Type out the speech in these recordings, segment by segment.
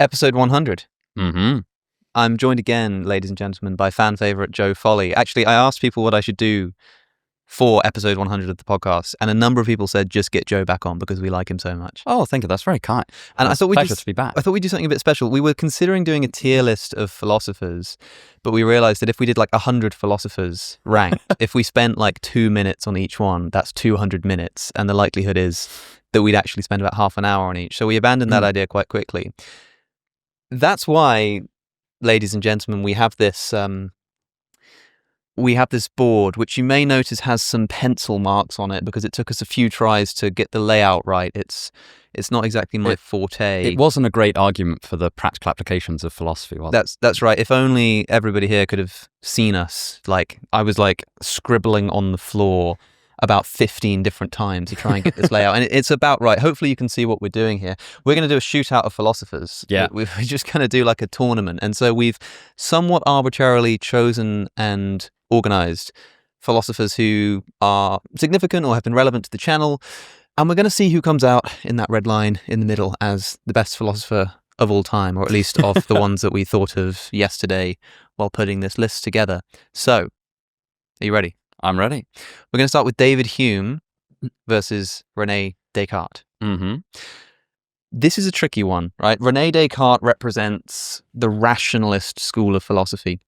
Episode 100. Mm-hmm. I'm joined again, ladies and gentlemen, by fan favourite Joe Folley. Actually, I asked people what I should do for episode 100 of the podcast, and a number of people said just get Joe back on because we like him so much. Oh, thank you. That's very kind. And It's a pleasure to be back. I thought we'd do something a bit special. We were considering doing a tier list of philosophers, but we realised that if we did like 100 philosophers ranked, if we spent like 2 minutes on each one, that's 200 minutes, and the likelihood is that we'd actually spend about half an hour on each. So we abandoned that idea quite quickly. That's why, ladies and gentlemen, we have this board, which you may notice has some pencil marks on it because it took us a few tries to get the layout right. It's not exactly my forte. It wasn't a great argument for the practical applications of philosophy, was it? That's right. If only everybody here could have seen us. Like, I was like scribbling on the floor about 15 different times to try and get this layout. And it's about right. Hopefully you can see what we're doing here. We're going to do a shootout of philosophers. Yeah. We're just going to do like a tournament. And so we've somewhat arbitrarily chosen and organized philosophers who are significant or have been relevant to the channel. And we're going to see who comes out in that red line in the middle as the best philosopher of all time, or at least of the ones that we thought of yesterday while putting this list together. So, are you ready? I'm ready. We're going to start with David Hume versus René Descartes. Mm-hmm. This is a tricky one, right? René Descartes represents the rationalist school of philosophy.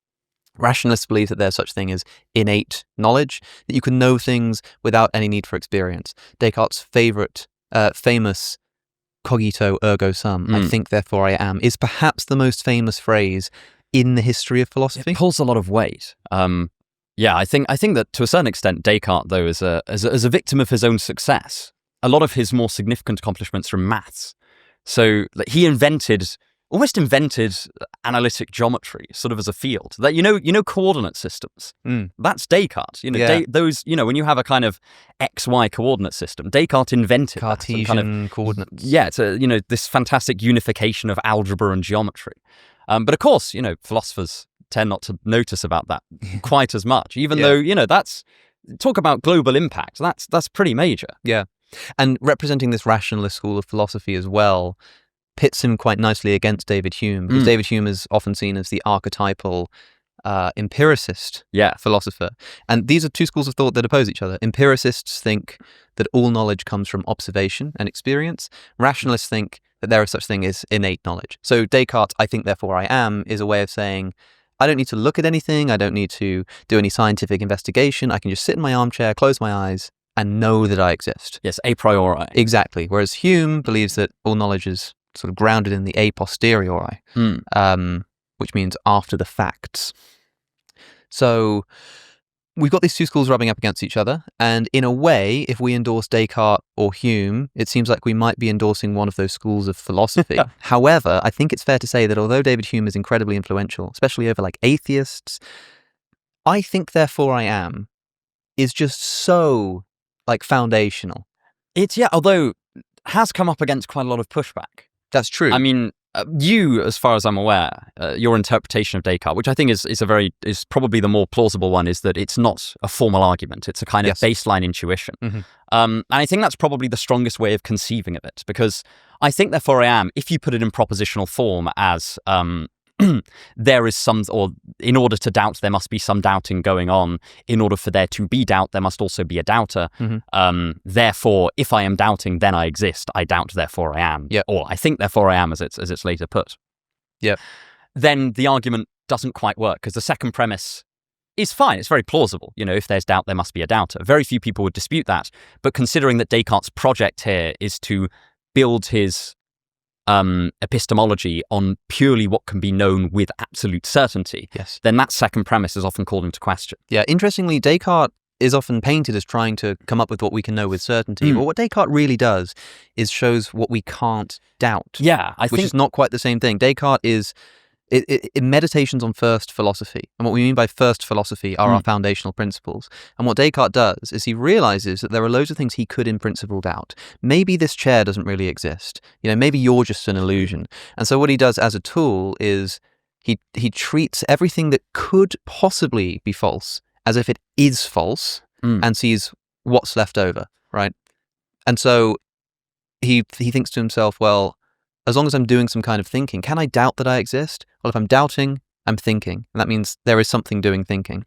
Rationalists believe that there's such thing as innate knowledge, that you can know things without any need for experience. Descartes' famous cogito ergo sum, I think therefore I am, is perhaps the most famous phrase in the history of philosophy. It pulls a lot of weight. Yeah, I think that to a certain extent, Descartes, though, is a victim of his own success. A lot of his more significant accomplishments are in maths. So he almost invented analytic geometry, sort of as a field. That you know coordinate systems. That's Descartes. Those when you have a kind of XY coordinate system, Descartes invented Cartesian kind of coordinates. Yeah, it's this fantastic unification of algebra and geometry. But of course, philosophers tend not to notice about that quite as much, even though, that's, talk about global impact, that's pretty major. Yeah. And representing this rationalist school of philosophy as well pits him quite nicely against David Hume, because David Hume is often seen as the archetypal empiricist philosopher. And these are two schools of thought that oppose each other. Empiricists think that all knowledge comes from observation and experience. Rationalists think that there is such thing as innate knowledge. So Descartes' I think therefore I am is a way of saying, I don't need to look at anything. I don't need to do any scientific investigation. I can just sit in my armchair, close my eyes, and know that I exist. Yes, a priori. Exactly. Whereas Hume believes that all knowledge is sort of grounded in the a posteriori, which means after the facts. So we've got these two schools rubbing up against each other. And in a way, if we endorse Descartes or Hume, it seems like we might be endorsing one of those schools of philosophy. However, I think it's fair to say that although David Hume is incredibly influential, especially over like atheists, I think therefore I am is just so like foundational. Although has come up against quite a lot of pushback. That's true. I mean, you, as far as I'm aware, your interpretation of Descartes, which I think is probably the more plausible one, is that it's not a formal argument. It's a kind of baseline intuition. And I think that's probably the strongest way of conceiving of it, because I think therefore I am, if you put it in propositional form as there is some, or in order to doubt, there must be some doubting going on. In order for there to be doubt, there must also be a doubter. Therefore, if I am doubting, then I exist. I doubt, therefore I am. Or I think, therefore I am, as it's later put. Then the argument doesn't quite work, because the second premise is fine. It's very plausible. If there's doubt, there must be a doubter. Very few people would dispute that. But considering that Descartes' project here is to build his epistemology on purely what can be known with absolute certainty, then that second premise is often called into question. Yeah, interestingly, Descartes is often painted as trying to come up with what we can know with certainty. But what Descartes really does is shows what we can't doubt. Yeah, which is not quite the same thing. Descartes is meditations on first philosophy. And what we mean by first philosophy are our foundational principles. And what Descartes does is he realizes that there are loads of things he could in principle doubt. Maybe this chair doesn't really exist. Maybe you're just an illusion. And so what he does as a tool is he treats everything that could possibly be false as if it is false and sees what's left over, right? And so he thinks to himself, well, as long as I'm doing some kind of thinking. Can I doubt that I exist? Well, if I'm doubting, I'm thinking. And that means there is something doing thinking.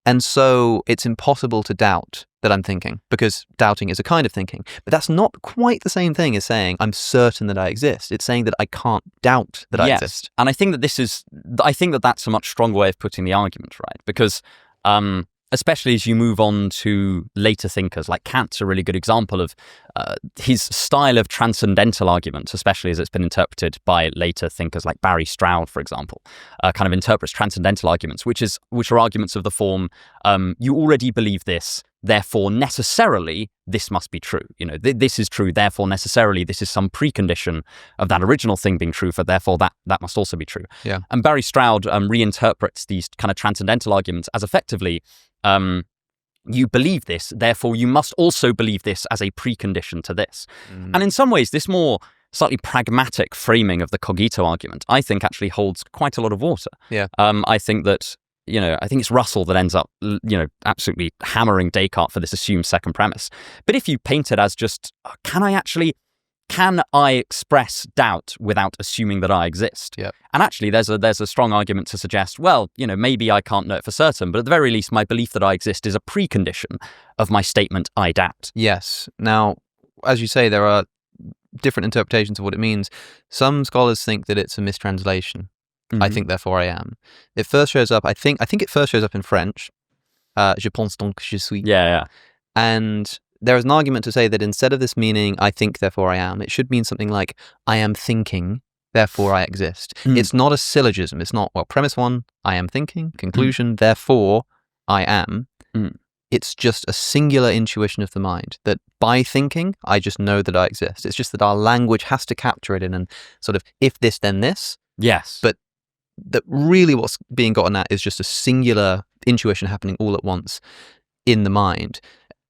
And so it's impossible to doubt that I'm thinking, because doubting is a kind of thinking. But that's not quite the same thing as saying I'm certain that I exist. It's saying that I can't doubt that I exist. And I think that that's a much stronger way of putting the argument, right? Because especially as you move on to later thinkers, like Kant's a really good example of his style of transcendental argument, especially as it's been interpreted by later thinkers like Barry Stroud, for example, kind of interprets transcendental arguments, which are arguments of the form, you already believe this, therefore necessarily this must be true. You know, this is true, therefore necessarily this is some precondition of that original thing being true, for therefore that must also be true. Yeah. And Barry Stroud reinterprets these kind of transcendental arguments as effectively, you believe this, therefore you must also believe this as a precondition to this. And in some ways, this more slightly pragmatic framing of the cogito argument, I think actually holds quite a lot of water. Yeah. I think that, I think it's Russell that ends up, absolutely hammering Descartes for this assumed second premise. But if you paint it as just, can I express doubt without assuming that I exist? Yep. And actually, there's a strong argument to suggest, well, maybe I can't know it for certain, but at the very least, my belief that I exist is a precondition of my statement, I doubt. Yes. Now, as you say, there are different interpretations of what it means. Some scholars think that it's a mistranslation. I think, therefore I am. It first shows up, I think it first shows up in French. Je pense donc je suis. Yeah. And there is an argument to say that instead of this meaning, I think, therefore I am, it should mean something like, I am thinking, therefore I exist. It's not a syllogism. It's not, well, premise one, I am thinking, conclusion, therefore I am. It's just a singular intuition of the mind that by thinking, I just know that I exist. It's just that our language has to capture it in a sort of, if this, then this. Yes. But that really what's being gotten at is just a singular intuition happening all at once in the mind.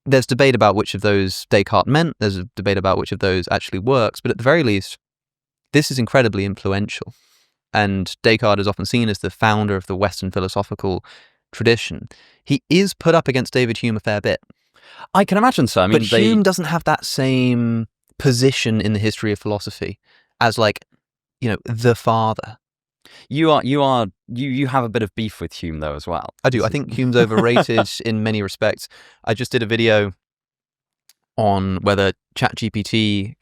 There's debate about which of those Descartes meant. There's a debate about which of those actually works. But at the very least, this is incredibly influential. And Descartes is often seen as the founder of the Western philosophical tradition. He is put up against David Hume a fair bit. I can imagine so. I mean, but Hume doesn't have that same position in the history of philosophy as, like, the father. You have a bit of beef with Hume though as well. I do. I think Hume's overrated in many respects. I just did a video on whether ChatGPT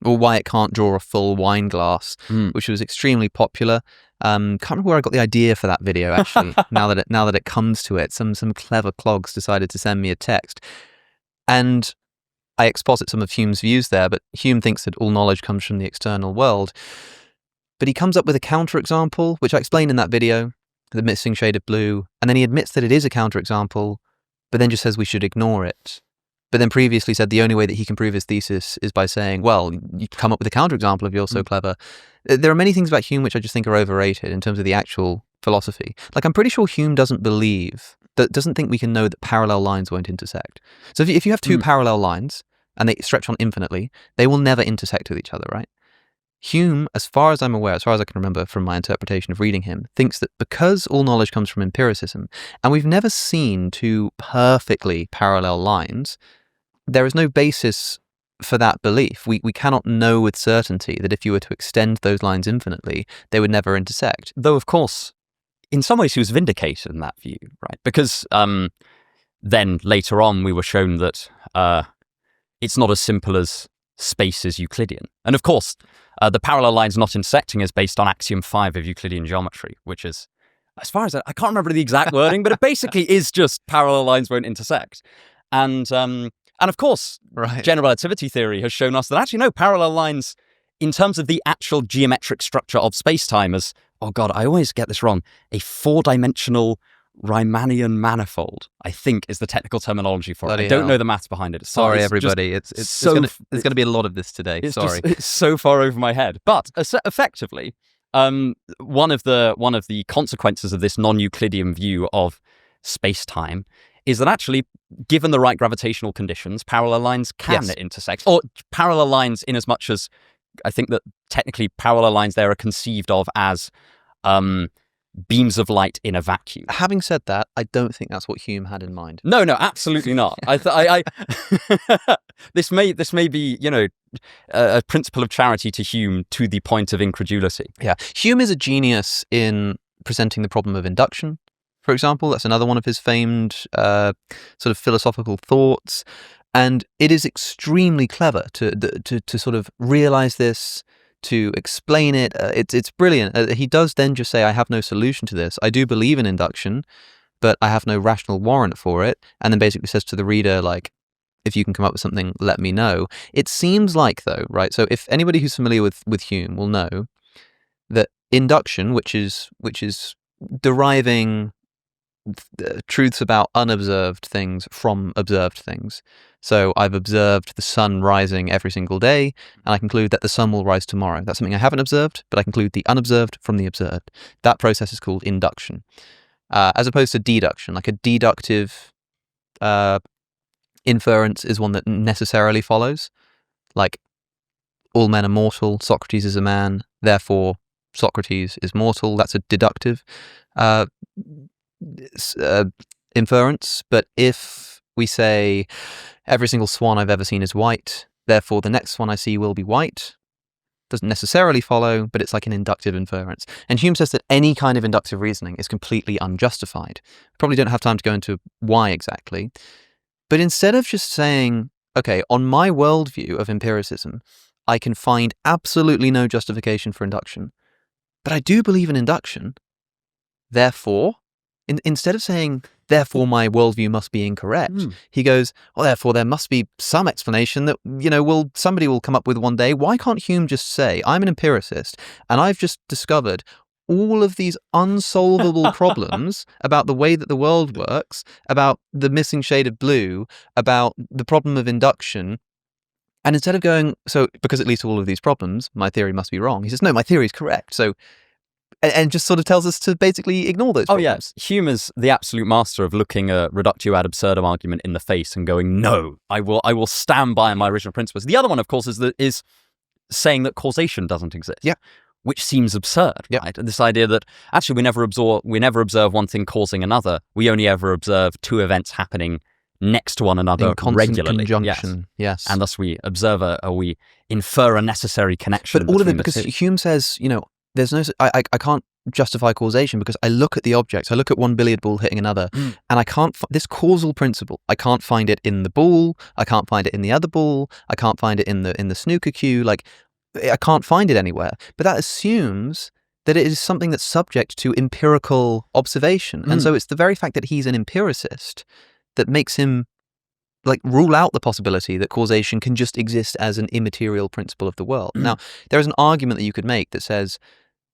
why it can't draw a full wine glass, which was extremely popular. Can't remember where I got the idea for that video actually. now that it comes to it, some clever clogs decided to send me a text, and I exposit some of Hume's views there. But Hume thinks that all knowledge comes from the external world. But he comes up with a counterexample, which I explained in that video, the missing shade of blue, and then he admits that it is a counterexample, but then just says we should ignore it. But then previously said the only way that he can prove his thesis is by saying, well, you come up with a counterexample if you're so clever. There are many things about Hume which I just think are overrated in terms of the actual philosophy. Like, I'm pretty sure Hume doesn't think we can know that parallel lines won't intersect. So if you have two parallel lines and they stretch on infinitely, they will never intersect with each other, right? Hume, as far as I'm aware, as far as I can remember from my interpretation of reading him, thinks that because all knowledge comes from empiricism, and we've never seen two perfectly parallel lines, there is no basis for that belief. We cannot know with certainty that if you were to extend those lines infinitely, they would never intersect. Though, of course, in some ways he was vindicated in that view, right? Because then later on we were shown that it's not as simple as space is Euclidean. And of course, the parallel lines not intersecting is based on axiom 5 of Euclidean geometry, which is, as far as I can't remember the exact wording, but it basically is just parallel lines won't intersect. And of course, general relativity theory has shown us that actually no, parallel lines in terms of the actual geometric structure of space-time as, oh God, I always get this wrong, a 4-dimensional Riemannian manifold, I think, is the technical terminology for it. I don't know the maths behind it. Sorry, everybody. There's going to be a lot of this today. It's so far over my head. But effectively, one of the consequences of this non-Euclidean view of space-time is that actually, given the right gravitational conditions, parallel lines can intersect. Or parallel lines in as much as I think that technically parallel lines there are conceived of as beams of light in a vacuum. Having said that, I don't think that's what Hume had in mind. No, absolutely not. This may be, a principle of charity to Hume to the point of incredulity. Yeah, Hume is a genius in presenting the problem of induction, for example. That's another one of his famed sort of philosophical thoughts. And it is extremely clever to sort of realize this, to explain it. It's brilliant. He does then just say, I have no solution to this. I do believe in induction, but I have no rational warrant for it. And then basically says to the reader, like, if you can come up with something, let me know. It seems like, though, right? So if anybody who's familiar with Hume will know that induction, which is deriving truths about unobserved things from observed things. So I've observed the sun rising every single day, and I conclude that the sun will rise tomorrow. That's something I haven't observed, but I conclude the unobserved from the observed. That process is called induction, as opposed to deduction. Like a deductive inference is one that necessarily follows. Like, all men are mortal, Socrates is a man, therefore Socrates is mortal. That's a deductive inference. But if we say every single swan I've ever seen is white, therefore the next one I see will be white, doesn't necessarily follow, but it's like an inductive inference. And Hume says that any kind of inductive reasoning is completely unjustified. Probably don't have time to go into why exactly. But instead of just saying, okay, on my worldview of empiricism, I can find absolutely no justification for induction, but I do believe in induction, therefore, instead of saying, therefore my worldview must be incorrect, he goes, well, therefore there must be some explanation that, somebody will come up with one day. Why can't Hume just say, I'm an empiricist, and I've just discovered all of these unsolvable problems about the way that the world works, about the missing shade of blue, about the problem of induction. And instead of going, so because it leads to all of these problems, my theory must be wrong, he says, no, my theory is correct. So, and just sort of tells us to basically ignore those problems. Oh, yes. Hume is the absolute master of looking a reductio ad absurdum argument in the face and going, no, I will stand by my original principles. The other one, of course, is saying that causation doesn't exist. Yeah. Which seems absurd, right? This idea that actually we never observe one thing causing another. We only ever observe two events happening next to one another in constant regularly. Conjunction, yes. And thus we observe we infer a necessary connection. But all of it, because Hume says, there's no, I can't justify causation because I look at the objects. I look at one billiard ball hitting another, and I can't this causal principle. I can't find it in the ball. I can't find it in the other ball. I can't find it in the snooker cue. Like, I can't find it anywhere. But that assumes that it is something that's subject to empirical observation. And so it's the very fact that he's an empiricist that makes him rule out the possibility that causation can just exist as an immaterial principle of the world. Now, there is an argument that you could make that says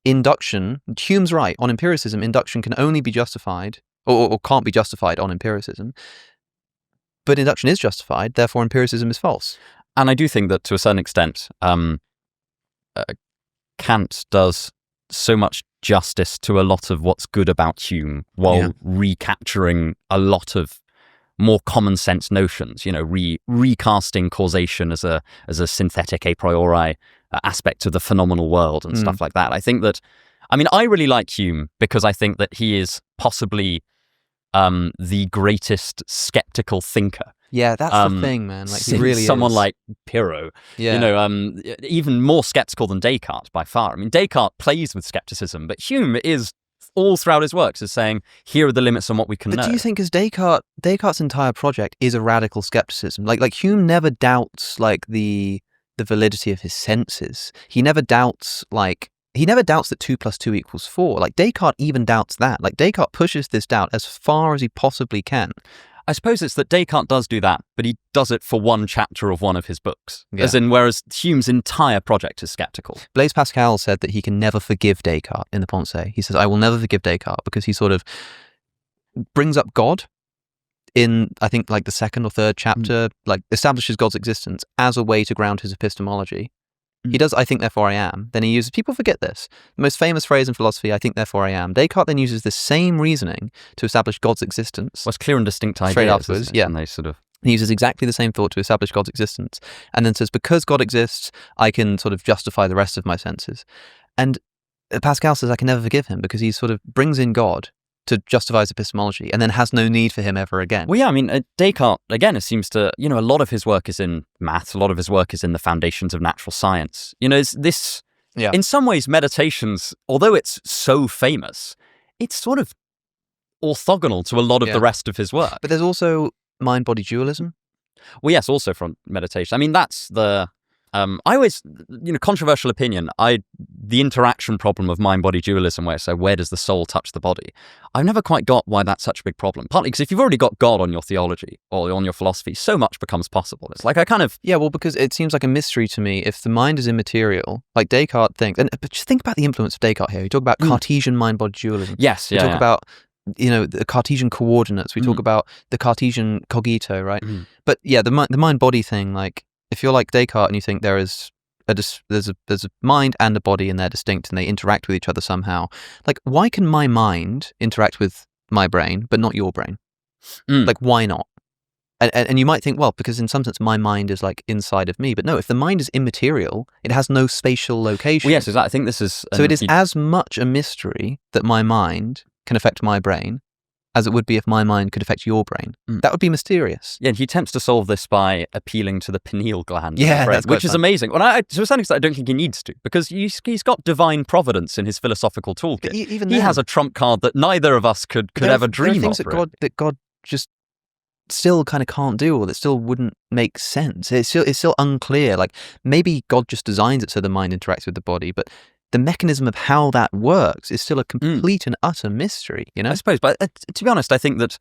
induction, Hume's right, on empiricism, induction can only be justified or can't be justified on empiricism. But induction is justified, therefore empiricism is false. And I do think that to a certain extent, Kant does so much justice to a lot of what's good about Hume while recapturing a lot of more common sense notions, recasting causation as a synthetic a priori aspect of the phenomenal world and stuff like that. I think that, I really like Hume because I think that he is possibly the greatest skeptical thinker. Yeah, that's the thing, man. He really someone is. Like Pyrrho, even more skeptical than Descartes by far. Descartes plays with skepticism, but Hume is all throughout his works is saying, here are the limits on what we can know. But do you think, as Descartes' entire project is a radical skepticism? Like Hume never doubts the validity of his senses. He never doubts that 2 + 2 = 4. Descartes even doubts that. Descartes pushes this doubt as far as he possibly can. I suppose it's that Descartes does do that, but he does it for one chapter of one of his books. Yeah. Whereas Hume's entire project is skeptical. Blaise Pascal said that he can never forgive Descartes in the Pensées. He says, I will never forgive Descartes because he sort of brings up God in, I think, the second or third chapter, establishes God's existence as a way to ground his epistemology. He does, I think, therefore I am. Then he uses, people forget this, the most famous phrase in philosophy, I think, therefore I am. Descartes then uses the same reasoning to establish God's existence. Well, it's clear and distinct ideas. Straight afterwards, And they sort of... He uses exactly the same thought to establish God's existence. And then says, because God exists, I can sort of justify the rest of my senses. And Pascal says, I can never forgive him because he sort of brings in God to justify his epistemology, and then has no need for him ever again. Well, yeah, I mean, Descartes, again, it seems to, a lot of his work is in maths, a lot of his work is in the foundations of natural science. In some ways, Meditations, although it's so famous, it's sort of orthogonal to a lot of the rest of his work. But there's also mind-body dualism. Well, yes, also from meditation. I mean, that's the... I always, controversial opinion, the interaction problem of mind-body dualism, where does the soul touch the body? I've never quite got why that's such a big problem. Partly because if you've already got God on your theology or on your philosophy, so much becomes possible. It's like I kind of... Yeah, well, because it seems like a mystery to me if the mind is immaterial, like Descartes thinks, but just think about the influence of Descartes here. We talk about Cartesian mind-body dualism. Yes, We talk about the Cartesian coordinates. We talk about the Cartesian cogito, right? But yeah, the mind-body thing, like, if you're like Descartes and you think there's a mind and a body and they're distinct and they interact with each other somehow, like, why can my mind interact with my brain but not your brain? Like, why not? And you might think, well, because in some sense my mind is like inside of me, but no, if the mind is immaterial, it has no spatial location. Well, yes, exactly. I think this is... So it is as much a mystery that my mind can affect my brain as it would be if my mind could affect your brain. That would be mysterious. Yeah, and he attempts to solve this by appealing to the pineal gland, which is amazing. Well, to a certain extent, I don't think he needs to, because he's got divine providence in his philosophical toolkit. Even he has a trump card that neither of us could ever dream of. There are things that God just still kind of can't do, or that still wouldn't make sense. It's still unclear. Like, maybe God just designs it so the mind interacts with the body, but the mechanism of how that works is still a complete and utter mystery, I suppose. But to be honest, I think that,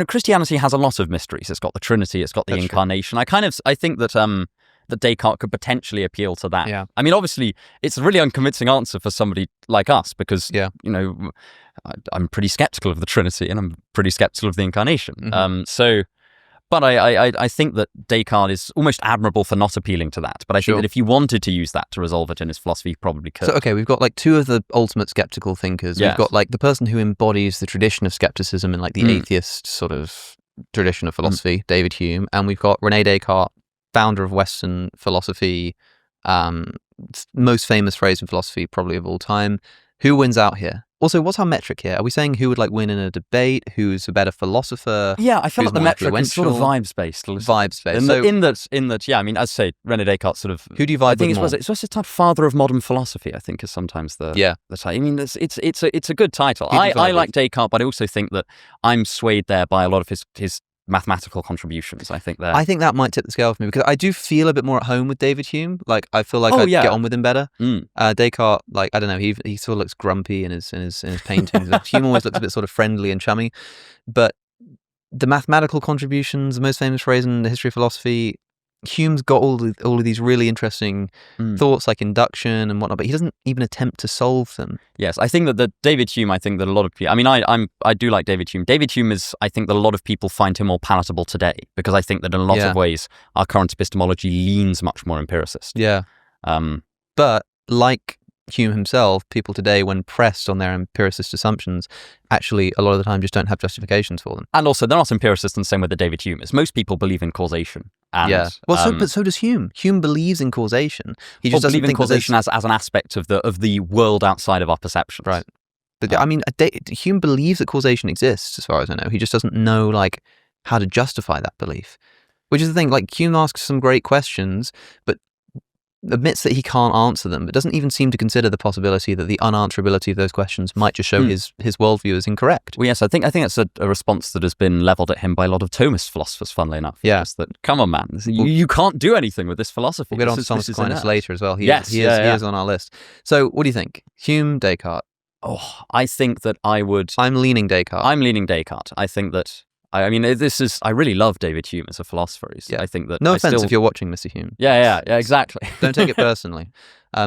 Christianity has a lot of mysteries. It's got the Trinity, it's got the Incarnation. True. I think that that Descartes could potentially appeal to that. Yeah. I mean, obviously, it's a really unconvincing answer for somebody like us because, I'm pretty skeptical of the Trinity and I'm pretty skeptical of the Incarnation. But I think that Descartes is almost admirable for not appealing to that. But I think that if you wanted to use that to resolve it in his philosophy, you probably could. So, okay, we've got like two of the ultimate skeptical thinkers. Yes. We've got like the person who embodies the tradition of skepticism in like the atheist sort of tradition of philosophy, David Hume. And we've got René Descartes, founder of Western philosophy, most famous phrase in philosophy probably of all time. Who wins out here? Also, what's our metric here? Are we saying who would like win in a debate? Who's a better philosopher? Yeah, I feel like the metric is sort of vibes-based. Vibes-based. In that, I mean, as I say, René Descartes sort of... Who do you vibe with more? It's a type father of modern philosophy, I think, is sometimes the title. I mean, it's a good title. I like Descartes, but I also think that I'm swayed there by a lot of his mathematical contributions. I think that might tip the scale for me, because I do feel a bit more at home with David Hume. Like, I feel like I get on with him better. Descartes, like, I don't know, he sort of looks grumpy in his paintings. Hume always looks a bit sort of friendly and chummy, but the mathematical contributions, the most famous phrase in the history of philosophy, Hume's got all of these really interesting thoughts like induction and whatnot, but he doesn't even attempt to solve them. Yes, I think that David Hume, I think that a lot of people, I mean, I do like David Hume. David Hume is, I think that a lot of people find him more palatable today, because I think that in a lot of ways, our current epistemology leans much more empiricist. Yeah. But like Hume himself, people today, when pressed on their empiricist assumptions, actually a lot of the time just don't have justifications for them. And also, they're not empiricists in the same way that David Hume is. Most people believe in causation. And, but so does Hume. Hume believes in causation. He just doesn't believe in causation as an aspect of the world outside of our perceptions. Right. But I mean, Hume believes that causation exists, as far as I know. He just doesn't know like how to justify that belief. Which is the thing. Like, Hume asks some great questions, but admits that he can't answer them, but doesn't even seem to consider the possibility that the unanswerability of those questions might just show his worldview is incorrect. Well, yes, I think that's a response that has been levelled at him by a lot of Thomist philosophers, funnily enough. Yeah. Just that, come on, man, you can't do anything with this philosophy. We'll get on to Thomas Aquinas later as well. He is on our list. So, what do you think? Hume, Descartes? Oh, I think that I'm leaning Descartes. I think that... I mean, I really love David Hume as a philosopher. I think that... No offense if you're watching, Mr. Hume. Yeah, exactly. Don't take it personally.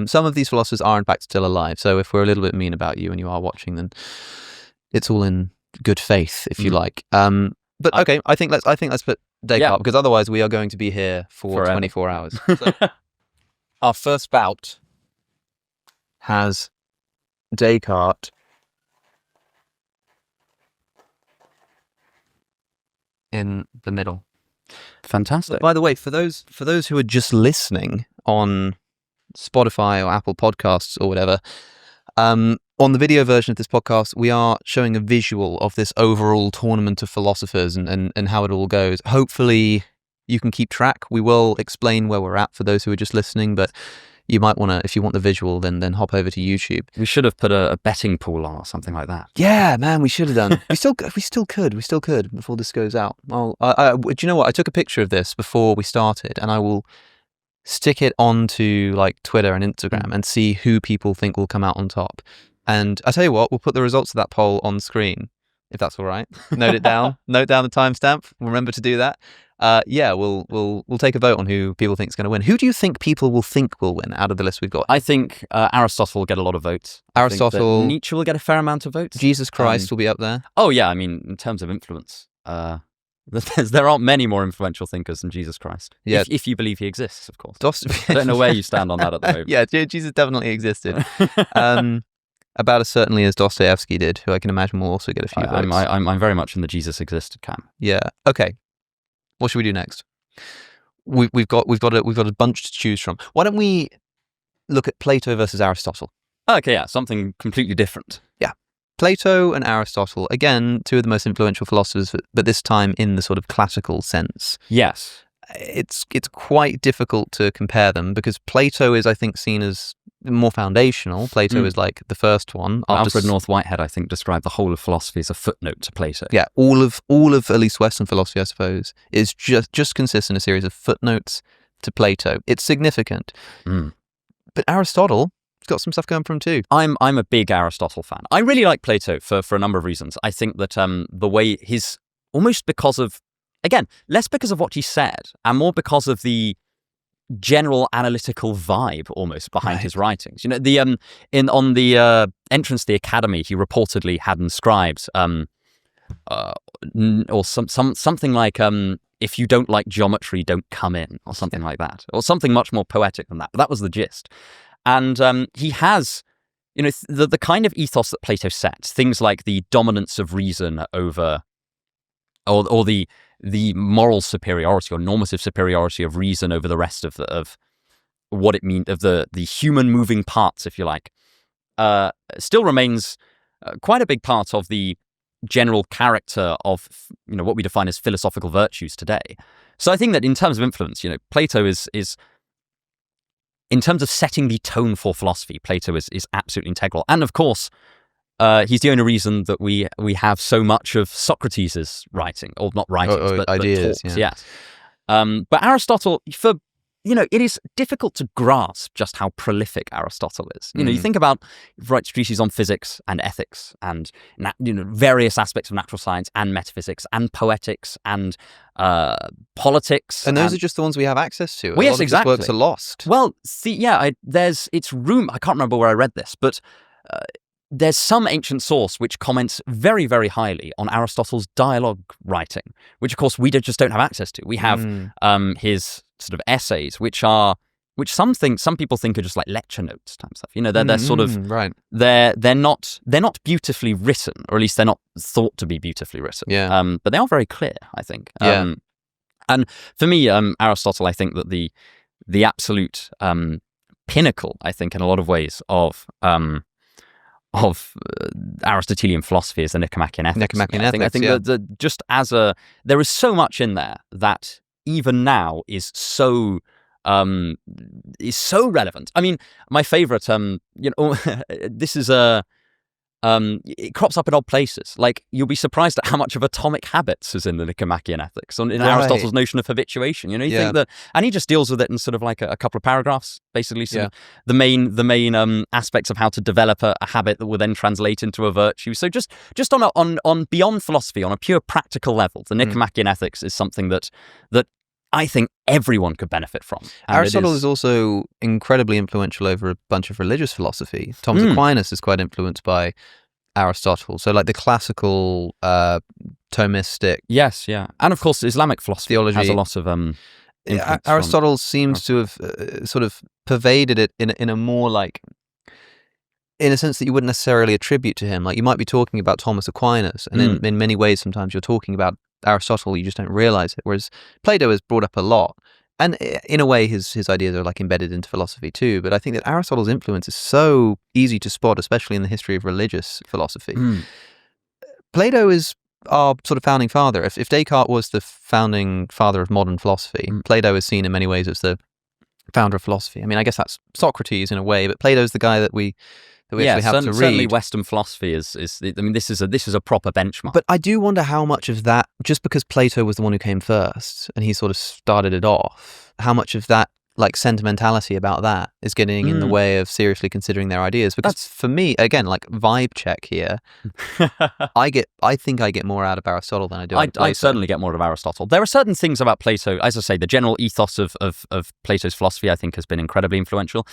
Some of these philosophers are in fact still alive, so if we're a little bit mean about you and you are watching, then it's all in good faith, if you like. But okay, I think let's put Descartes, because otherwise we are going to be here for forever. 24 hours. So, our first bout has Descartes in the middle. Fantastic. By the way, for those who are just listening on Spotify or Apple Podcasts or whatever, On the video version of this podcast, we are showing a visual of this overall tournament of philosophers and how it all goes. Hopefully you can keep track. We will explain where we're at for those who are just listening, but you might want to, if you want the visual, then hop over to YouTube. We should have put a betting pool on or something like that. Yeah, man, we should have done. we still could before this goes out. Do you know what? I took a picture of this before we started, and I will stick it onto like Twitter and Instagram and see who people think will come out on top. And I tell you what, we'll put the results of that poll on screen, if that's all right. Note it down. Note down the timestamp. Remember to do that. We'll take a vote on who people think is going to win. Who do you think people will think will win out of the list we've got? I think Aristotle will get a lot of votes. Aristotle. Nietzsche will get a fair amount of votes. Jesus Christ will be up there. Oh yeah, I mean, in terms of influence, there aren't many more influential thinkers than Jesus Christ. Yeah. If you believe he exists, of course. I don't know where you stand on that at the moment. Yeah, Jesus definitely existed. About as certainly as Dostoevsky did, who I can imagine will also get a few votes. I'm very much in the Jesus existed camp. Yeah. Okay. What should we do next? We've got a bunch to choose from. Why don't we look at Plato versus Aristotle? Okay, yeah, something completely different. Yeah. Plato and Aristotle, again, two of the most influential philosophers, but this time in the sort of classical sense. Yes. It's quite difficult to compare them because Plato is, I think, seen as more foundational. Plato is like the first one. Alfred North Whitehead, I think, described the whole of philosophy as a footnote to Plato. Yeah, all of at least Western philosophy, I suppose, is just consists in a series of footnotes to Plato. It's significant. But Aristotle got some stuff going from him too. I'm a big Aristotle fan. I really like Plato for a number of reasons. I think that the way almost because of, again, less because of what he said and more because of the general analytical vibe almost behind his writings. You know, on the entrance to the academy, he reportedly had inscribed or something like if you don't like geometry, don't come in, or something like that, or something much more poetic than that. But that was the gist. And he has, you know, the kind of ethos that Plato sets, things like the dominance of reason over, or the moral superiority or normative superiority of reason over the rest of what it means, of the human moving parts, if you like, still remains quite a big part of the general character of, you know, what we define as philosophical virtues today. So I think that in terms of influence, you know, Plato is in terms of setting the tone for philosophy, Plato is absolutely integral. And of course, he's the only reason that we have so much of Socrates' writing, or not writings, but ideas, talks. Yes. But Aristotle, it is difficult to grasp just how prolific Aristotle is. You know, you think about, he writes treatises on physics and ethics and, various aspects of natural science and metaphysics and poetics and politics. And those are just the ones we have access to. Well, yes, exactly. Works are lost. Well, it's room. I can't remember where I read this, but there's some ancient source which comments very, very highly on Aristotle's dialogue writing, which of course we just don't have access to. We have his sort of essays, which some people think are just like lecture notes type stuff. You know, they're sort of right. They're not beautifully written, or at least they're not thought to be beautifully written. Yeah. But they are very clear, I think. Yeah. And for me, Aristotle, I think that the absolute pinnacle, I think, in a lot of ways of Aristotelian philosophy is the Nicomachean Ethics. I think that just there is so much in there that even now is so relevant. I mean, my favorite, this is it crops up in odd places. Like, you'll be surprised at how much of atomic habits is in the Nicomachean Ethics, in Aristotle's notion of habituation. You know, you think that, and he just deals with it in sort of like a couple of paragraphs, basically. So the main aspects of how to develop a habit that will then translate into a virtue. So just on beyond philosophy, on a pure practical level, the Nicomachean Ethics is something that I think everyone could benefit from. And Aristotle is also incredibly influential over a bunch of religious philosophy. Thomas Aquinas is quite influenced by Aristotle. So like the classical Thomistic. Yes, yeah. And of course, Islamic philosophy has a lot of influence. Aristotle seems to have sort of pervaded it in a more like, in a sense that you wouldn't necessarily attribute to him. Like, you might be talking about Thomas Aquinas, and in many ways sometimes you're talking about Aristotle, you just don't realize it. Whereas Plato is brought up a lot, And in a way, his ideas are like embedded into philosophy too. But I think that Aristotle's influence is so easy to spot, especially in the history of religious philosophy. Plato is our sort of founding father. If Descartes was the founding father of modern philosophy, Plato is seen in many ways as the founder of philosophy. I mean, I guess that's Socrates in a way, but Plato's the guy that we actually have to read. Certainly Western philosophy is. I mean, this is a proper benchmark. But I do wonder how much of that, just because Plato was the one who came first and he sort of started it off, how much of that like sentimentality about that is getting in the way of seriously considering their ideas. Because for me, again, like vibe check here, I think I get more out of Aristotle than I do out of Plato. I certainly get more out of Aristotle. There are certain things about Plato, as I say, the general ethos of Plato's philosophy, I think, has been incredibly influential.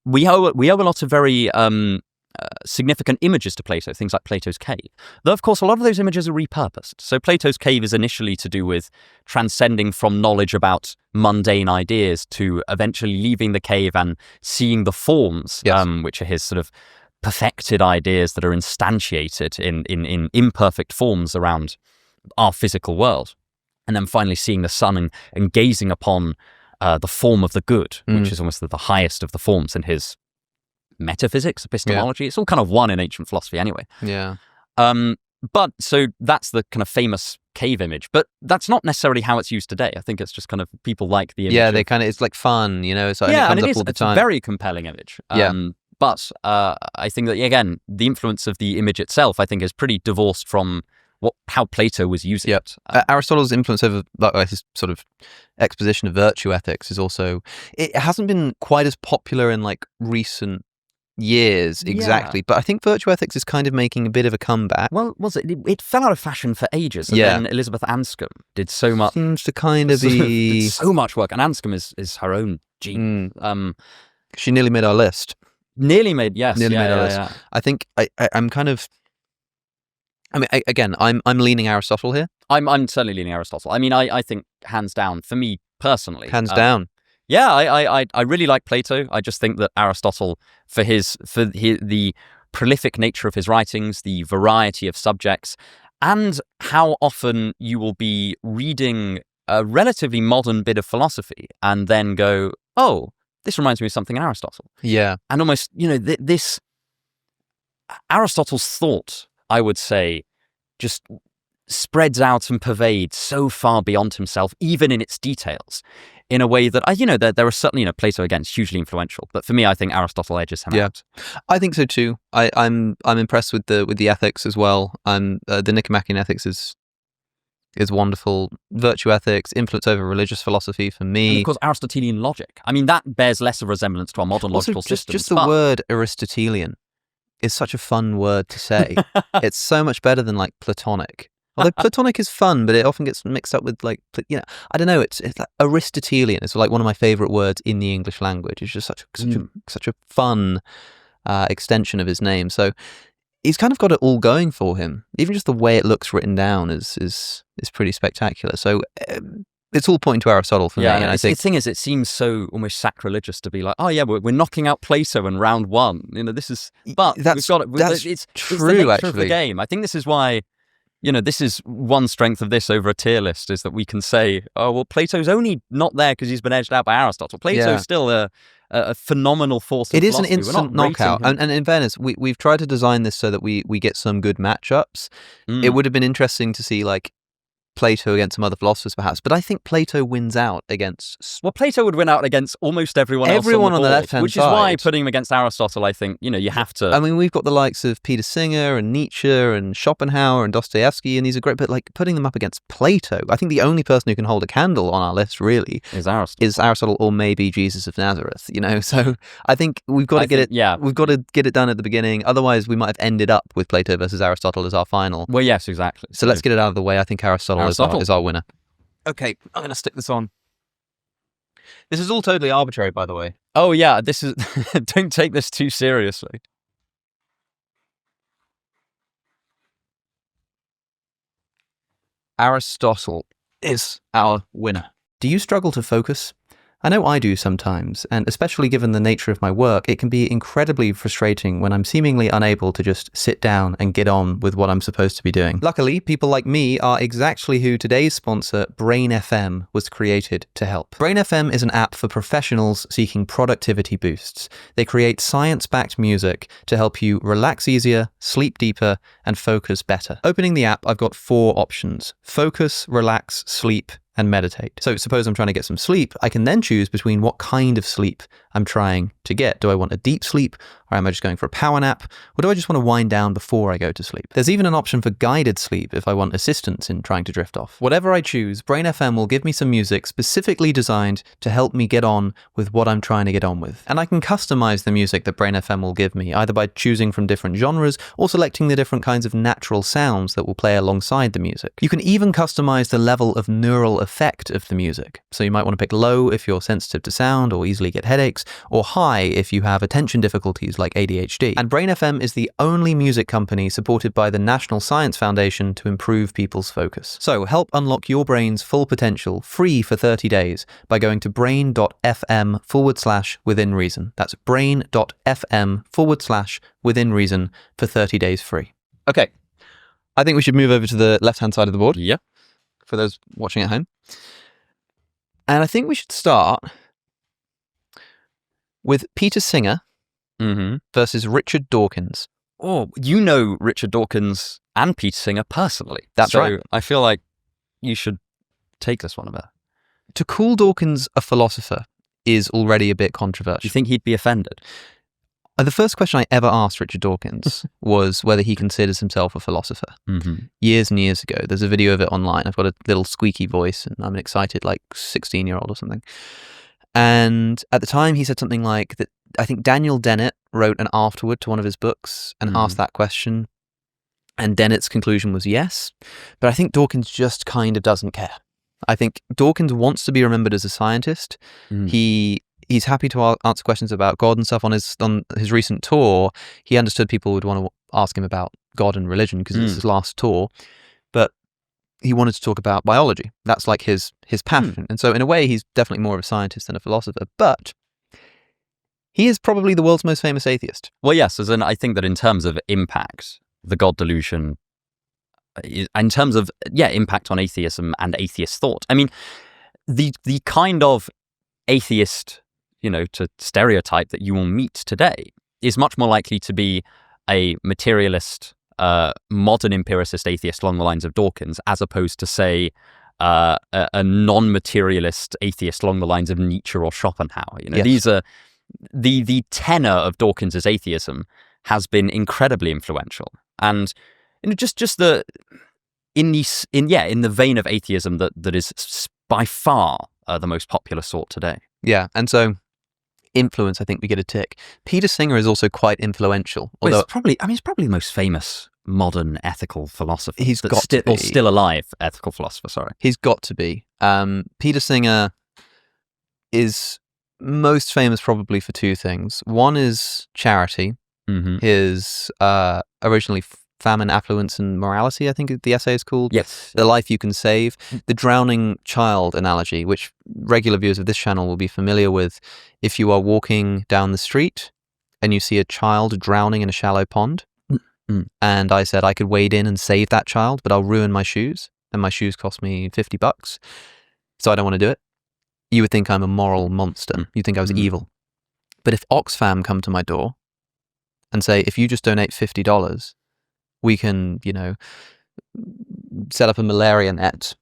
We owe a lot of very significant images to Plato, things like Plato's cave. Though, of course, a lot of those images are repurposed. So Plato's cave is initially to do with transcending from knowledge about mundane ideas to eventually leaving the cave and seeing the forms, which are his sort of perfected ideas that are instantiated in imperfect forms around our physical world. And then finally seeing the sun and gazing upon the form of the good, which is almost the highest of the forms in his metaphysics, epistemology. It's all kind of one in ancient philosophy anyway. Yeah. But so that's the kind of famous cave image, but that's not necessarily how it's used today. I think it's just kind of people like the image. Yeah, it's like fun, you know. So yeah, and it's a very compelling image. But I think that again, the influence of the image itself, I think, is pretty divorced from how Plato was using it. Aristotle's influence over his sort of exposition of virtue ethics is also, it hasn't been quite as popular in like recent years exactly, but I think virtue ethics is kind of making a bit of a comeback. Well, was it? It fell out of fashion for ages, and then Elizabeth Anscombe did so much. Seems to kind of be did so much work, and Anscombe is her own gene. She nearly made our list. Nearly made our list. Yeah. I think I'm kind of. I mean, again, I'm leaning Aristotle here. I'm certainly leaning Aristotle. I mean, I think hands down for me personally. Hands down. Yeah, I really like Plato. I just think that Aristotle, for the prolific nature of his writings, the variety of subjects, and how often you will be reading a relatively modern bit of philosophy and then go, oh, this reminds me of something in Aristotle. Yeah. And almost, this Aristotle's thought, I would say, just spreads out and pervades so far beyond himself, even in its details, in a way that there are certainly, Plato again is hugely influential, but for me, I think Aristotle edges him out. I think so too. I'm impressed with the ethics as well. The Nicomachean Ethics is wonderful. Virtue ethics, influence over religious philosophy for me. And of course, Aristotelian logic. I mean, that bears less of resemblance to our modern logical systems. Just the word Aristotelian is such a fun word to say. It's so much better than like Platonic. Although Platonic is fun, but it often gets mixed up with like, I don't know. It's like Aristotelian. It's like one of my favorite words in the English language. It's just such a fun extension of his name. So he's kind of got it all going for him. Even just the way it looks written down is pretty spectacular. So it's all pointing to Aristotle for me. And I think the thing is, it seems so almost sacrilegious to be like, oh yeah, we're knocking out Plato in round one. This is, but we've got it. It's true. It's the nature actually, of the game. I think this is why. This is one strength of this over a tier list, is that we can say, oh, well, Plato's only not there because he's been edged out by Aristotle. Plato's still a phenomenal force. It is an instant knockout. And in fairness, we've tried to design this so that we get some good matchups. It would have been interesting to see like Plato against some other philosophers perhaps, but I think Plato wins out against... Well, Plato would win out against almost everyone else on the left-hand which side. Is why putting him against Aristotle, I think, you have to... I mean, we've got the likes of Peter Singer and Nietzsche and Schopenhauer and Dostoevsky, and these are great, but like putting them up against Plato, I think the only person who can hold a candle on our list really is Aristotle or maybe Jesus of Nazareth, So I think we've got to we've got to get it done at the beginning, otherwise we might have ended up with Plato versus Aristotle as our final. Well, yes, exactly. So let's get it out of the way. I think Aristotle. Is our winner. Okay, I'm going to stick this on. This is all totally arbitrary, by the way. Oh, yeah, this is... Don't take this too seriously. Aristotle is our winner. Do you struggle to focus? I know I do sometimes, and especially given the nature of my work, it can be incredibly frustrating when I'm seemingly unable to just sit down and get on with what I'm supposed to be doing. Luckily, people like me are exactly who today's sponsor, Brain FM, was created to help. Brain FM is an app for professionals seeking productivity boosts. They create science-backed music to help you relax easier, sleep deeper, and focus better. Opening the app, I've got 4 options: focus, relax, sleep, and meditate. So suppose I'm trying to get some sleep, I can then choose between what kind of sleep I'm trying to get. Do I want a deep sleep, or am I just going for a power nap, or do I just want to wind down before I go to sleep? There's even an option for guided sleep if I want assistance in trying to drift off. Whatever I choose, Brain FM will give me some music specifically designed to help me get on with what I'm trying to get on with. And I can customize the music that Brain FM will give me, either by choosing from different genres or selecting the different kinds of natural sounds that will play alongside the music. You can even customize the level of neural effect of the music. So you might want to pick low if you're sensitive to sound or easily get headaches, or high if you have attention difficulties like ADHD. And Brain FM is the only music company supported by the National Science Foundation to improve people's focus. So help unlock your brain's full potential free for 30 days by going to brain.fm/within reason. That's brain.fm/within reason for 30 days free. Okay. I think we should move over to the left-hand side of the board. Yeah. For those watching at home. And I think we should start with Peter Singer versus Richard Dawkins. Oh, you know Richard Dawkins and Peter Singer personally. That's right. I feel like you should take this one about. To call Dawkins a philosopher is already a bit controversial. Do you think he'd be offended? The first question I ever asked Richard Dawkins was whether he considers himself a philosopher. Years and years ago. There's a video of it online. I've got a little squeaky voice and I'm an excited 16-year-old or something. And at the time he said something like that. I think Daniel Dennett wrote an afterword to one of his books and asked that question. And Dennett's conclusion was yes. But I think Dawkins just kind of doesn't care. I think Dawkins wants to be remembered as a scientist. He's happy to answer questions about God and stuff. On his recent tour, he understood people would want to ask him about God and religion because it's his last tour. But he wanted to talk about biology. That's like his passion. And so in a way, he's definitely more of a scientist than a philosopher. But he is probably the world's most famous atheist. Well, yes, as in, I think that in terms of impact, the God delusion, in terms of, impact on atheism and atheist thought. I mean, the kind of atheist, to stereotype that you will meet today is much more likely to be a materialist, modern empiricist atheist along the lines of Dawkins, as opposed to, say, a non-materialist atheist along the lines of Nietzsche or Schopenhauer. Yes. These are the tenor of Dawkins's atheism has been incredibly influential, and just the in the vein of atheism that is by far the most popular sort today. Yeah, and so influence, I think we get a tick. Peter Singer is also quite influential. Although he's probably the most famous modern ethical philosopher. He's got to be. Or still alive ethical philosopher, sorry. He's got to be. Peter Singer is most famous probably for 2 things. One is charity. His originally Famine, Affluence and Morality, I think the essay is called. Yes. The Life You Can Save. The drowning child analogy, which regular viewers of this channel will be familiar with. If you are walking down the street and you see a child drowning in a shallow pond, and I said I could wade in and save that child, but I'll ruin my shoes, and my shoes cost me $50, so I don't want to do it, you would think I'm a moral monster. You'd think I was evil. But if Oxfam come to my door and say, if you just donate $50, we can, set up a malaria net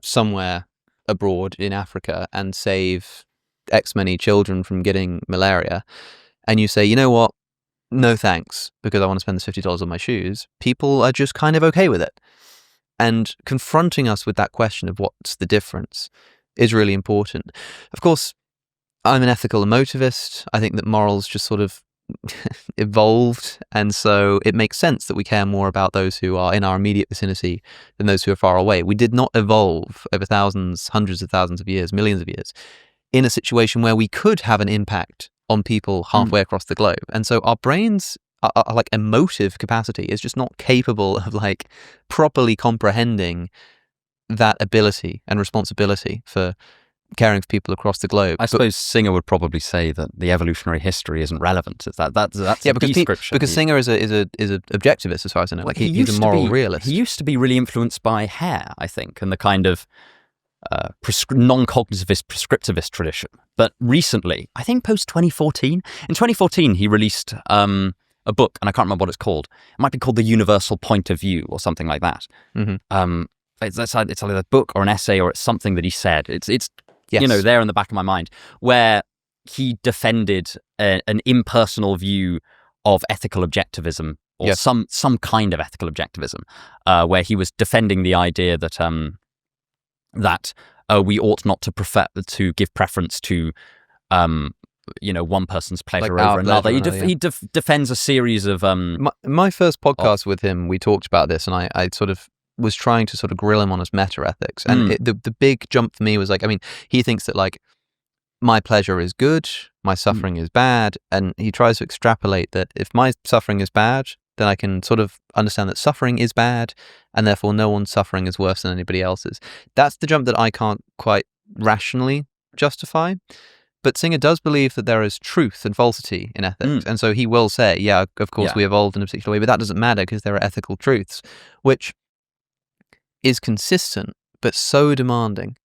somewhere abroad in Africa and save X many children from getting malaria, and you say, you know what, no thanks, because I want to spend this $50 on my shoes, people are just kind of okay with it. And confronting us with that question of what's the difference is really important. Of course, I'm an ethical emotivist. I think that morals just sort of evolved, and so it makes sense that we care more about those who are in our immediate vicinity than those who are far away. We did not evolve over thousands, hundreds of thousands of years, millions of years, in a situation where we could have an impact on people halfway across the globe. And so our brains, our like emotive capacity is just not capable of like properly comprehending that ability and responsibility for caring for people across the globe. I suppose Singer would probably say that the evolutionary history isn't relevant. That's because Singer is a objectivist as far as I know. Like he's a moral realist. He used to be really influenced by Hare, I think, and the kind of non-cognitivist prescriptivist tradition. But recently, I think post 2014, in 2014 he released a book, and I can't remember what it's called. It might be called The Universal Point of View or something like that. Mm-hmm. It's either a book or an essay, or it's something that he said. It's yes. There in the back of my mind, where he defended an impersonal view of ethical objectivism, or yes. some kind of ethical objectivism, where he was defending the idea that we ought not to give preference to one person's pleasure over another. He defends a series of my first podcast with him, we talked about this, and I sort of was trying to sort of grill him on his meta ethics, and the big jump for me was like, I mean, he thinks that like my pleasure is good, my suffering is bad, and he tries to extrapolate that if my suffering is bad, then I can sort of understand that suffering is bad, and therefore no one's suffering is worse than anybody else's. That's the jump that I can't quite rationally justify. But Singer does believe that there is truth and falsity in ethics. And so he will say, yeah, of course we evolved in a particular way, but that doesn't matter because there are ethical truths, which is consistent, but so demanding.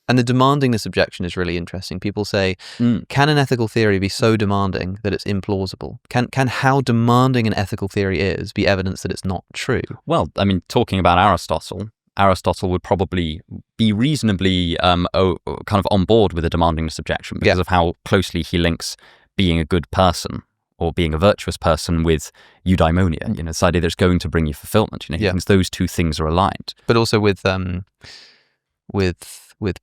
And the demandingness objection is really interesting. People say, can an ethical theory be so demanding that it's implausible? Can how demanding an ethical theory is be evidence that it's not true? Well, I mean, talking about Aristotle would probably be reasonably kind of on board with a demandingness objection because of how closely he links being a good person or being a virtuous person with eudaimonia, this idea that it's going to bring you fulfillment. He thinks those two things are aligned. But also with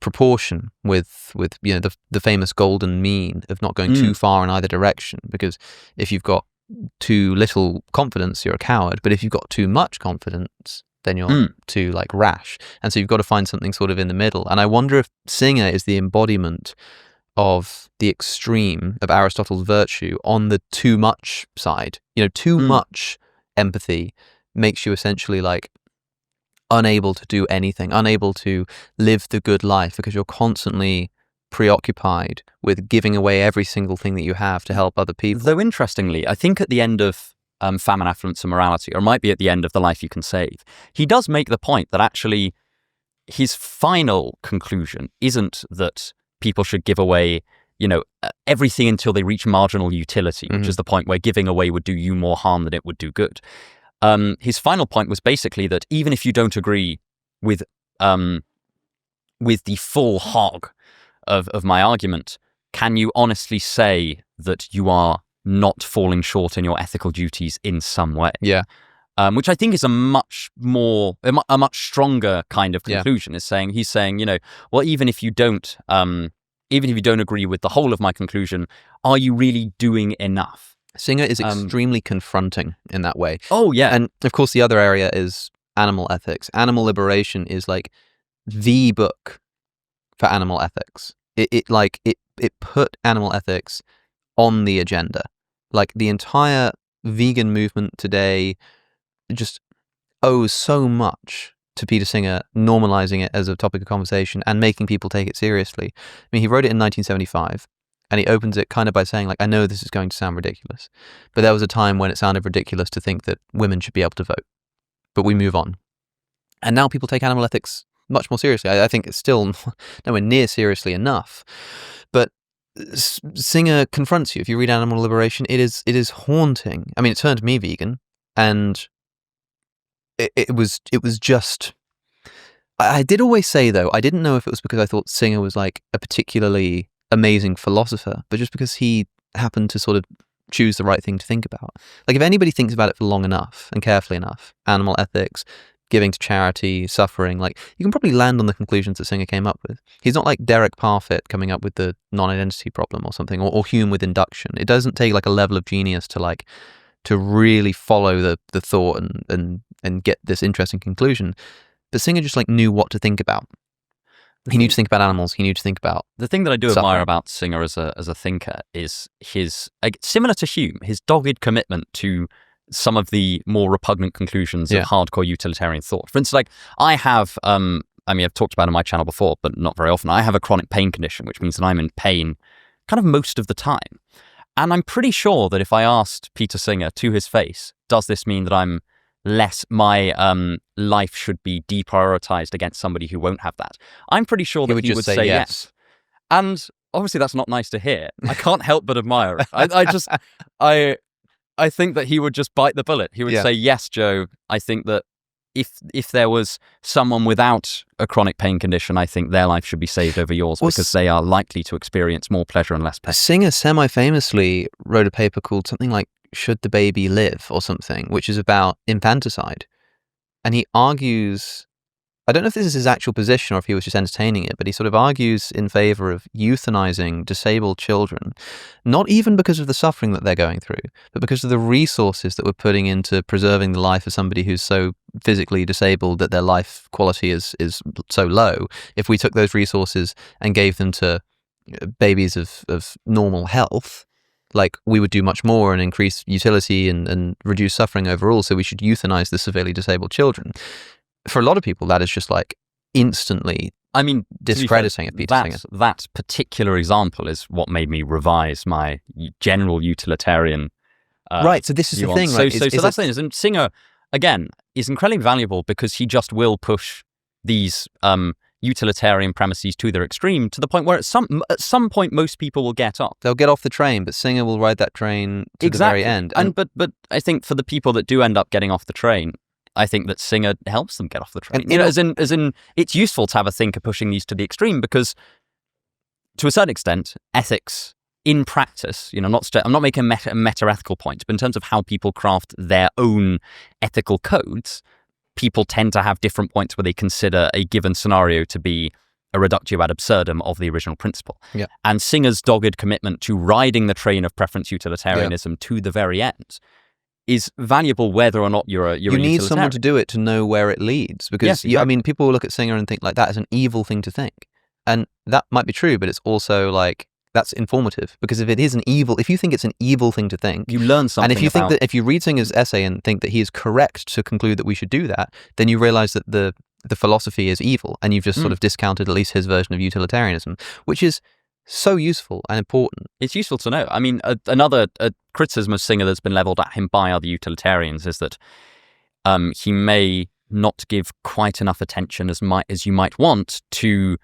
proportion, with the famous golden mean of not going too far in either direction, because if you've got too little confidence, you're a coward, but if you've got too much confidence, then you're too like rash. And so you've got to find something sort of in the middle. And I wonder if Singer is the embodiment of the extreme of Aristotle's virtue on the too much side. Too much empathy makes you essentially like unable to do anything, unable to live the good life because you're constantly preoccupied with giving away every single thing that you have to help other people. Though interestingly, I think at the end of Famine, Affluence and Morality, or it might be at the end of The Life You Can Save, he does make the point that actually his final conclusion isn't that people should give away, everything until they reach marginal utility, which is the point where giving away would do you more harm than it would do good. His final point was basically that even if you don't agree with the full hog of my argument, can you honestly say that you are not falling short in your ethical duties in some way? Yeah. Which I think is a much stronger kind of conclusion. He's saying, well, even if you don't agree with the whole of my conclusion, are you really doing enough? Singer is extremely confronting in that way. Oh, yeah. And of course, the other area is animal ethics. Animal Liberation is like the book for animal ethics. It put animal ethics on the agenda. Like the entire vegan movement today just owes so much to Peter Singer normalizing it as a topic of conversation and making people take it seriously. I mean, he wrote it in 1975. And he opens it kind of by saying, like, I know this is going to sound ridiculous, but there was a time when it sounded ridiculous to think that women should be able to vote. But we move on. And now people take animal ethics much more seriously. I think it's still nowhere near seriously enough. But Singer confronts you. If you read Animal Liberation, it is haunting. I mean, it turned me vegan, and it was just... I did always say, though, I didn't know if it was because I thought Singer was like a particularly amazing philosopher, but just because he happened to sort of choose the right thing to think about. Like if anybody thinks about it for long enough and carefully enough, animal ethics, giving to charity, suffering, like you can probably land on the conclusions that Singer came up with. He's not like Derek Parfit coming up with the non-identity problem or something, or Hume with induction. It doesn't take like a level of genius to really follow the thought and get this interesting conclusion. But Singer just like knew what to think about. He knew to think about animals. He knew to think about the thing that I do admire about Singer as a thinker is his, similar to Hume, his dogged commitment to some of the more repugnant conclusions of hardcore utilitarian thought. For instance, like I have I mean, I've talked about it on my channel before, but not very often. I have a chronic pain condition, which means that I'm in pain kind of most of the time. And I'm pretty sure that if I asked Peter Singer to his face, does this mean that my life should be deprioritized against somebody who won't have that? I'm pretty sure that he would say yes. And obviously that's not nice to hear. I can't help but admire it. I think that he would just bite the bullet. He would say, yes, Joe, I think that if there was someone without a chronic pain condition, I think their life should be saved over yours because they are likely to experience more pleasure and less pain. Singer semi-famously wrote a paper called something like Should the Baby Live or something, which is about infanticide. And he argues, I don't know if this is his actual position or if he was just entertaining it, but he sort of argues in favor of euthanizing disabled children, not even because of the suffering that they're going through, but because of the resources that we're putting into preserving the life of somebody who's so physically disabled that their life quality is so low. If we took those resources and gave them to babies of normal health, like we would do much more and increase utility and reduce suffering overall, so we should euthanize the severely disabled children. For a lot of people, that is just like instantly, discrediting it. Peter Singer. That particular example is what made me revise my general utilitarian. Right. So this is the thing, right? So that's the thing. And Singer, again, is incredibly valuable because he just will push these utilitarian premises to their extreme, to the point where at some point most people will get up. They'll get off the train, but Singer will ride that train to the very end. But I think for the people that do end up getting off the train, I think that Singer helps them get off the train. As in, it's useful to have a thinker pushing these to the extreme because, to a certain extent, ethics in practice, I'm not making a meta-ethical point, but in terms of how people craft their own ethical codes, people tend to have different points where they consider a given scenario to be a reductio ad absurdum of the original principle. Yeah. And Singer's dogged commitment to riding the train of preference utilitarianism to the very end is valuable whether or not you're a You need someone to do it to know where it leads. Because, people will look at Singer and think like that is an evil thing to think. And that might be true, but it's also like, that's informative. Because if you think it's an evil thing to think, you learn something. And if you read Singer's essay and think that he is correct to conclude that we should do that, then you realize that the philosophy is evil. And you've just sort of discounted at least his version of utilitarianism, which is so useful and important. It's useful to know. I mean, another criticism of Singer that's been leveled at him by other utilitarians is that he may not give quite enough attention as you might want to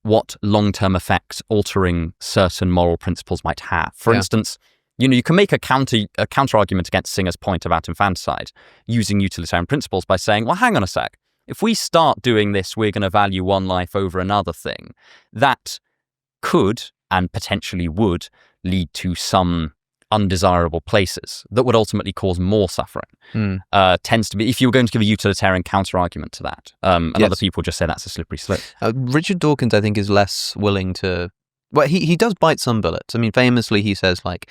what long-term effects altering certain moral principles might have. For instance, you can make a counter argument against Singer's point about infanticide using utilitarian principles by saying, well, hang on a sec. If we start doing this, we're going to value one life over another thing. That could and potentially would lead to some undesirable places that would ultimately cause more suffering. Tends to be, if you were going to give a utilitarian counter-argument to that, and other people just say that's a slippery slope. Richard Dawkins, I think, is less willing to... Well, he does bite some bullets. I mean, famously, he says, like,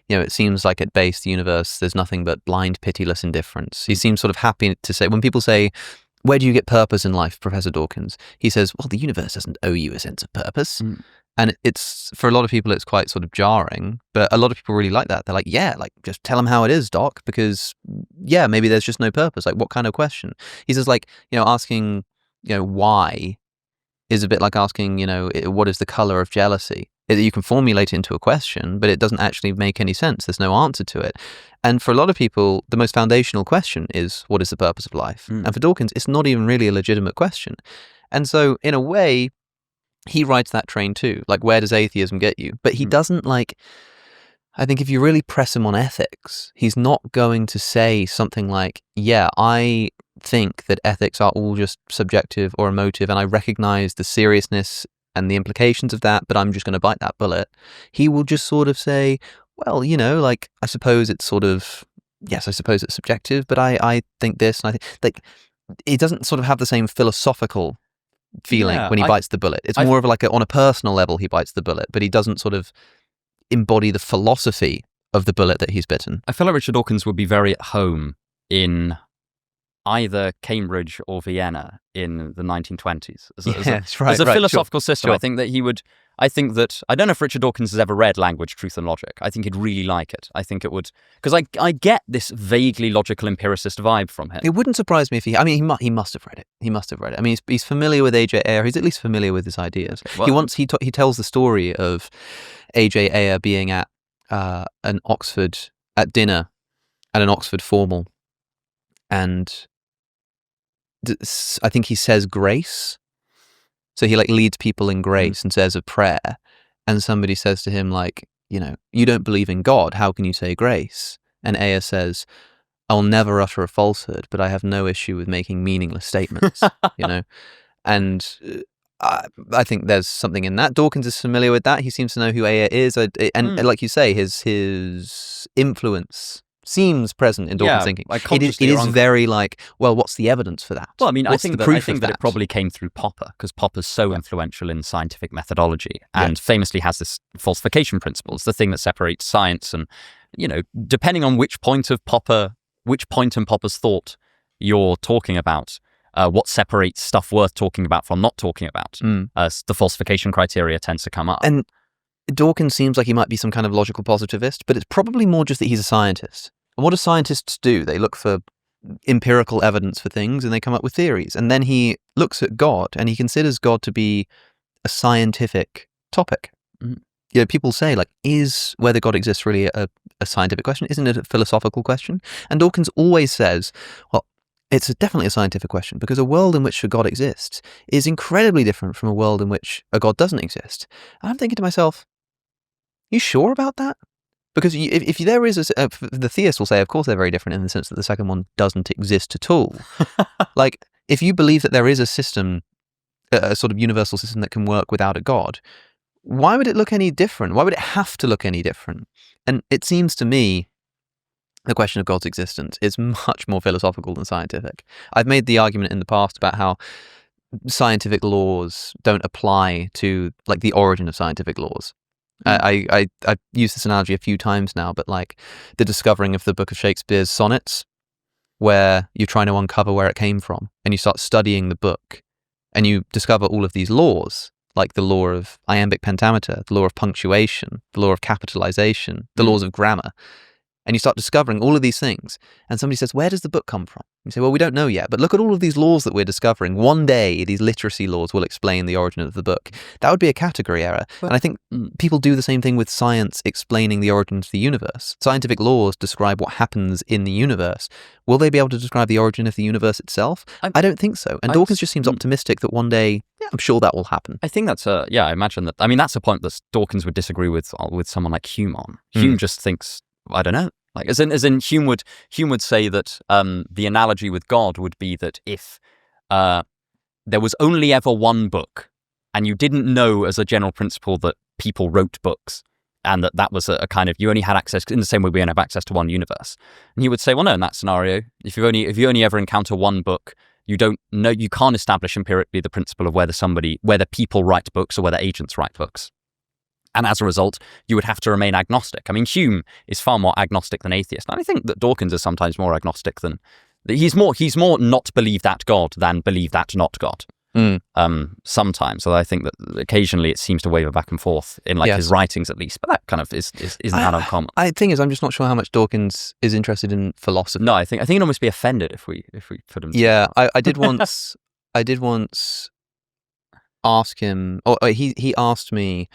it seems like at base the universe, there's nothing but blind, pitiless indifference. He seems sort of happy to say, when people say, where do you get purpose in life, Professor Dawkins? He says, well, the universe doesn't owe you a sense of purpose. And it's, for a lot of people, it's quite sort of jarring, but a lot of people really like that. They're like, just tell them how it is, Doc, because, maybe there's just no purpose. Like, what kind of question? He says, like, asking, why is a bit like asking, what is the color of jealousy? You can formulate it into a question, but it doesn't actually make any sense. There's no answer to it. And for a lot of people, the most foundational question is, what is the purpose of life? And for Dawkins, it's not even really a legitimate question. And so, in a way, he rides that train too. Like, where does atheism get you? But he doesn't, like, I think if you really press him on ethics, he's not going to say something like, I think that ethics are all just subjective or emotive, and I recognize the seriousness and the implications of that, but I'm just going to bite that bullet. He will just sort of say, well, like, I suppose it's sort of, yes, I suppose it's subjective, but I think this, and I think, like, he doesn't sort of have the same philosophical feeling when he bites the bullet. It's more of like on a personal level he bites the bullet, but he doesn't sort of embody the philosophy of the bullet that he's bitten. I feel like Richard Dawkins would be very at home in either Cambridge or Vienna in the 1920s. As a right, philosophical system, sure. I think that I don't know if Richard Dawkins has ever read Language, Truth and Logic. I think he'd really like it. I think it would, because I get this vaguely logical empiricist vibe from him. It wouldn't surprise me if he must have read it. He must have read it. I mean, he's familiar with A.J. Ayer. He's at least familiar with his ideas. Well, he tells the story of A.J. Ayer being at dinner at an Oxford formal, and I think he says grace. So he leads people in grace and says a prayer, and somebody says to him you don't believe in God, how can you say grace? And Ayer says, I'll never utter a falsehood, but I have no issue with making meaningless statements, and I think there's something in that. Dawkins is familiar with that. He seems to know who Ayer is, and like you say, his influence seems present in Dawkins' thinking. It is very what's the evidence for that? Well, I mean, I think that it probably came through Popper, because Popper's so influential in scientific methodology and famously has this falsification principle. It's the thing that separates science, and depending on which point in Popper's thought you're talking about, what separates stuff worth talking about from not talking about, the falsification criteria tends to come up. And Dawkins seems like he might be some kind of logical positivist, but it's probably more just that he's a scientist. And what do scientists do? They look for empirical evidence for things and they come up with theories. And then he looks at God and he considers God to be a scientific topic. People say, is whether God exists really a scientific question? Isn't it a philosophical question? And Dawkins always says, well, it's definitely a scientific question, because a world in which a God exists is incredibly different from a world in which a God doesn't exist. And I'm thinking to myself, you sure about that? Because if there is the theist will say, of course they're very different in the sense that the second one doesn't exist at all. If you believe that there is a system, a sort of universal system that can work without a God, why would it look any different? Why would it have to look any different? And it seems to me the question of God's existence is much more philosophical than scientific. I've made the argument in the past about how scientific laws don't apply to the origin of scientific laws. I've used this analogy a few times now, but the discovering of the book of Shakespeare's sonnets, where you're trying to uncover where it came from, and you start studying the book, and you discover all of these laws, like the law of iambic pentameter, the law of punctuation, the law of capitalization, the laws of grammar. And you start discovering all of these things. And somebody says, where does the book come from? You say, well, we don't know yet, but look at all of these laws that we're discovering. One day, these literacy laws will explain the origin of the book. That would be a category error. And I think people do the same thing with science explaining the origin of the universe. Scientific laws describe what happens in the universe. Will they be able to describe the origin of the universe itself? I don't think so. And Dawkins just seems optimistic that one day, I'm sure that will happen. I think that's I imagine that. I mean, that's a point that Dawkins would disagree with someone like Hume on. Hume just thinks, I don't know. As in Hume would say that the analogy with God would be that if there was only ever one book, and you didn't know as a general principle that people wrote books, and that was a kind of, you only had access, in the same way we only have access to one universe. And he would say, well, no, in that scenario, if you only ever encounter one book, you can't establish empirically the principle of whether people write books or whether agents write books. And as a result, you would have to remain agnostic. I mean, Hume is far more agnostic than atheist. And I think that Dawkins is sometimes more agnostic than... He's more not believe that God than believe that not God. Sometimes. So I think that occasionally it seems to waver back and forth in his writings at least. But that kind of isn't that uncommon. The thing is, I'm just not sure how much Dawkins is interested in philosophy. No, I think he'd almost be offended if we put him... Yeah, I did once ask him... He asked me...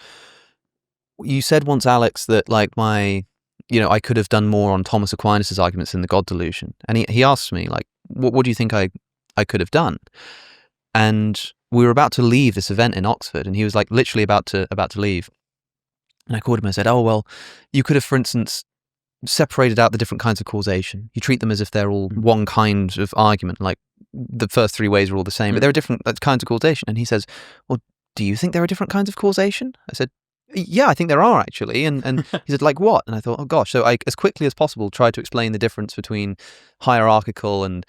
You said once, Alex, that I could have done more on Thomas Aquinas' arguments in the God delusion. And he asked me, what do you think I could have done? And we were about to leave this event in Oxford, and he was literally about to leave. And I called him and I said, oh, well, you could have, for instance, separated out the different kinds of causation. You treat them as if they're all one kind of argument, the first three ways are all the same, but there are different kinds of causation. And he says, well, do you think there are different kinds of causation? I said, yeah, I think there are actually. And he said, like what? And I thought, oh gosh. So I, as quickly as possible, tried to explain the difference between hierarchical and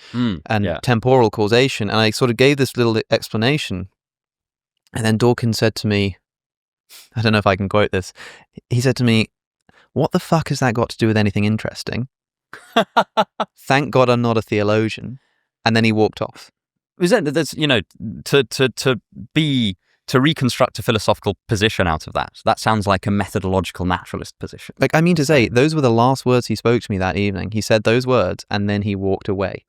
temporal causation. And I sort of gave this little explanation. And then Dawkins said to me, I don't know if I can quote this. He said to me, what the fuck has that got to do with anything interesting? Thank God I'm not a theologian. And then he walked off. There's, to reconstruct a philosophical position out of that. That sounds like a methodological naturalist position. Like, I mean to say, those were the last words he spoke to me that evening. He said those words and then he walked away.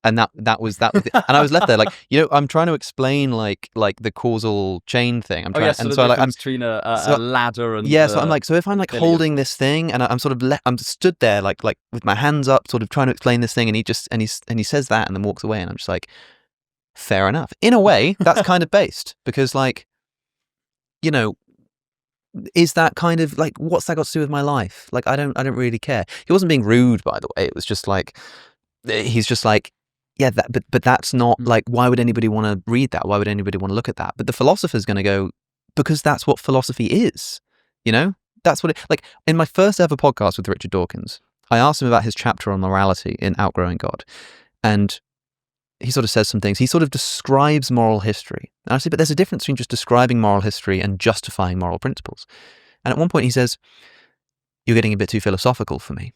And that was it. And I was left there like, I'm trying to explain like the causal chain thing. I'm trying, and so like I'm between a ladder and so I'm like, so if I'm like holding this thing and I'm sort of I'm stood there like with my hands up, sort of trying to explain this thing, and he says that and then walks away, and I'm just like, fair enough. In a way, that's kind of based, because like, is that kind of like, what's that got to do with my life? Like, I don't really care. He wasn't being rude, by the way. It was just like, he's just like, yeah, but that's not like, why would anybody want to read that? Why would anybody want to look at that? But the philosopher's going to go, because that's what philosophy is, that's what it, like in my first ever podcast with Richard Dawkins, I asked him about his chapter on morality in Outgrowing God. And he sort of says some things. He sort of describes moral history. And I say, but there's a difference between just describing moral history and justifying moral principles. And at one point he says, you're getting a bit too philosophical for me.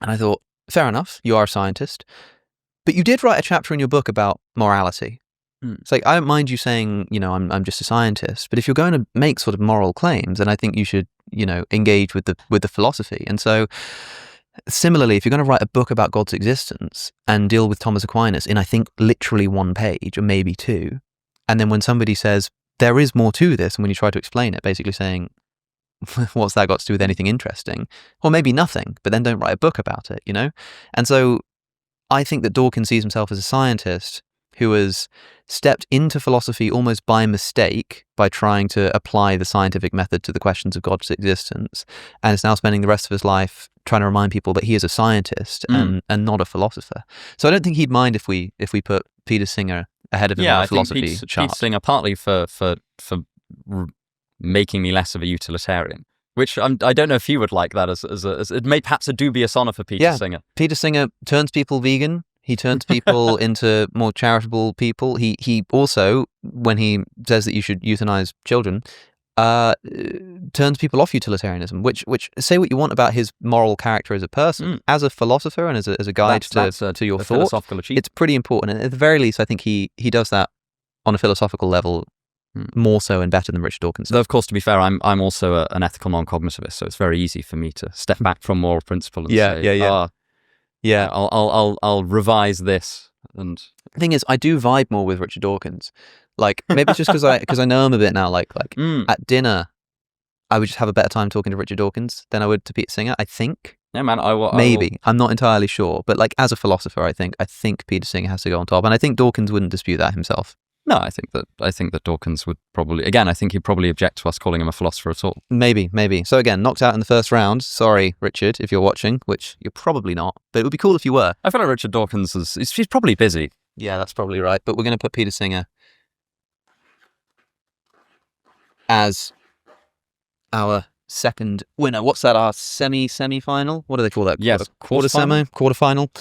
And I thought, fair enough, you are a scientist. But you did write a chapter in your book about morality. It's like, I don't mind you saying, I'm just a scientist, but if you're going to make sort of moral claims, then I think you should, engage with the philosophy. And so similarly, if you're going to write a book about God's existence and deal with Thomas Aquinas in, I think, literally 1 page or maybe 2, and then when somebody says, there is more to this, and when you try to explain it, basically saying, what's that got to do with anything interesting? Or maybe nothing, but then don't write a book about it, And so I think that Dawkins sees himself as a scientist who has stepped into philosophy almost by mistake by trying to apply the scientific method to the questions of God's existence, and is now spending the rest of his life trying to remind people that he is a scientist and not a philosopher. So I don't think he'd mind if we put Peter Singer ahead of him on the philosophy chart. Peter Singer partly for making me less of a utilitarian, which I don't know if he would like that as it may perhaps a dubious honor for Peter Singer. Peter Singer turns people vegan. He turns people into more charitable people. He also, when he says that you should euthanize children, turns people off utilitarianism, which say what you want about his moral character as a person, as a philosopher and as a guide to your thought, it's pretty important. And at the very least, I think he does that on a philosophical level more so and better than Richard Dawkins. Though, of course, to be fair, I'm also an ethical non-cognitivist, so it's very easy for me to step back from moral principle and say, yeah, I'll revise this. And the thing is, I do vibe more with Richard Dawkins. Like, maybe it's just because I know him a bit now. Like at dinner, I would just have a better time talking to Richard Dawkins than I would to Peter Singer, I think. Yeah, man. Maybe. I'm not entirely sure. But like, as a philosopher, I think Peter Singer has to go on top. And I think Dawkins wouldn't dispute that himself. No, I think that Dawkins would probably, again, I think he'd probably object to us calling him a philosopher at all. Maybe. So again, knocked out in the first round. Sorry, Richard, if you're watching, which you're probably not, but it would be cool if you were. I feel like Richard Dawkins he's probably busy. Yeah, that's probably right. But we're going to put Peter Singer as our second winner. What's that? Our semi-final? What do they call that? Yes, quarter-final.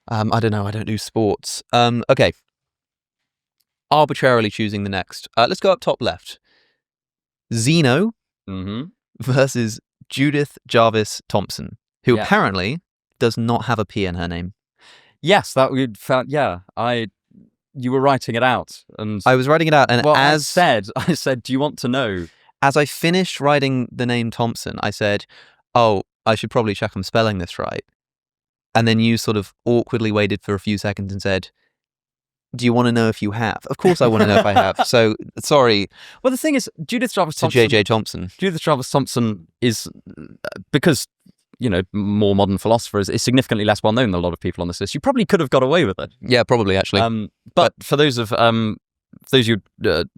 I don't know. I don't do sports. Okay. Arbitrarily choosing the next. Let's go up top left. Zeno versus Judith Jarvis Thomson, who apparently does not have a P in her name. Yes, that we found. Yeah, you were writing it out, and I was writing it out, and I said, do you want to know? As I finished writing the name Thomson, I said, "Oh, I should probably check I'm spelling this right." And then you sort of awkwardly waited for a few seconds and said, do you want to know if you have? Of course I want to know if I have. So, sorry. Well, the thing is, Judith Jarvis Thomson... J.J. Thompson. Judith Jarvis Thomson is, because, more modern philosophers, is significantly less well-known than a lot of people on this list. You probably could have got away with it. Yeah, probably, actually. But for those who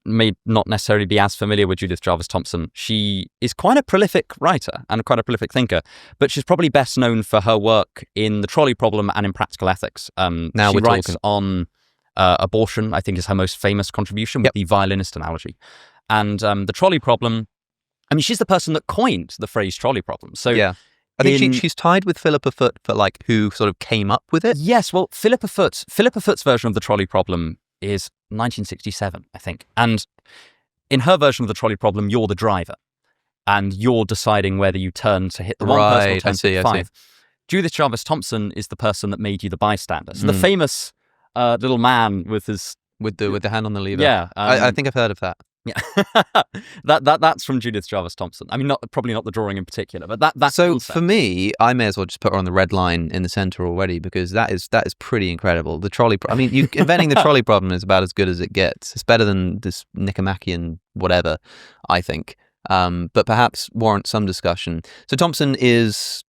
may not necessarily be as familiar with Judith Jarvis Thomson, she is quite a prolific writer and quite a prolific thinker, but she's probably best known for her work in The Trolley Problem and in Practical Ethics. She writes on... abortion, I think, is her most famous contribution with the violinist analogy. And the trolley problem, I mean, she's the person that coined the phrase trolley problem. So yeah. I think she's tied with Philippa Foot for like who sort of came up with it. Yes, well, Philippa Foot's version of the trolley problem is 1967, I think. And in her version of the trolley problem, you're the driver. And you're deciding whether you turn to hit the one person or turn to hit 5. Judith Jarvis Thomson is the person that made you the bystander. So the famous little man with the hand on the lever. Yeah, I think I've heard of that. Yeah, that's from Judith Jarvis Thomson. I mean, probably not the drawing in particular, but that's so concept. For me, I may as well just put her on the red line in the center already, because that is pretty incredible. The trolley. I mean, inventing the trolley problem is about as good as it gets. It's better than this Nicomachean whatever, I think. But perhaps warrants some discussion. So Thomson is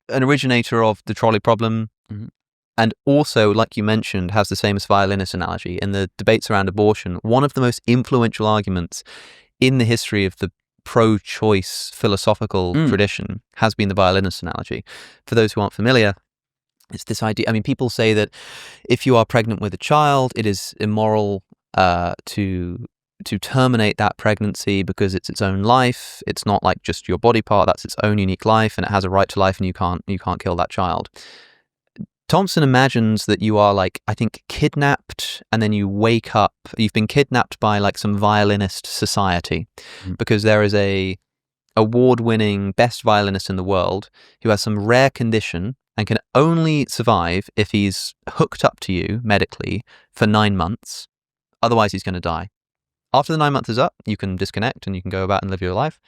an originator of the trolley problem. Mm-hmm. And also, like you mentioned, has the famous violinist analogy. In the debates around abortion, one of the most influential arguments in the history of the pro-choice philosophical tradition has been the violinist analogy. For those who aren't familiar, it's this idea. I mean, people say that if you are pregnant with a child, it is immoral to terminate that pregnancy because it's its own life. It's not like just your body part; that's its own unique life, and it has a right to life, and you can't kill that child. Thomson imagines that you are, like, I think, kidnapped, and then you wake up. You've been kidnapped by like some violinist society, because there is a award-winning best violinist in the world who has some rare condition and can only survive if he's hooked up to you medically for 9 months. Otherwise, he's going to die. After the 9 months is up, you can disconnect and you can go about and live your life.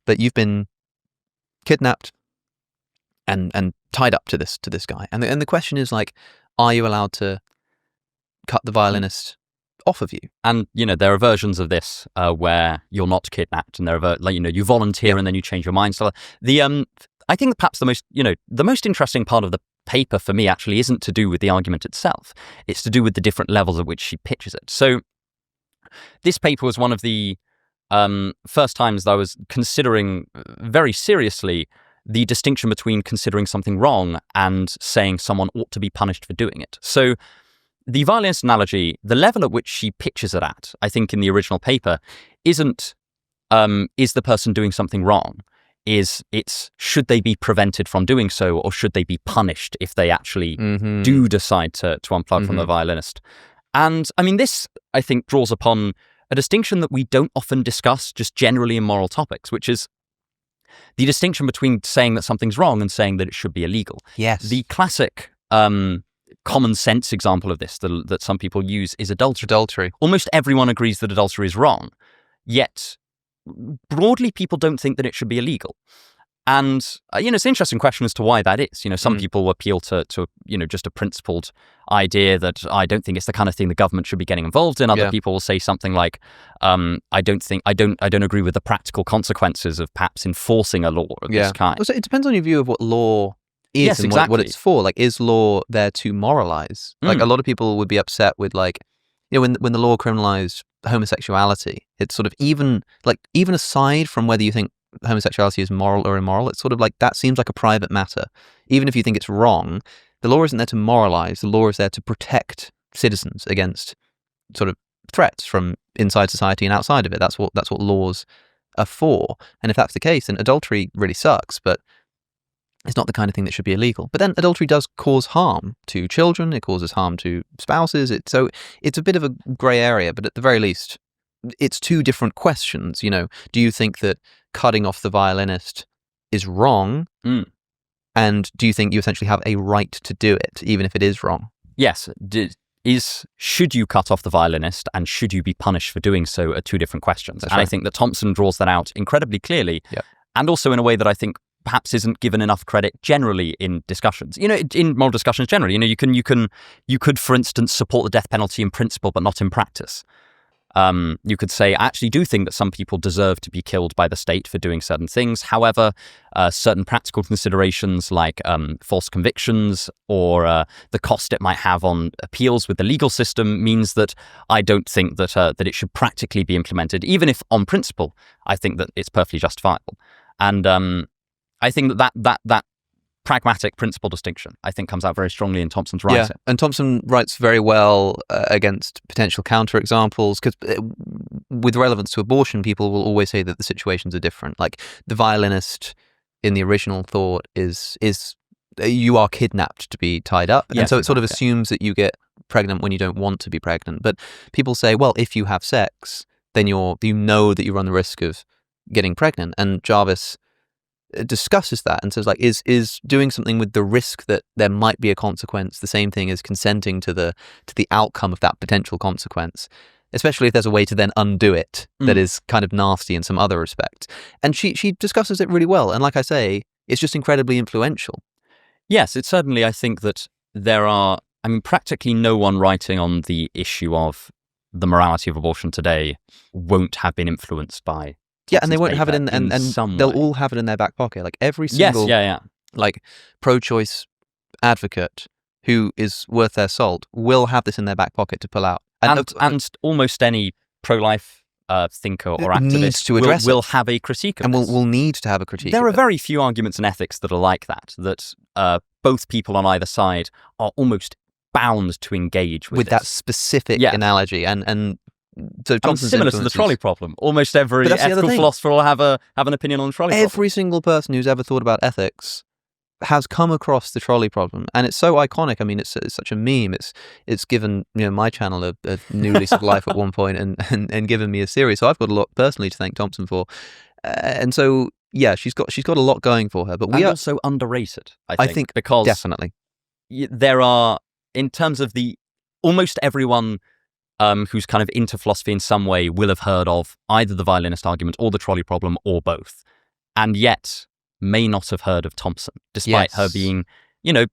But you've been kidnapped and tied up to this guy. And the question is, like, are you allowed to cut the violinist off of you? And, there are versions of this where you're not kidnapped, and there are, you volunteer and then you change your mind. So I think perhaps the most interesting part of the paper for me actually isn't to do with the argument itself. It's to do with the different levels at which she pitches it. So this paper was one of the first times that I was considering very seriously the distinction between considering something wrong and saying someone ought to be punished for doing it. So the violinist analogy, the level at which she pitches it at, I think in the original paper, isn't is the person doing something wrong? It's should they be prevented from doing so, or should they be punished if they actually do decide to unplug from the violinist? And I mean, this, I think, draws upon a distinction that we don't often discuss just generally in moral topics, which is the distinction between saying that something's wrong and saying that it should be illegal. Yes. The classic common sense example of this that some people use is adultery. Almost everyone agrees that adultery is wrong, yet broadly people don't think that it should be illegal. And, it's an interesting question as to why that is. Some people appeal to just a principled idea that I don't think it's the kind of thing the government should be getting involved in. Other people will say something like, I don't agree with the practical consequences of perhaps enforcing a law of this kind. Well, so it depends on your view of what law is. Yes, and exactly. what it's for. Like, is law there to moralize? Like, a lot of people would be upset with, like, when the law criminalized homosexuality, it's sort of even aside from whether you think homosexuality is moral or immoral, it's sort of like that seems like a private matter. Even if you think it's wrong, the law isn't there to moralize. The law is there to protect citizens against sort of threats from inside society and outside of it. That's what laws are for. And if that's the case, then adultery really sucks, but it's not the kind of thing that should be illegal. But then adultery does cause harm to children. It causes harm to spouses. So it's a bit of a grey area, but at the very least, it's two different questions. Do you think that cutting off the violinist is wrong? And do you think you essentially have a right to do it, even if it is wrong? Yes. Should you cut off the violinist and should you be punished for doing so are two different questions. That's and right. I think that Thomson draws that out incredibly clearly, and also in a way that I think perhaps isn't given enough credit generally in discussions. In moral discussions generally, you could, for instance, support the death penalty in principle but not in practice. You could say, I actually do think that some people deserve to be killed by the state for doing certain things. However, certain practical considerations like false convictions or the cost it might have on appeals with the legal system means that I don't think that it should practically be implemented, even if on principle I think that it's perfectly justifiable. And I think that pragmatic principle distinction, I think, comes out very strongly in Thomson's writing. Yeah, and Thomson writes very well against potential counterexamples, because with relevance to abortion, people will always say that the situations are different. Like, the violinist in the original thought is you are kidnapped to be tied up, and so it sort of assumes that you get pregnant when you don't want to be pregnant. But people say, well, if you have sex, then you know that you run the risk of getting pregnant. And Jarvis discusses that and says, like, is doing something with the risk that there might be a consequence the same thing as consenting to the outcome of that potential consequence, especially if there's a way to then undo it that is kind of nasty in some other respect. And she discusses it really well. And like I say, it's just incredibly influential. Yes, it's certainly, I think that there are, practically no one writing on the issue of the morality of abortion today won't have been influenced by and they won't have it and they'll all have it in their back pocket. Like every single like pro-choice advocate who is worth their salt will have this in their back pocket to pull out. And almost any pro-life thinker or activist will have a critique of and this. will need to have a critique. There are very few arguments in ethics that are like that both people on either side are almost bound to engage with that specific analogy. And so similar to the trolley problem. Almost every ethical philosopher will have an opinion on the trolley problem. Every single person who's ever thought about ethics has come across the trolley problem, and it's so iconic. I mean, it's such a meme. It's given my channel a new lease of life at one point, and given me a series. So I've got a lot personally to thank Thomson for. And so she's got a lot going for her. But we are also underrated. I think because definitely there are, in terms of almost everyone who's kind of into philosophy in some way will have heard of either the violinist argument or the trolley problem or both, and yet may not have heard of Thomson, despite her being,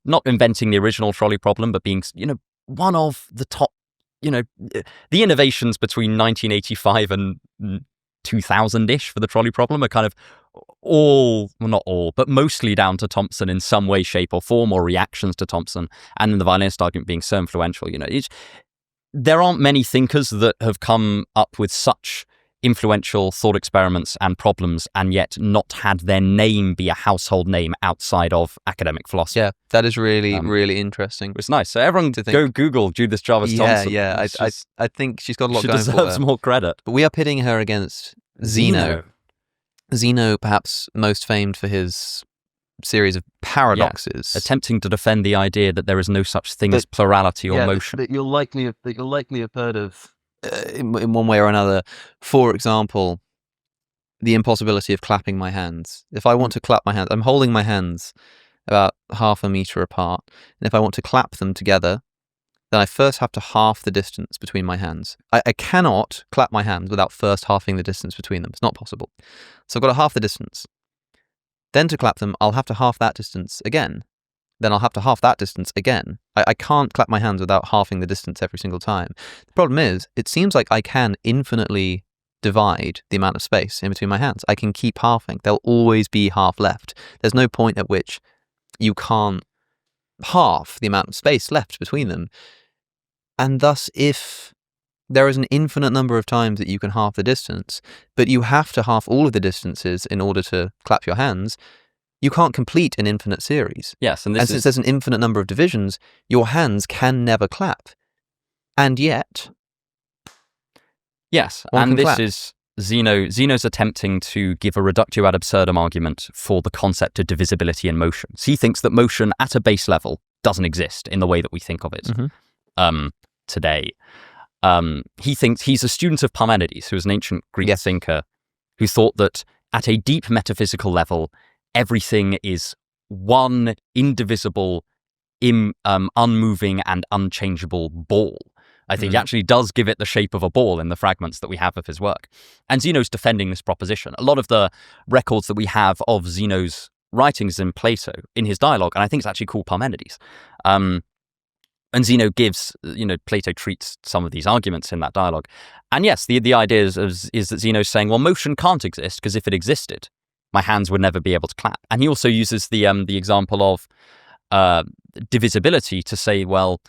not inventing the original trolley problem, but being, one of the top, the innovations between 1985 and 2000-ish for the trolley problem are kind of not all, but mostly down to Thomson in some way, shape or form, or reactions to Thomson, and then the violinist argument being so influential. There aren't many thinkers that have come up with such influential thought experiments and problems and yet not had their name be a household name outside of academic philosophy. Yeah, that is really, really interesting. It's nice. So everyone go Google Judith Jarvis Thomson. Yeah, I think she's got a lot going for her. She deserves more credit. But we are pitting her against Zeno. Zeno, perhaps most famed for his series of paradoxes, attempting to defend the idea that there is no such thing as plurality or motion. That you'll likely have heard of in one way or another. For example, the impossibility of clapping my hands. If I want to clap my hands, I'm holding my hands about half a meter apart, and if I want to clap them together, then I first have to half the distance between my hands. I cannot clap my hands without first halving the distance between them. It's not possible. So I've got to half the distance. Then to clap them, I'll have to half that distance again. Then I'll have to half that distance again. I can't clap my hands without halving the distance every single time. The problem is, it seems like I can infinitely divide the amount of space in between my hands. I can keep halving. There'll always be half left. There's no point at which you can't half the amount of space left between them. And thus, if there is an infinite number of times that you can half the distance, but you have to half all of the distances in order to clap your hands, you can't complete an infinite series. Yes, and since there's an infinite number of divisions, your hands can never clap. And yet, yes, and this is Zeno. Zeno's attempting to give a reductio ad absurdum argument for the concept of divisibility in motion. So he thinks that motion at a base level doesn't exist in the way that we think of it today. He thinks he's a student of Parmenides, who was an ancient Greek thinker, who thought that at a deep metaphysical level, everything is one indivisible, unmoving and unchangeable ball. I think he actually does give it the shape of a ball in the fragments that we have of his work. And Zeno's defending this proposition. A lot of the records that we have of Zeno's writings in Plato, in his dialogue, and I think it's actually called Parmenides. And Zeno gives, Plato treats some of these arguments in that dialogue. And yes, the idea is that Zeno's saying, well, motion can't exist because if it existed, my hands would never be able to clap. And he also uses the example of divisibility to say, well,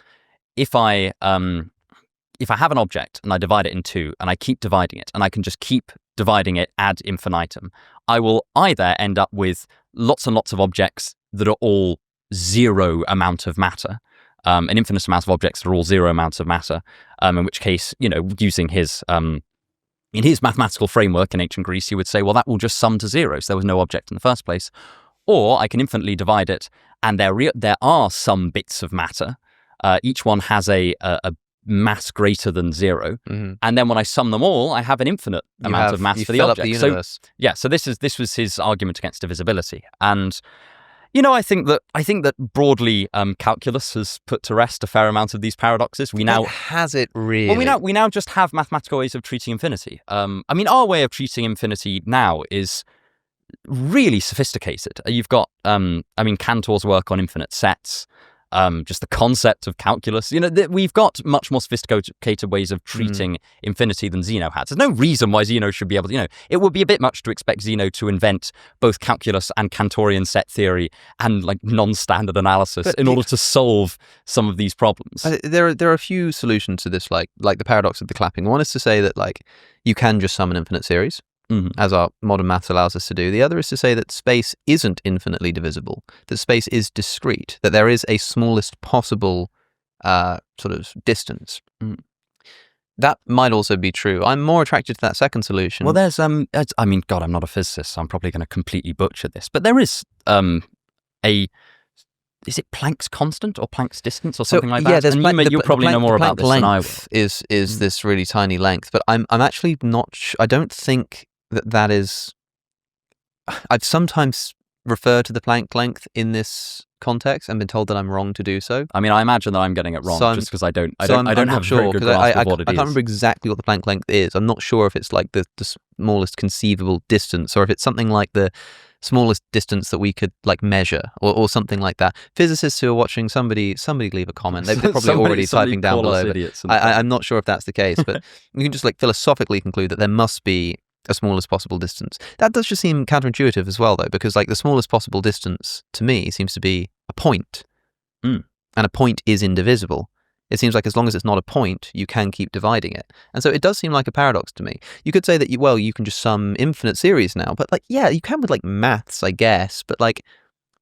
if I have an object and I divide it in two and I keep dividing it and I can just keep dividing it ad infinitum, I will either end up with lots and lots of objects that are all zero amount of matter, an infinite amount of objects that are all zero amounts of matter, in which case, using his in his mathematical framework in ancient Greece, you would say, well, that will just sum to zero, so there was no object in the first place. Or I can infinitely divide it, and there are some bits of matter. Each one has a mass greater than 0. Mm-hmm. And then when I sum them all, I have an infinite amount of mass for the object. The universe. So this was his argument against divisibility. And I think that broadly, calculus has put to rest a fair amount of these paradoxes. Has it really? Well, we now just have mathematical ways of treating infinity. Our way of treating infinity now is really sophisticated. You've got, Cantor's work on infinite sets. Just the concept of calculus. We've got much more sophisticated ways of treating infinity than Zeno had. There's no reason why Zeno should be able to, it would be a bit much to expect Zeno to invent both calculus and Cantorian set theory and like non-standard analysis in order to solve some of these problems. There are a few solutions to this, like the paradox of the clapping. One is to say that like you can just sum an infinite series. As our modern maths allows us to do. The other is to say that space isn't infinitely divisible, that space is discrete, that there is a smallest possible sort of distance. That might also be true. I'm more attracted to that second solution. Well, there's, I'm not a physicist, so I'm probably going to completely butcher this, but there is is it Planck's constant or Planck's distance or something like that? Yeah, you'll probably know more about this than I will. Is this really tiny length, but I'm actually not. I don't think that is. I've sometimes referred to the Planck length in this context and been told that I'm wrong to do so. I imagine that I'm getting it wrong just because I don't have a very good grasp of what it is. I can't remember exactly what the Planck length is. I'm not sure if it's like the smallest conceivable distance or if it's something like the smallest distance that we could like measure or something like that. Physicists who are watching, somebody leave a comment. They're probably already typing down below. I'm not sure if that's the case, but you can just like philosophically conclude that there must be a smallest possible distance. That does just seem counterintuitive as well, though, because like the smallest possible distance to me seems to be a point, and a point is indivisible. It seems like as long as it's not a point, you can keep dividing it. And so it does seem like a paradox to me. You could say that you can just sum infinite series now, but like, yeah, you can with like maths, I guess, but like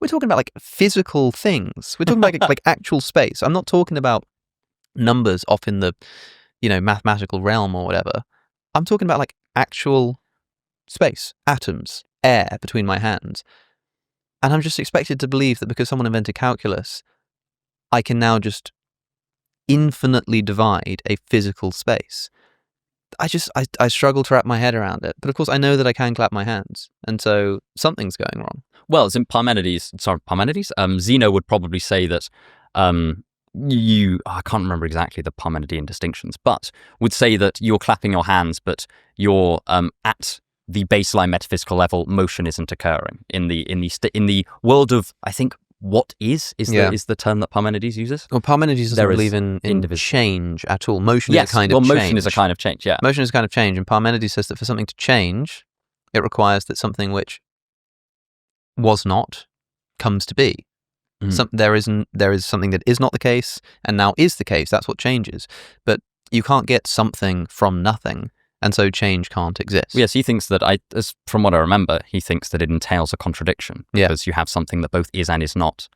we're talking about like physical things. We're talking about like actual space. I'm not talking about numbers off in the, mathematical realm or whatever. I'm talking about like actual space, atoms, air between my hands. And I'm just expected to believe that because someone invented calculus, I can now just infinitely divide a physical space. I struggle to wrap my head around it. But of course, I know that I can clap my hands. And so something's going wrong. Well, as in Parmenides, Zeno would probably say that I can't remember exactly the Parmenidean distinctions, but would say that you're clapping your hands, but you're at the baseline metaphysical level, motion isn't occurring in the world of, I think, what is the term that Parmenides uses. Well, Parmenides doesn't believe in change at all. Motion is a kind of change. Motion is a kind of change. Yeah, motion is a kind of change, and Parmenides says that for something to change, it requires that something which was not comes to be. There is something that is not the case and now is the case. That's what changes. But you can't get something from nothing, and so change can't exist. Yes, he thinks that from what I remember, he thinks that it entails a contradiction because you have something that both is and is not.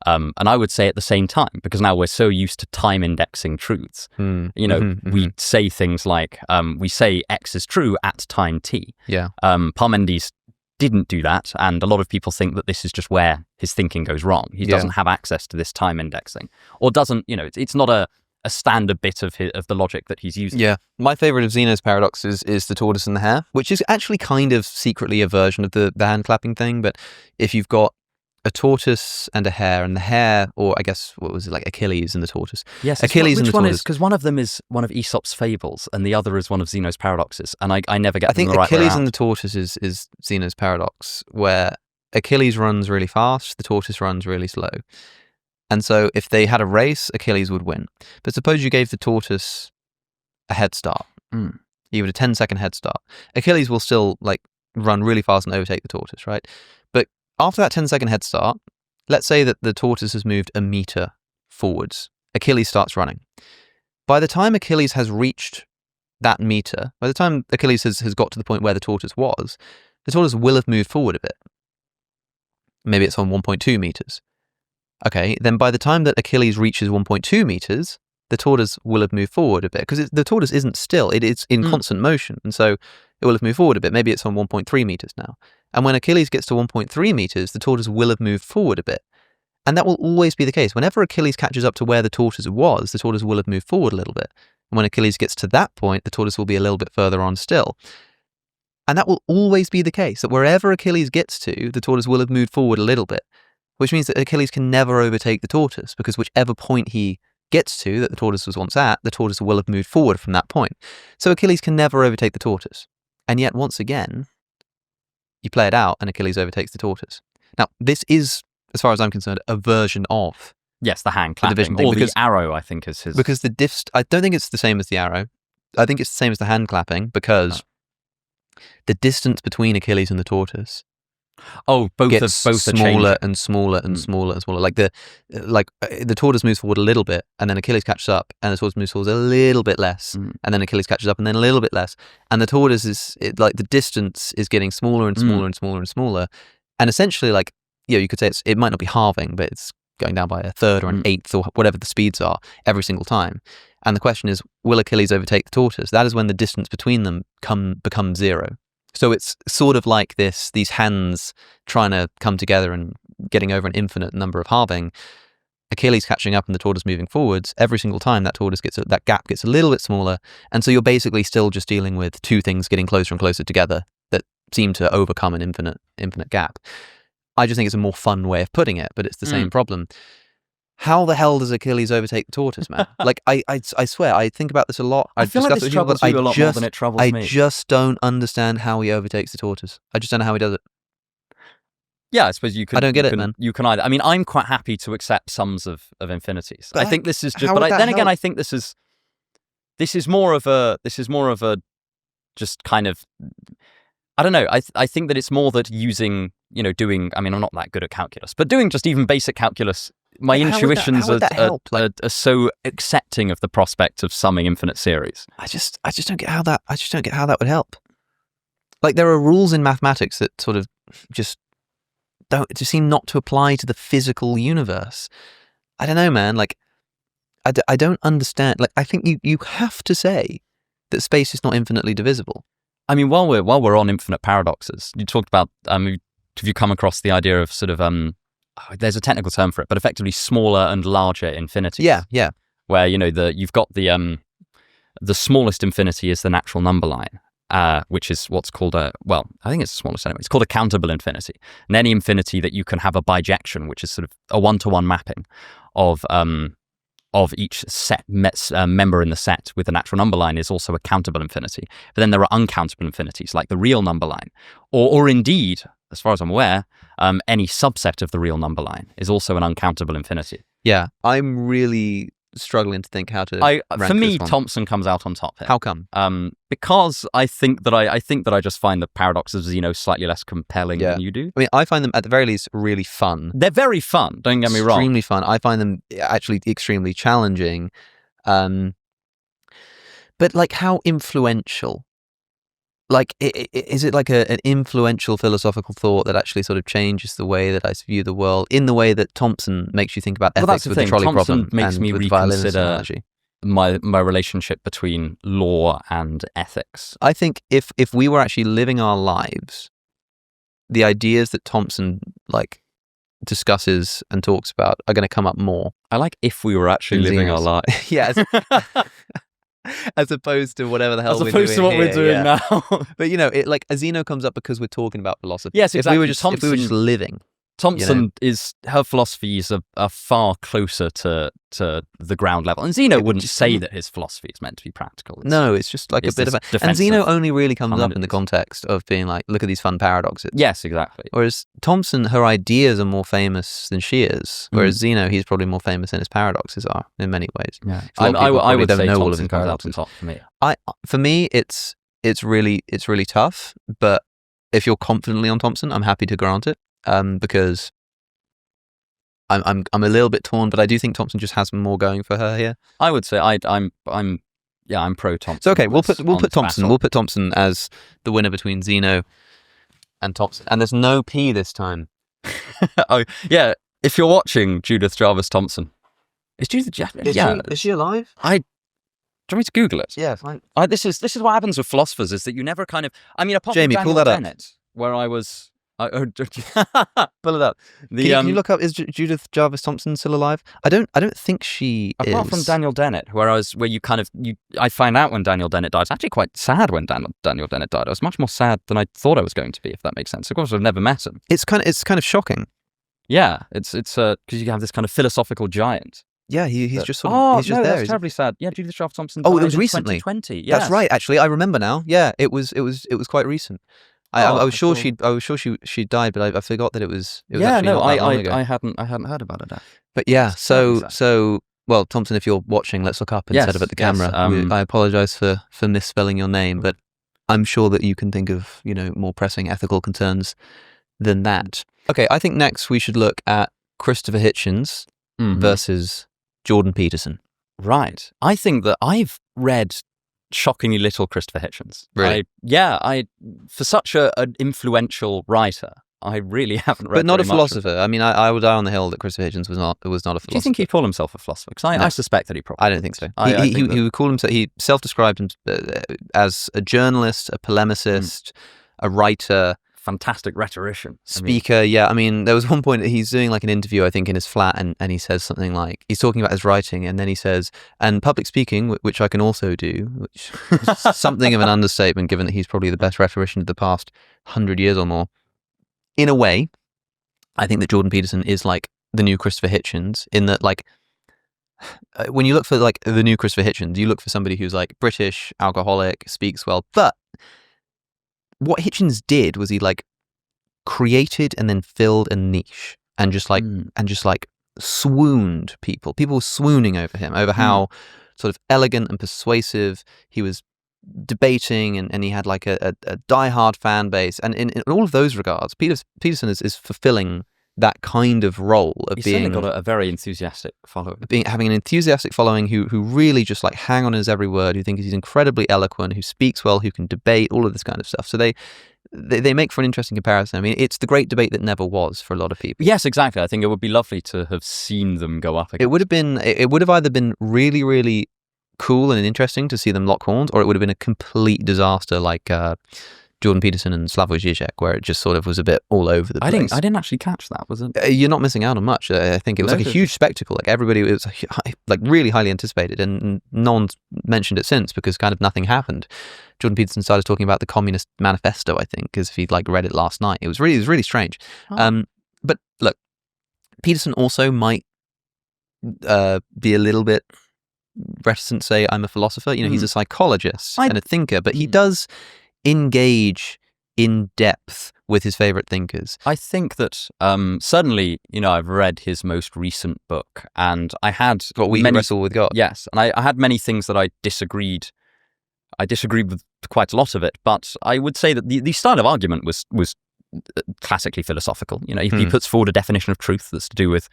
And I would say at the same time, because now we're so used to time indexing truths. We say things like we say X is true at time T. Yeah. Parmenides didn't do that, and a lot of people think that this is just where his thinking goes wrong. He doesn't have access to this time indexing, or doesn't. It's not a standard bit of the logic that he's using. Yeah, my favorite of Zeno's paradox is the tortoise and the hare, which is actually kind of secretly a version of the hand clapping thing. But if you've got a tortoise and the hare, or I guess what was it, like Achilles and the tortoise? Yes, Achilles and the tortoise. Which one is? Because one of them is one of Aesop's fables, and the other is one of Zeno's paradoxes, and I never get. I think Achilles and the tortoise is Zeno's paradox, where Achilles runs really fast, the tortoise runs really slow, and so if they had a race, Achilles would win. But suppose you gave the tortoise a head start, you give it a 10-second head start. Achilles will still like run really fast and overtake the tortoise, right? But after that 10-second head start, let's say that the tortoise has moved a meter forwards. Achilles starts running. By the time Achilles has reached that meter, by the time Achilles has got to the point where the tortoise will have moved forward a bit. Maybe it's on 1.2 meters. Okay, then by the time that Achilles reaches 1.2 meters, the tortoise will have moved forward a bit, because the tortoise isn't still, it's in constant motion, and so it will have moved forward a bit. Maybe it's on 1.3 meters now. And when Achilles gets to 1.3 meters, the tortoise will have moved forward a bit. And that will always be the case. Whenever Achilles catches up to where the tortoise was, the tortoise will have moved forward a little bit. And when Achilles gets to that point, the tortoise will be a little bit further on still. And that will always be the case, that wherever Achilles gets to, the tortoise will have moved forward a little bit, which means that Achilles can never overtake the tortoise, because whichever point he gets to, that the tortoise was once at, the tortoise will have moved forward from that point. So Achilles can never overtake the tortoise. And yet, once again, you play it out and Achilles overtakes the tortoise. Now, this is, as far as I'm concerned, a version of... Yes, the hand clapping, or the arrow, I think, is his... Because I don't think it's the same as the arrow. I think it's the same as the hand clapping, because the distance between Achilles and the tortoise gets smaller and smaller and smaller and smaller. Like the tortoise moves forward a little bit, and then Achilles catches up, and the tortoise moves forward a little bit less, and then Achilles catches up, and then a little bit less, and the tortoise the distance is getting smaller and smaller and smaller and smaller, and essentially, like, you could say it might not be halving, but it's going down by a third or an eighth or whatever the speeds are every single time. And the question is, will Achilles overtake the tortoise? That is when the distance between them becomes zero. So it's sort of like these hands trying to come together and getting over an infinite number of halving. Achilles catching up and the tortoise moving forwards. Every single time that gap gets a little bit smaller. And so you're basically still just dealing with two things getting closer and closer together that seem to overcome an infinite gap. I just think it's a more fun way of putting it, but it's the same problem. How the hell does Achilles overtake the tortoise, man? Like, I swear, I think about this a lot. I feel like this troubles you a lot more than it troubles me. I just don't understand how he overtakes the tortoise. I just don't know how he does it. Yeah, I suppose you could... I don't get it, man. You can either... I mean, I'm quite happy to accept sums of infinities. But I think this is just... But then again, I think this is more of a just kind of... I don't know. I think that it's more that using, doing... I mean, I'm not that good at calculus, but doing just even basic calculus... My intuitions are so accepting of the prospect of summing infinite series. I just don't get how that. I just don't get how that would help. Like, there are rules in mathematics that sort of just seem not to apply to the physical universe. I don't know, man. Like, I don't understand. Like, I think you have to say that space is not infinitely divisible. I mean, while we're on infinite paradoxes, you talked about. Have you come across the idea of sort of there's a technical term for it, but effectively smaller and larger infinities. Yeah. Where you've got the smallest infinity is the natural number line, which is what's called I think it's the smallest anyway. It's called a countable infinity. And any infinity that you can have a bijection, which is sort of a one-to-one mapping of each set member in the set with the natural number line, is also a countable infinity. But then there are uncountable infinities, like the real number line, or indeed, as far as I'm aware, any subset of the real number line is also an uncountable infinity. Yeah, I'm really struggling to think how to. For me, Thomson comes out on top here. How come? Because I think that I just find the paradoxes of Zeno slightly less compelling than you do. I mean, I find them at the very least really fun. They're very fun. Don't get me wrong. Extremely fun. I find them actually extremely challenging. But like, how influential? Like, is it like an influential philosophical thought that actually sort of changes the way that I view the world, in the way that Thomson makes you think about ethics with the trolley problem, makes me with reconsider my relationship between law and ethics. I think if we were actually living our lives, the ideas that Thomson discusses and talks about are going to come up more. I like if we were actually living our lives. Yes. As opposed to whatever the hell we're doing. As opposed to what we're doing now. But Zeno comes up because we're talking about philosophy. Yes, exactly. If we were just living. Thomson her philosophies are far closer to the ground level. And Zeno wouldn't say that his philosophy is meant to be practical. It's just like a bit of a... And Zeno only really comes up in the context of being like, look at these fun paradoxes. Yes, exactly. Whereas Thomson, her ideas are more famous than she is. Whereas Zeno, he's probably more famous than his paradoxes are in many ways. Yeah. I would say Thomson comes out on top for me. For me, it's really tough. But if you're confidently on Thomson, I'm happy to grant it. Because I'm a little bit torn, but I do think Thomson just has more going for her here. I would say I'm pro Thomson. So okay, we'll put Thomson. We'll put Thomson as the winner between Zeno and Thomson, and there's no P this time. Oh yeah, if you're watching Judith Jarvis Thomson, is Judith? Is she alive? Do you want me to Google it? Yeah, fine. This is what happens with philosophers, is that you never kind of. I mean, apart Jamie, from pull Daniel that up. Dennett, where I was. Pull it up. Can you look up, is Judith Jarvis Thomson still alive? I don't think she is. Apart from Daniel Dennett, I find out when Daniel Dennett died. It's actually quite sad when Daniel Dennett died. I was much more sad than I thought I was going to be, if that makes sense. Of course, I've never met him. It's kind of shocking. Yeah, it's because you have this kind of philosophical giant. Yeah, he's just sort of there. That's terribly sad. Yeah, Judith Jarvis Thomson died it was recently. 2020. Yeah. That's right. Actually, I remember now. Yeah, it was quite recent. I was sure she died, but I forgot that it was actually not that long ago. I hadn't heard about it. But yeah, well, Thomson, if you're watching, let's look up instead of at the camera. I apologize for misspelling your name, but I'm sure that you can think of more pressing ethical concerns than that. Okay, I think next we should look at Christopher Hitchens versus Jordan Peterson. Right. I think that I've read shockingly little Christopher Hitchens. Really? For such an influential writer, I really haven't read. But not a philosopher. I mean, I would die on the hill that Christopher Hitchens was not a philosopher. Do you think he'd call himself a philosopher? Because I suspect that he probably. I don't think so. He would call himself. He self-described as a journalist, a polemicist, a writer. Fantastic rhetorician. Speaker, I mean, there was one point that he's doing like an interview, I think, in his flat, and he says something like, he's talking about his writing, and then he says, and public speaking, which I can also do, which is something of an understatement, given that he's probably the best rhetorician of the past 100 years or more. In a way, I think that Jordan Peterson is like the new Christopher Hitchens, in that, like, when you look for like the new Christopher Hitchens, you look for somebody who's like British, alcoholic, speaks well, but what Hitchens did was he like created and then filled a niche and just like swooned people. People were swooning over him, over how sort of elegant and persuasive he was debating, and he had like a diehard fan base. And in all of those regards, Peterson is fulfilling that kind of role of being. He's certainly got a very enthusiastic following. Having an enthusiastic following who really just like hang on his every word, who think he's incredibly eloquent, who speaks well, who can debate, all of this kind of stuff. So they make for an interesting comparison. I mean, it's the great debate that never was for a lot of people. Yes, exactly. I think it would be lovely to have seen them go up against. It would have either been really, really cool and interesting to see them lock horns, or it would have been a complete disaster like Jordan Peterson and Slavoj Žižek, where it just sort of was a bit all over the place. I didn't actually catch that, was it? You're not missing out on much. I think it was like a huge spectacle. Like everybody, it was like really highly anticipated, and no one's mentioned it since because kind of nothing happened. Jordan Peterson started talking about the Communist Manifesto, I think, as if he'd like read it last night. It was really strange. Oh. But look, Peterson also might be a little bit reticent to say I'm a philosopher. He's a psychologist and a thinker, but he does engage in depth with his favorite thinkers. I think that certainly, I've read his most recent book, and I had What We Wrestle with God. Yes, and I had many things that I disagreed with quite a lot of it, but I would say that the style of argument was classically philosophical. He puts forward a definition of truth that's to do with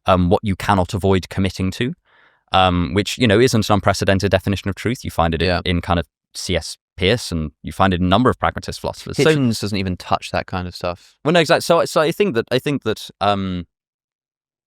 what you cannot avoid committing to, which isn't an unprecedented definition of truth. You find it in kind of C.S. Peirce, and you find it in a number of pragmatist philosophers. Hitchens doesn't even touch that kind of stuff. Well, no, exactly. So I think that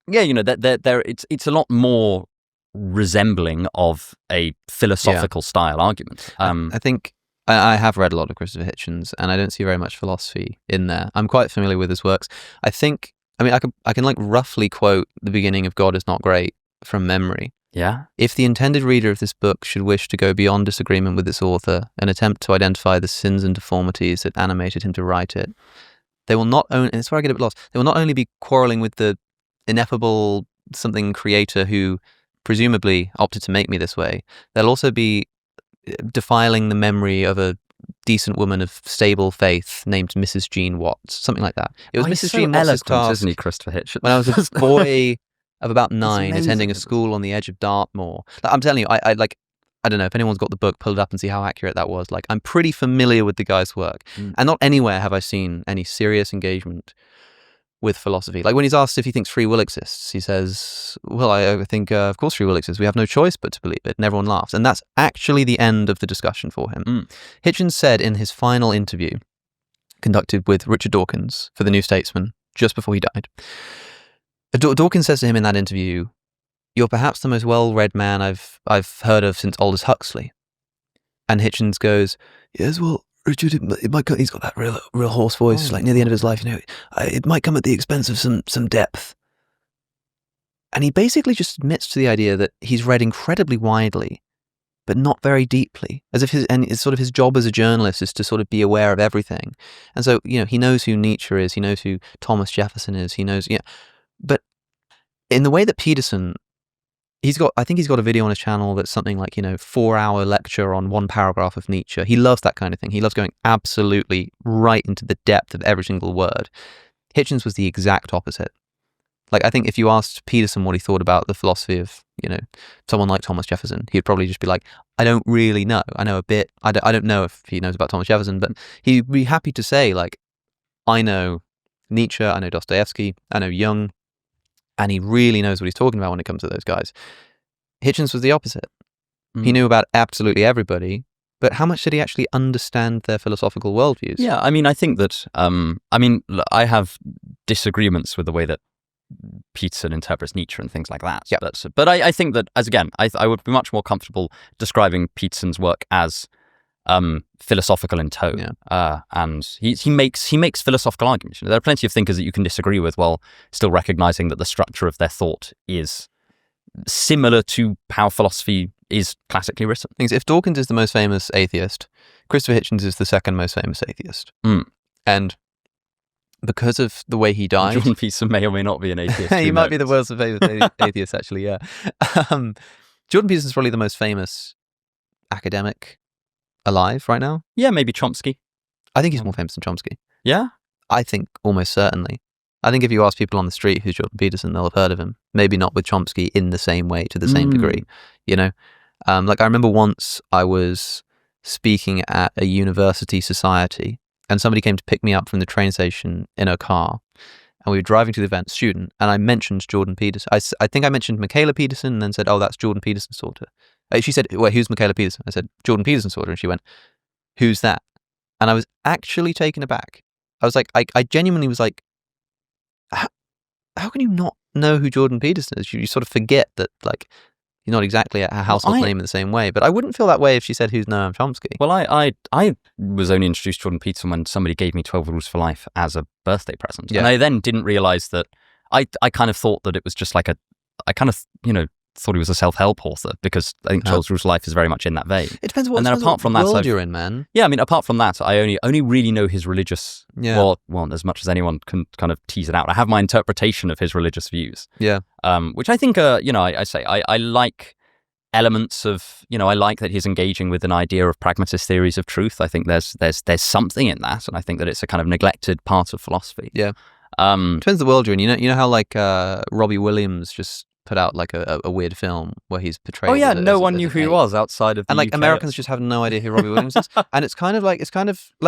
it's a lot more resembling of a philosophical style argument. I think I have read a lot of Christopher Hitchens, and I don't see very much philosophy in there. I'm quite familiar with his works. I can like roughly quote the beginning of God is Not Great from memory. Yeah. If the intended reader of this book should wish to go beyond disagreement with its author and attempt to identify the sins and deformities that animated him to write it, they will not only, and it's where I get a bit lost, they will not only be quarreling with the ineffable something creator who presumably opted to make me this way, they'll also be defiling the memory of a decent woman of stable faith named Mrs. Jean Watts, something like that. It was Mrs. Jean Watts' task, isn't he, Christopher Hitchens? when I was a boy of about 9, attending a school on the edge of Dartmoor. I'm telling you, I don't know if anyone's got the book, pull it up and see how accurate that was. Like, I'm pretty familiar with the guy's work, and not anywhere have I seen any serious engagement with philosophy. Like when he's asked if he thinks free will exists, he says, well, I think, of course free will exists. We have no choice but to believe it. And everyone laughs. And that's actually the end of the discussion for him. Hitchens said in his final interview, conducted with Richard Dawkins for The New Statesman, just before he died, Dawkins says to him in that interview, "You're perhaps the most well-read man I've heard of since Aldous Huxley." And Hitchens goes, "Yes, well, Richard, it might come, he's got that real hoarse voice, like near the end of his life, it might come at the expense of some depth. And he basically just admits to the idea that he's read incredibly widely, but not very deeply, as if it's sort of his job as a journalist is to sort of be aware of everything. And so, he knows who Nietzsche is, he knows who Thomas Jefferson is, he knows, but in the way that Peterson, I think he's got a video on his channel that's something like, 4-hour lecture on one paragraph of Nietzsche. He loves that kind of thing. He loves going absolutely right into the depth of every single word. Hitchens was the exact opposite. Like, I think if you asked Peterson what he thought about the philosophy of, someone like Thomas Jefferson, he'd probably just be like, I don't really know. I know a bit. I don't know if he knows about Thomas Jefferson, but he'd be happy to say, like, I know Nietzsche, I know Dostoevsky, I know Jung, and he really knows what he's talking about when it comes to those guys. Hitchens was the opposite. He knew about absolutely everybody, but how much did he actually understand their philosophical worldviews? Yeah, I mean, I think that, I have disagreements with the way that Peterson interprets Nietzsche and things like that. Yeah. But I think that, I would be much more comfortable describing Peterson's work as philosophical in tone. Yeah. And he makes philosophical arguments. There are plenty of thinkers that you can disagree with while still recognizing that the structure of their thought is similar to how philosophy is classically written. If Dawkins is the most famous atheist, Christopher Hitchens is the second most famous atheist. And because of the way he died... Jordan Peterson may or may not be an atheist. He might be the world's famous atheist, actually, yeah. Jordan Peterson's probably the most famous academic alive right now. Yeah, maybe Chomsky. I think he's more famous than Chomsky. Yeah? I think almost certainly. I think if you ask people on the street who's Jordan Peterson, they'll have heard of him. Maybe not with Chomsky in the same way, to the same degree, Like, I remember once I was speaking at a university society, and somebody came to pick me up from the train station in a car, and we were driving to the event, student, and I mentioned Jordan Peterson. I think I mentioned Michaela Peterson, and then said, oh, that's Jordan Peterson's daughter. She said, wait, who's Michaela Peterson? I said, Jordan Peterson's daughter. And she went, who's that? And I was actually taken aback. I was like, I genuinely was like, how can you not know who Jordan Peterson is? You sort of forget that, like, you're not exactly a household name in the same way. But I wouldn't feel that way if she said, who's Noam Chomsky? Well, I was only introduced to Jordan Peterson when somebody gave me 12 Rules for Life as a birthday present. Yeah. And I then didn't realize that I kind of thought that it was just like thought he was a self-help author, because I think 12 Rules for Life is very much in that vein. It depends what world you're in, man. Yeah, I mean, apart from that, I only really know his religious, well, as much as anyone can kind of tease it out. I have my interpretation of his religious views. Yeah. Which I think, I like elements of, I like that he's engaging with an idea of pragmatist theories of truth. I think there's something in that, and I think that it's a kind of neglected part of philosophy. Yeah. Depends the world you're in. You know how, like, Robbie Williams just put out like a weird film where he's portrayed. Oh yeah, no one knew who he was outside of the UK. Americans just have no idea who Robbie Williams is, and it's kind of like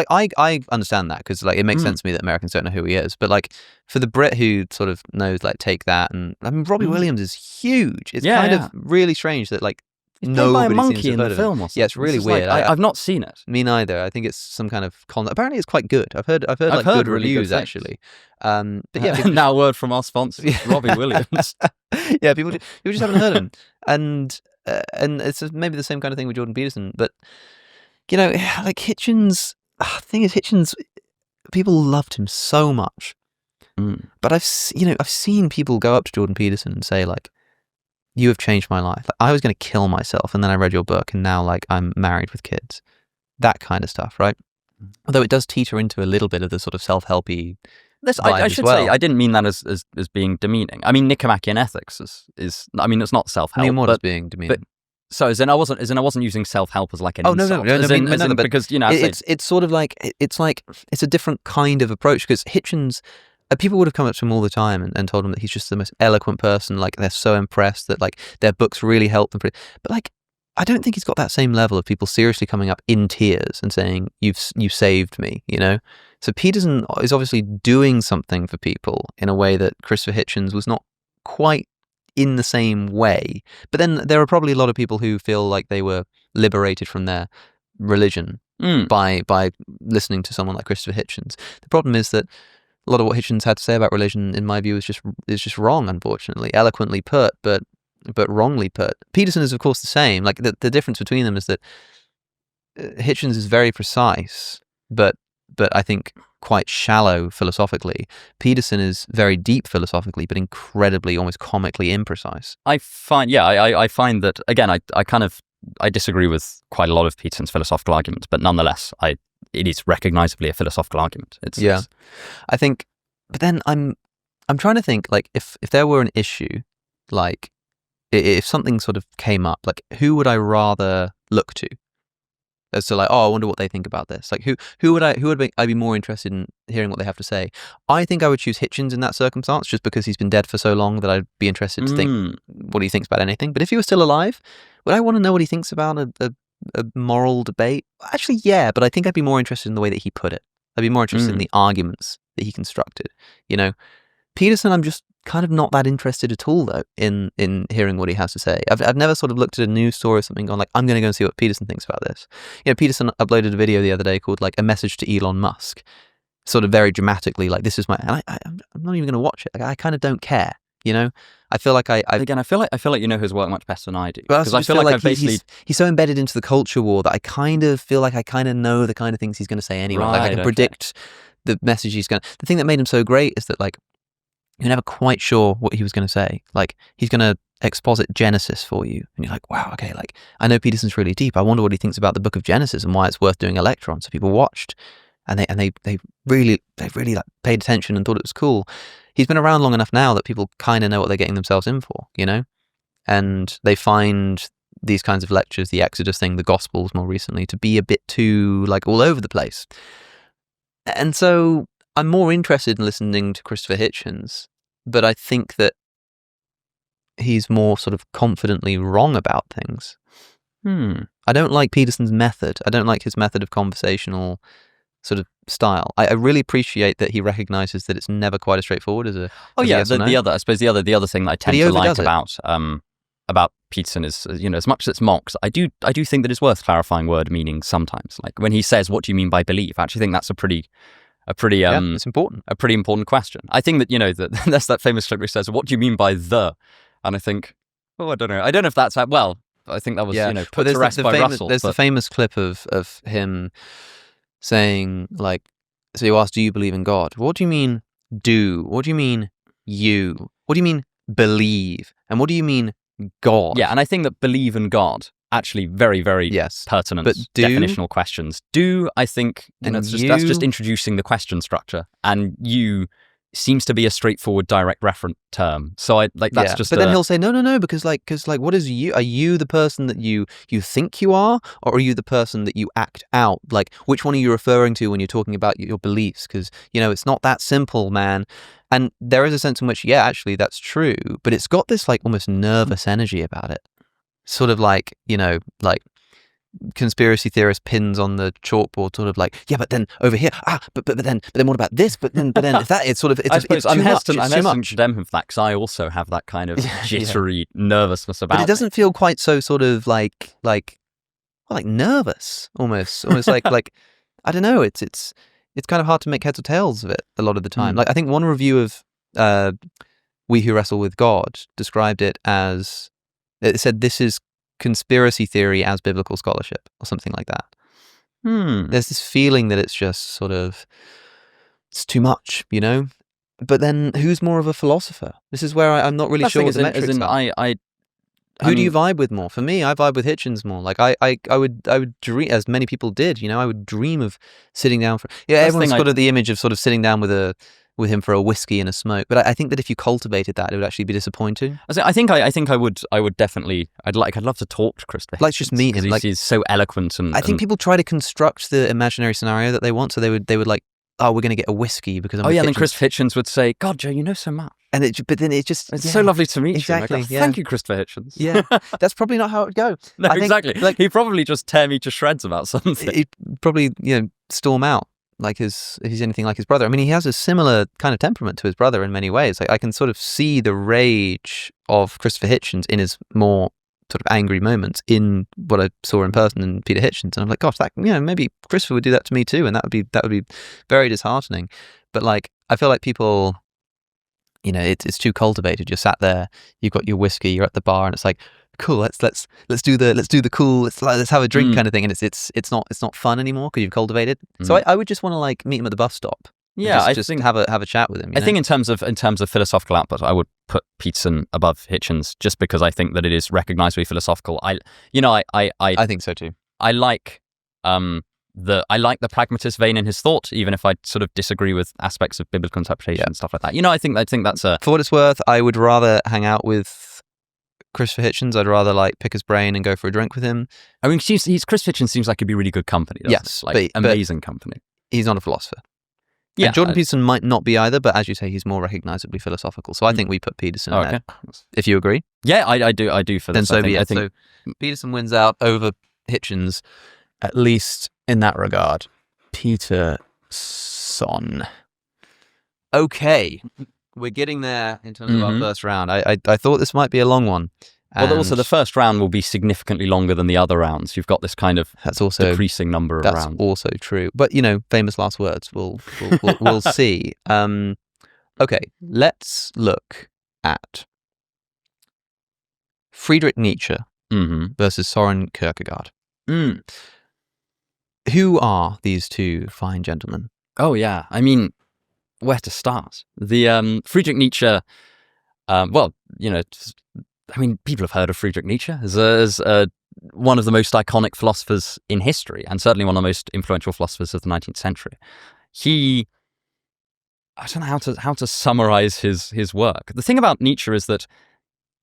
I understand that, because like it makes sense to me that Americans don't know who he is, but like for the Brit who sort of knows, like, take that, and I mean Robbie Williams is huge. It's kind of really strange that like nobody by a monkey seems to in have the heard of film. him. Or Yeah, it's really weird. Like, I've not seen it. Me neither. I think it's some kind of apparently it's quite good. I've heard good reviews actually. But yeah, now a word from our sponsor, Robbie Williams. Yeah, people just haven't heard of him, and it's maybe the same kind of thing with Jordan Peterson. But like Hitchens, the thing is, Hitchens, people loved him so much, but I've seen people go up to Jordan Peterson and say, like, you have changed my life. Like, I was going to kill myself, and then I read your book, and now, like, I'm married with kids. That kind of stuff, right? Although it does teeter into a little bit of the sort of self-helpy vibe I should as well. say, I didn't mean that as being demeaning. I mean, Nicomachean Ethics is I mean, it's not self-help. I mean, what is being demeaning? So as in I wasn't using self-help as like an insult. No, because it's sort of like it's a different kind of approach, because Hitchens, people would have come up to him all the time and told him that he's just the most eloquent person. Like, they're so impressed that like their books really help them. But like, I don't think he's got that same level of people seriously coming up in tears and saying, you saved me, So Peterson is obviously doing something for people in a way that Christopher Hitchens was not quite in the same way. But then there are probably a lot of people who feel like they were liberated from their religion by listening to someone like Christopher Hitchens. The problem is that a lot of what Hitchens had to say about religion, in my view, is just wrong, unfortunately. Eloquently put, but wrongly put. Peterson is, of course, the same. Like, the difference between them is that Hitchens is very precise, but I think quite shallow philosophically. Peterson is very deep philosophically, but incredibly, almost comically imprecise. I find that, again, I disagree with quite a lot of Peterson's philosophical arguments, but nonetheless, it is recognizably a philosophical argument. I think, but then I'm trying to think, like, if there were an issue, like, if something sort of came up, like, who would I rather look to? As to, like, I wonder what they think about this. Like, who would I be more interested in hearing what they have to say? I think I would choose Hitchens in that circumstance, just because he's been dead for so long that I'd be interested to think what he thinks about anything. But if he was still alive, would I want to know what he thinks about a moral debate? Actually, yeah, but I think I'd be more interested in the way that he put it. I'd be more interested in the arguments that he constructed. Peterson, I'm just kind of not that interested at all, though, in hearing what he has to say. I've never sort of looked at a news story or something, gone like, I'm going to go and see what Peterson thinks about this. Peterson uploaded a video the other day called, like, A Message to Elon Musk, sort of very dramatically, like, this is my, and I'm not even going to watch it. Like, I kind of don't care. I feel like I feel like you know his work much better than I do. Because I feel like he's so embedded into the culture war that I kind of feel like I kind of know the kind of things he's going to say anyway. Right, like, I can predict the message he's going to. The thing that made him so great is that, like, you're never quite sure what he was going to say. Like, he's going to exposit Genesis for you, and you're like, wow, okay, like, I know Peterson's really deep. I wonder what he thinks about the book of Genesis and why it's worth doing a lecture on. So people watched, and they really like paid attention and thought it was cool. He's been around long enough now that people kind of know what they're getting themselves in for, and they find these kinds of lectures, the Exodus thing, the Gospels more recently, to be a bit too, like, all over the place. And so I'm more interested in listening to Christopher Hitchens, but I think that he's more sort of confidently wrong about things. I don't like Peterson's method. I don't like his method of conversational sort of style. I really appreciate that he recognizes that it's never quite as straightforward as a. Yes no. The other thing that I tend to like about Peterson is, as much as it's mocks, I do think that it's worth clarifying word meaning sometimes. Like, when he says, "What do you mean by belief?" I actually think that's a pretty it's important. A pretty important question. I think that that's that famous clip where he says, "What do you mean by the?" And I think, I don't know if that's well. I think that was put to rest by Russell. There's the famous clip of him saying, like, so you ask, "Do you believe in God?" What do you mean do? What do you mean you? What do you mean believe? And what do you mean God? Yeah, and I think that believe and God, actually very, very pertinent definitional questions. Do, I think, that's just introducing the question structure, and you seems to be a straightforward direct referent term. So that's just. But then he'll say no, because what is you? Are you the person that you think you are, or are you the person that you act out? Like, which one are you referring to when you're talking about your beliefs? Because it's not that simple, man. And there is a sense in which, actually that's true, but it's got this, like, almost nervous energy about it. Sort of like, like conspiracy theorist pins on the chalkboard, sort of like, but then over here, but then what about this? But then if that, it's sort of, I'm hesitant to condemn him for that, because I also have that kind of jittery nervousness about it. But it doesn't feel quite so sort of like nervous, almost like I don't know. It's kind of hard to make heads or tails of it a lot of the time. Like, I think one review of We Who Wrestle with God described it as, it said, this is conspiracy theory as biblical scholarship, or something like that. There's this feeling that it's just sort of, it's too much, But then, who's more of a philosopher? This is where I'm not really sure what the metrics are. Who do you vibe with more? For me, I vibe with Hitchens more. Like, I would dream, as many people did, I would dream of sitting down for. Everyone's got the image of sort of sitting down with him for a whiskey and a smoke. But I think that if you cultivated that, it would actually be disappointing. I think I would definitely. I'd love to talk to Christopher. Like, just meet him. Like, he's so eloquent and. I think people try to construct the imaginary scenario that they want. So they would like, we're going to get a whiskey because I'm. And then Christopher Hitchens would say, "God, Joe, you know so much." But then it's just, it's so lovely to meet you. Like, thank you, Christopher Hitchens. Yeah, that's probably not how it would go. No, exactly. Like, he'd probably just tear me to shreds about something. He'd probably, storm out like if he's anything like his brother. I mean, he has a similar kind of temperament to his brother in many ways. Like, I can sort of see the rage of Christopher Hitchens in his more sort of angry moments in what I saw in person in Peter Hitchens, and I'm like, gosh, that maybe Christopher would do that to me too, and that would be very disheartening. But, like, I feel like people. It's too cultivated. You're sat there, you've got your whiskey, you're at the bar, and it's like, cool, let's do the cool, let's have a drink kind of thing, and it's not fun anymore because you've cultivated. So I would just want to like meet him at the bus stop. Yeah, I think have a chat with him. I think in terms of philosophical output, I would put Peterson above Hitchens just because I think that it is recognizably philosophical. I think so too. I like the pragmatist vein in his thought, even if I sort of disagree with aspects of biblical interpretation and stuff like that. I think that's a. For what it's worth, I would rather hang out with Christopher Hitchens. I'd rather like pick his brain and go for a drink with him. I mean, Chris Hitchens seems like he'd be really good company. Yes, amazing company. He's not a philosopher. Yeah, and Jordan Peterson might not be either, but as you say, he's more recognizably philosophical. So I think we put Peterson in there. If you agree. Yeah, I do for this. Then so be it. So Peterson wins out over Hitchens, at least in that regard. Peterson. Okay, we're getting there in terms of our first round. I thought this might be a long one. Well, also the first round will be significantly longer than the other rounds. You've got this kind of decreasing number of rounds. That's also true. But, famous last words. We'll see. Okay, let's look at Friedrich Nietzsche versus Søren Kierkegaard. Who are these two fine gentlemen? Oh, yeah. I mean, where to start? The Friedrich Nietzsche, people have heard of Friedrich Nietzsche as one of the most iconic philosophers in history, and certainly one of the most influential philosophers of the 19th century. I don't know how to summarize his work. The thing about Nietzsche is that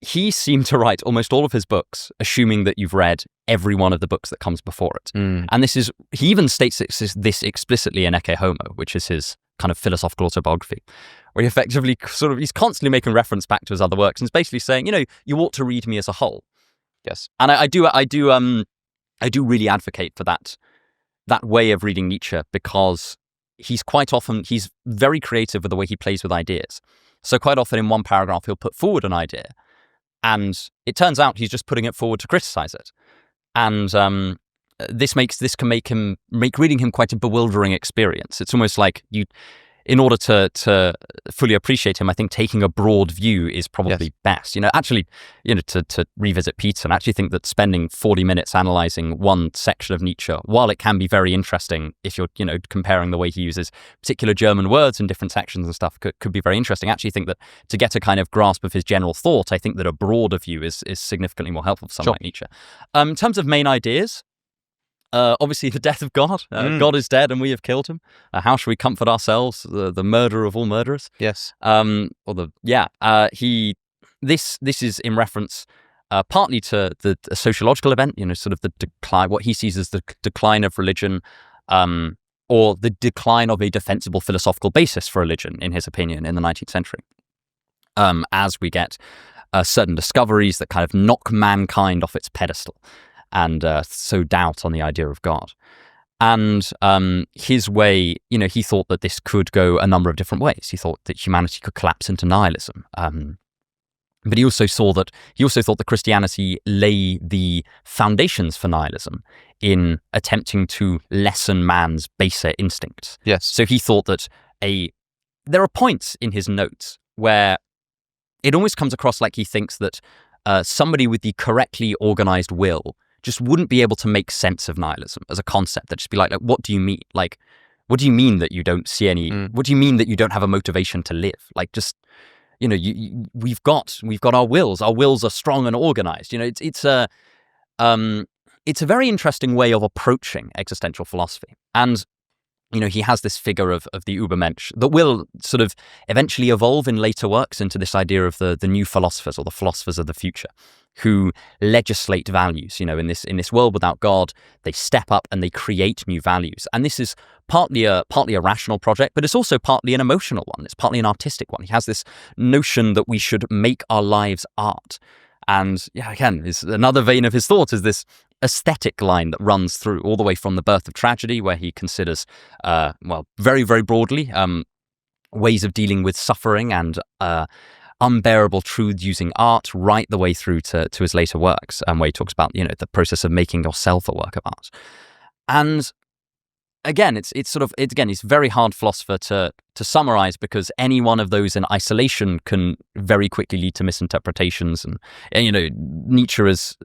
he seemed to write almost all of his books assuming that you've read every one of the books that comes before it. And he even states this explicitly in Ecce Homo, which is his kind of philosophical autobiography, where he effectively he's constantly making reference back to his other works and is basically saying, you ought to read me as a whole. Yes. And I do really advocate for that way of reading Nietzsche, because he's very creative with the way he plays with ideas. So quite often in one paragraph, he'll put forward an idea, and it turns out he's just putting it forward to criticize it. And this can make reading him quite a bewildering experience. It's almost like in order to fully appreciate him, I think taking a broad view is probably best. To revisit Peterson, I actually think that spending 40 minutes analyzing one section of Nietzsche, while it can be very interesting if you're, comparing the way he uses particular German words in different sections and stuff, could be very interesting. I actually think that to get a kind of grasp of his general thought, I think that a broader view is significantly more helpful for someone like Nietzsche. In terms of main ideas, obviously the death of God. God is dead and we have killed him. How shall we comfort ourselves, the murderer of all murderers? Yes. This is in reference partly to the sociological event, sort of the decline, what he sees as the decline of religion, or the decline of a defensible philosophical basis for religion, in his opinion, in the 19th century. As we get certain discoveries that kind of knock mankind off its pedestal and sow doubt on the idea of God. And his way, he thought that this could go a number of different ways. He thought that humanity could collapse into nihilism. But he also thought that Christianity lay the foundations for nihilism in attempting to lessen man's baser instincts. Yes. So he thought that there are points in his notes where it almost comes across like he thinks that somebody with the correctly organized will just wouldn't be able to make sense of nihilism as a concept. That'd just be like, what do you mean? Like, what do you mean that you don't see any? What do you mean that you don't have a motivation to live? Like, just we've got our wills. Our wills are strong and organized. It's a very interesting way of approaching existential philosophy. And he has this figure of the Übermensch that will sort of eventually evolve in later works into this idea of the new philosophers, or the philosophers of the future, who legislate values. In this world without God, they step up and they create new values. And this is partly a rational project, but it's also partly an emotional one. It's partly an artistic one. He has this notion that we should make our lives art. And again, is another vein of his thought is this aesthetic line that runs through all the way from The Birth of Tragedy, where he considers, very, very broadly, ways of dealing with suffering and unbearable truths using art, right the way through to his later works, where he talks about, the process of making yourself a work of art. And again, it's very hard philosopher to summarize, because any one of those in isolation can very quickly lead to misinterpretations. And Nietzsche is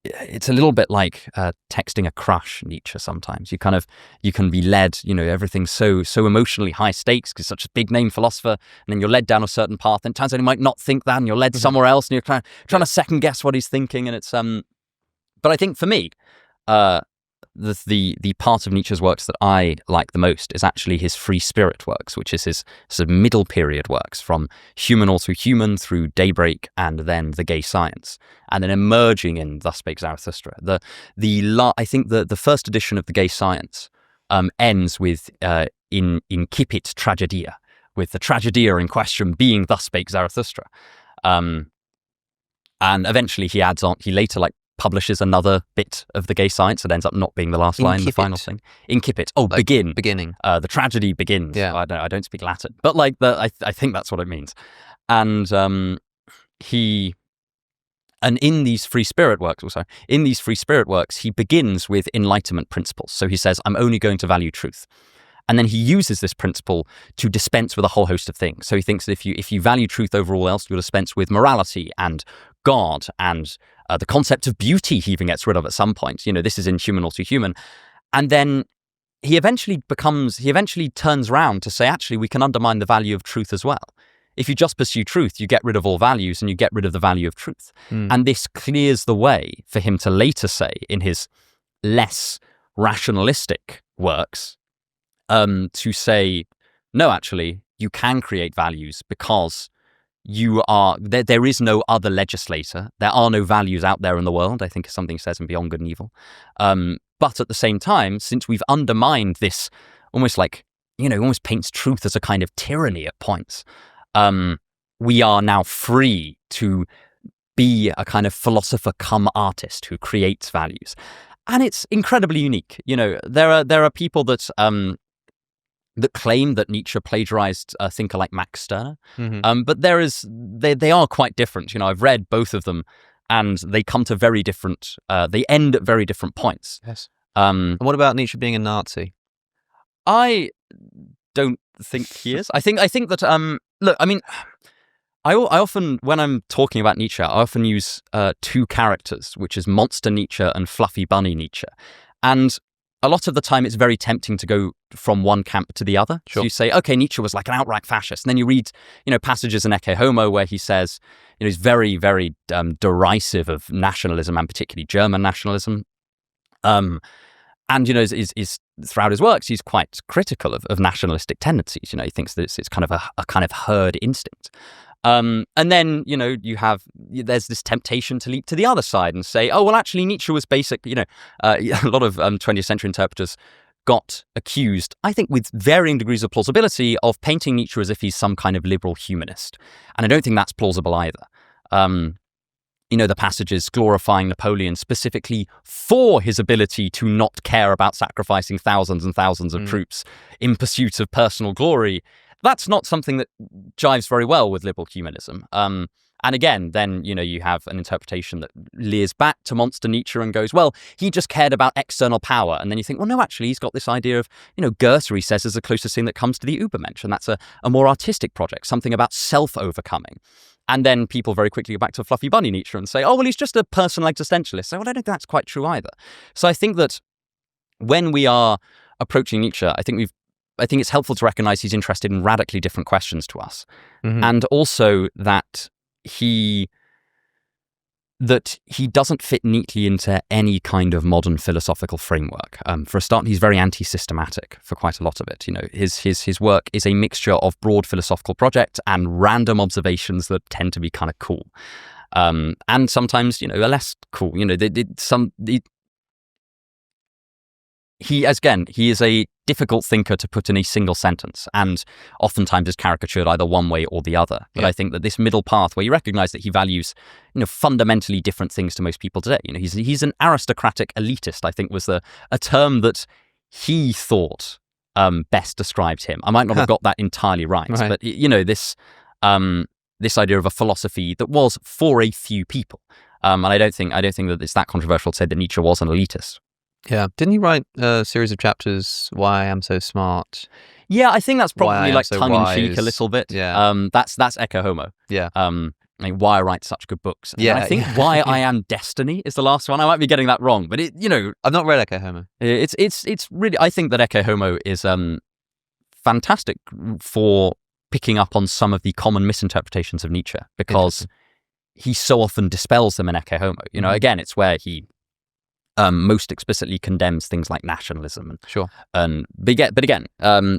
it's a little bit like texting a crush. Nietzsche sometimes you can be led. Everything's so emotionally high stakes because such a big name philosopher, and then you're led down a certain path, and it turns out he might not think that, and you're led somewhere else, and you're trying to second guess what he's thinking, and it's But I think for me, the part of Nietzsche's works that I like the most is actually his free spirit works, which is his sort of middle period works from Human All Through Human through Daybreak and then The Gay Science, and then emerging in Thus Spake Zarathustra. I think the first edition of The Gay Science ends with incipit tragedia, with the tragedia in question being Thus Spake Zarathustra. And eventually he later publishes another bit of The Gay Science. It ends up not being the last line, the final thing. Incipit. Oh, beginning. The tragedy begins. Yeah. I don't speak Latin, but I think that's what it means. And in these free spirit works, he begins with Enlightenment principles. So he says, I'm only going to value truth. And then he uses this principle to dispense with a whole host of things. So he thinks that if you value truth over all else, you'll dispense with morality and God and the concept of beauty he even gets rid of at some point. This is in Human All Too Human. And then he eventually turns around to say, actually, we can undermine the value of truth as well. If you just pursue truth, you get rid of all values and you get rid of the value of truth. And this clears the way for him to later say in his less rationalistic works, to say, no, actually, you can create values because there is no other legislator. There are no values out there in the world, I think is something he says in Beyond Good and Evil. But at the same time, since we've undermined this almost almost paints truth as a kind of tyranny at points, we are now free to be a kind of philosopher come artist who creates values. And it's incredibly unique. There are people that claim that Nietzsche plagiarized a thinker like Max Stirner. But they are quite different. I've read both of them, and they come to very different, they end at very different points. Yes. And what about Nietzsche being a Nazi? I don't think he is. I think that, look, I mean, I often, when I'm talking about Nietzsche, I often use two characters, which is Monster Nietzsche and Fluffy Bunny Nietzsche. And a lot of the time, it's very tempting to go from one camp to the other. Sure. So you say, okay, Nietzsche was like an outright fascist. And then you read, passages in Ecce Homo where he says, he's very, very derisive of nationalism and particularly German nationalism. And, is throughout his works, he's quite critical of nationalistic tendencies. He thinks that it's kind of a kind of herd instinct. And then, there's this temptation to leap to the other side and say, oh, well, actually, Nietzsche was basically, a lot of 20th century interpreters got accused, I think with varying degrees of plausibility, of painting Nietzsche as if he's some kind of liberal humanist. And I don't think that's plausible either. The passages glorifying Napoleon specifically for his ability to not care about sacrificing thousands and thousands of troops in pursuit of personal glory. That's not something that jives very well with liberal humanism. And again, then, you have an interpretation that leers back to Monster Nietzsche and goes, well, he just cared about external power. And then you think, well, no, actually, he's got this idea of, Goethe, he says, is the closest thing that comes to the Übermensch. And that's a more artistic project, something about self-overcoming. And then people very quickly go back to Fluffy Bunny Nietzsche and say, oh, well, he's just a personal existentialist. So, well, I don't think that's quite true either. So I think that when we are approaching Nietzsche, I think it's helpful to recognize he's interested in radically different questions to us. And also that he doesn't fit neatly into any kind of modern philosophical framework. For a start, he's very anti-systematic for quite a lot of it. His work is a mixture of broad philosophical projects and random observations that tend to be kind of cool. And sometimes, are less cool. He is a difficult thinker to put in a single sentence, and oftentimes is caricatured either one way or the other. But I think that this middle path, where you recognize that he values, fundamentally different things to most people today. He's an aristocratic elitist, I think was a term that he thought best described him. I might not have got that entirely right. But this idea of a philosophy that was for a few people. And I don't think that it's that controversial to say that Nietzsche was an elitist. Yeah. Didn't he write a series of chapters, Why I Am So Smart? Yeah, I think that's probably like so tongue-in-cheek a little bit. Yeah. That's Ecce Homo. Yeah. Why I write such good books. And yeah. I think Why I Am Destiny is the last one. I might be getting that wrong, but I've not read Ecce Homo. It's really, I think that Ecce Homo is fantastic for picking up on some of the common misinterpretations of Nietzsche, because he so often dispels them in Ecce Homo. Again, it's where he most explicitly condemns things like nationalism. Sure. But again,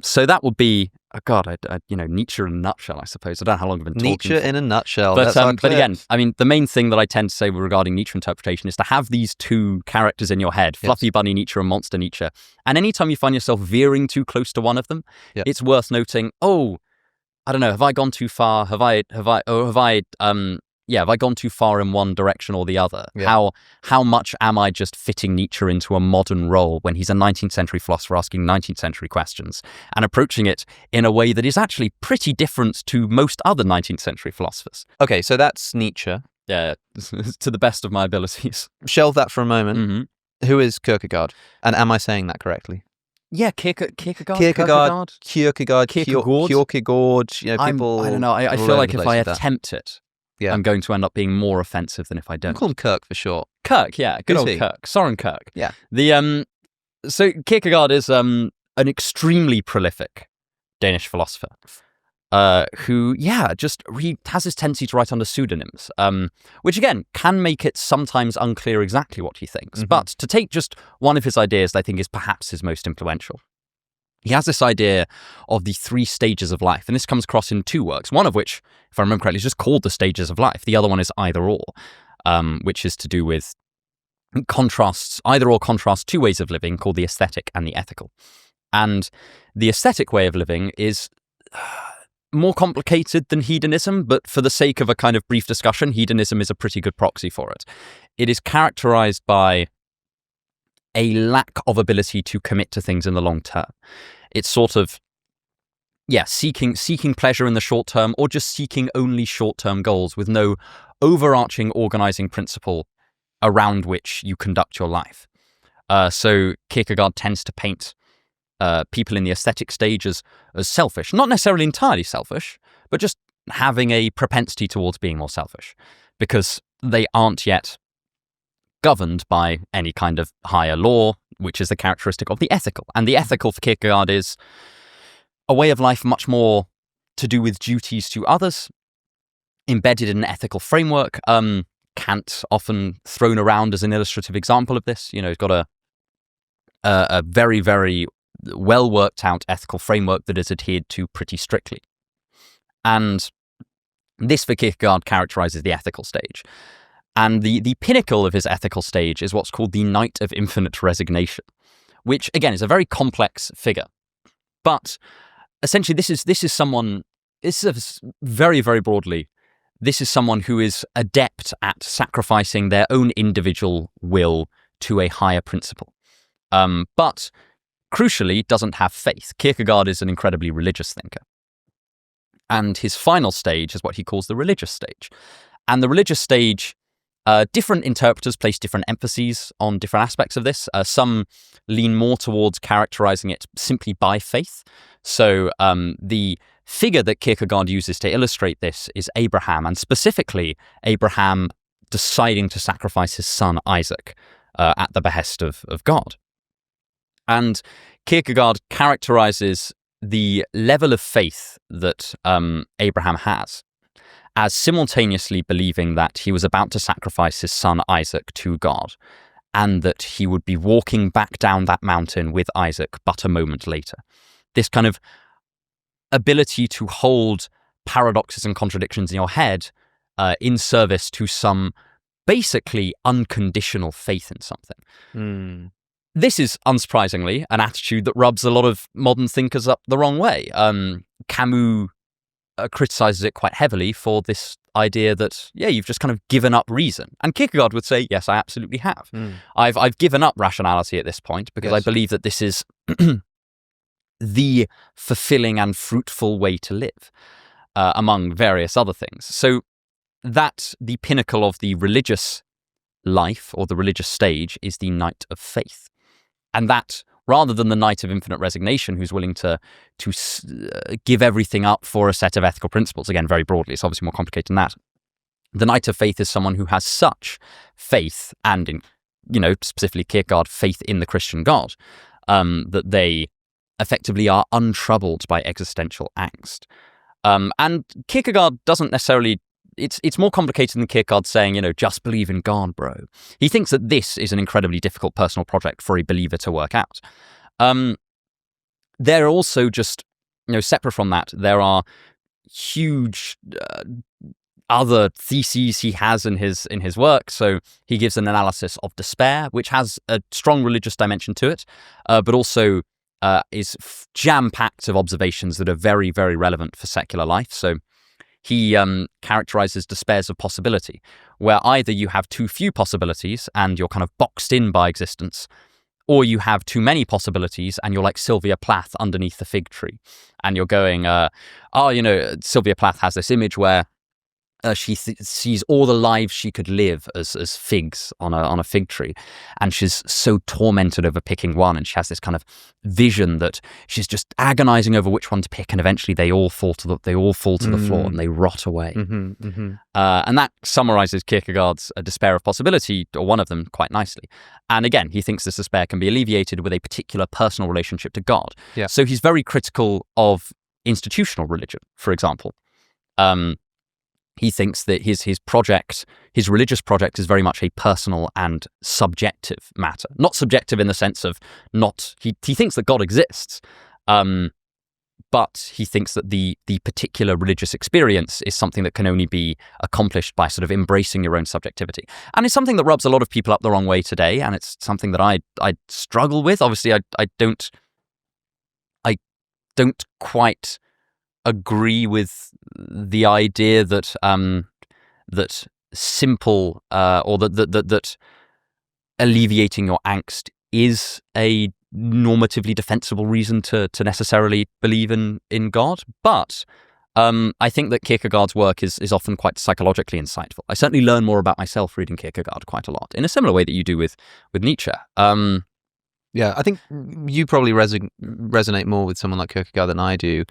so that would be, Nietzsche in a nutshell, I suppose. I don't know how long I've been talking. Nietzsche in a nutshell. But again, I mean, the main thing that I tend to say regarding Nietzsche interpretation is to have these two characters in your head, Fluffy Bunny Nietzsche and Monster Nietzsche. And anytime you find yourself veering too close to one of them, it's worth noting, I don't know, have I gone too far? Have I gone too far in one direction or the other? Yeah. How much am I just fitting Nietzsche into a modern role when he's a 19th century philosopher asking 19th century questions and approaching it in a way that is actually pretty different to most other 19th century philosophers? Okay, so that's Nietzsche. Yeah, to the best of my abilities. Shelve that for a moment. Mm-hmm. Who is Kierkegaard? And am I saying that correctly? Yeah, Kierkegaard. Kierkegaard. People. I don't know. I feel like if I attempt it, I'm going to end up being more offensive than if I don't. I'm called Kirk for short. Kirk, yeah, good old Kirk. Søren Kirk. Yeah. So Kierkegaard is an extremely prolific Danish philosopher. Who has this tendency to write under pseudonyms, which again can make it sometimes unclear exactly what he thinks. Mm-hmm. But to take just one of his ideas that I think is perhaps his most influential, he has this idea of the 3 stages of life, and this comes across in 2 works, one of which, if I remember correctly, is just called The Stages of Life. The other one is Either Or, which is to do with either or contrasts 2 ways of living called the aesthetic and the ethical. And the aesthetic way of living is more complicated than hedonism, but for the sake of a kind of brief discussion, hedonism is a pretty good proxy for it. It is characterized by a lack of ability to commit to things in the long term. It's sort of, seeking pleasure in the short term, or just seeking only short-term goals with no overarching organizing principle around which you conduct your life. So Kierkegaard tends to paint people in the aesthetic stage as selfish, not necessarily entirely selfish, but just having a propensity towards being more selfish, because they aren't yet governed by any kind of higher law, which is the characteristic of the ethical. And the ethical for Kierkegaard is a way of life much more to do with duties to others, embedded in an ethical framework. Kant often thrown around as an illustrative example of this. He's got a very, very well worked out ethical framework that is adhered to pretty strictly. And this for Kierkegaard characterizes the ethical stage. And the pinnacle of his ethical stage is what's called the Night of Infinite Resignation, which again is a very complex figure. But essentially this is someone, very, very broadly, this is someone who is adept at sacrificing their own individual will to a higher principle. But crucially, doesn't have faith. Kierkegaard is an incredibly religious thinker. And his final stage is what he calls the religious stage. And the religious stage, different interpreters place different emphases on different aspects of this. Some lean more towards characterizing it simply by faith. So the figure that Kierkegaard uses to illustrate this is Abraham, and specifically Abraham deciding to sacrifice his son Isaac at the behest of God. And Kierkegaard characterizes the level of faith that Abraham has as simultaneously believing that he was about to sacrifice his son Isaac to God, and that he would be walking back down that mountain with Isaac but a moment later. This kind of ability to hold paradoxes and contradictions in your head in service to some basically unconditional faith in something. This is, unsurprisingly, an attitude that rubs a lot of modern thinkers up the wrong way. Camus criticizes it quite heavily for this idea that, you've just kind of given up reason. And Kierkegaard would say, yes, I absolutely have. I've given up rationality at this point because I believe that this is the fulfilling and fruitful way to live, among various other things. So that the pinnacle of the religious life or the religious stage is the Night of Faith. And that, rather than the knight of infinite resignation who's willing to give everything up for a set of ethical principles, again, very broadly, it's obviously more complicated than that. The knight of faith is someone who has such faith, and in, specifically Kierkegaard, faith in the Christian God, that they effectively are untroubled by existential angst. And Kierkegaard doesn't necessarily, it's more complicated than Kierkegaard saying, just believe in God, bro. He thinks that this is an incredibly difficult personal project for a believer to work out. There are also just, separate from that, there are huge other theses he has in his work. So he gives an analysis of despair, which has a strong religious dimension to it, but also is jam-packed of observations that are very, very relevant for secular life. So he characterizes despairs of possibility, where either you have too few possibilities and you're kind of boxed in by existence, or you have too many possibilities and you're like Sylvia Plath underneath the fig tree. And you're going, Sylvia Plath has this image where she sees all the lives she could live as figs on a fig tree, and she's so tormented over picking one, and she has this kind of vision that she's just agonizing over which one to pick, and eventually they all fall to the floor and they rot away. And that summarizes Kierkegaard's despair of possibility, or one of them, quite nicely. And again, he thinks this despair can be alleviated with a particular personal relationship to God. Yeah. So he's very critical of institutional religion, for example. He thinks that his religious project is very much a personal and subjective matter. Not subjective in the sense of he thinks that God exists, but he thinks that the particular religious experience is something that can only be accomplished by sort of embracing your own subjectivity. And it's something that rubs a lot of people up the wrong way today, and it's something that I struggle with. Obviously, I don't quite agree with the idea that that simple or that alleviating your angst is a normatively defensible reason to necessarily believe in God. But I think that Kierkegaard's work is often quite psychologically insightful. I certainly learn more about myself reading Kierkegaard quite a lot, in a similar way that you do with Nietzsche. Yeah, I think you probably resonate more with someone like Kierkegaard than I do.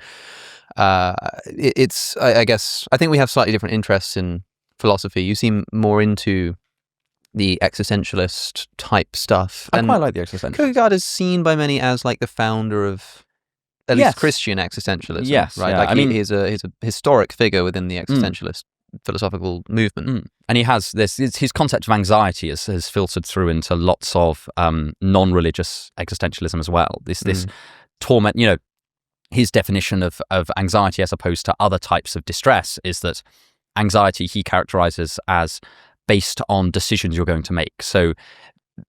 I guess, I think we have slightly different interests in philosophy. You seem more into the existentialist type stuff. I quite like the existentialist. Kierkegaard is seen by many as like the founder of at least Christian existentialism. Yes, right. Yeah. Like he's a historic figure within the existentialist philosophical movement. And he has his concept of anxiety has filtered through into lots of non-religious existentialism as well. This torment, his definition of anxiety as opposed to other types of distress is that anxiety he characterizes as based on decisions you're going to make. So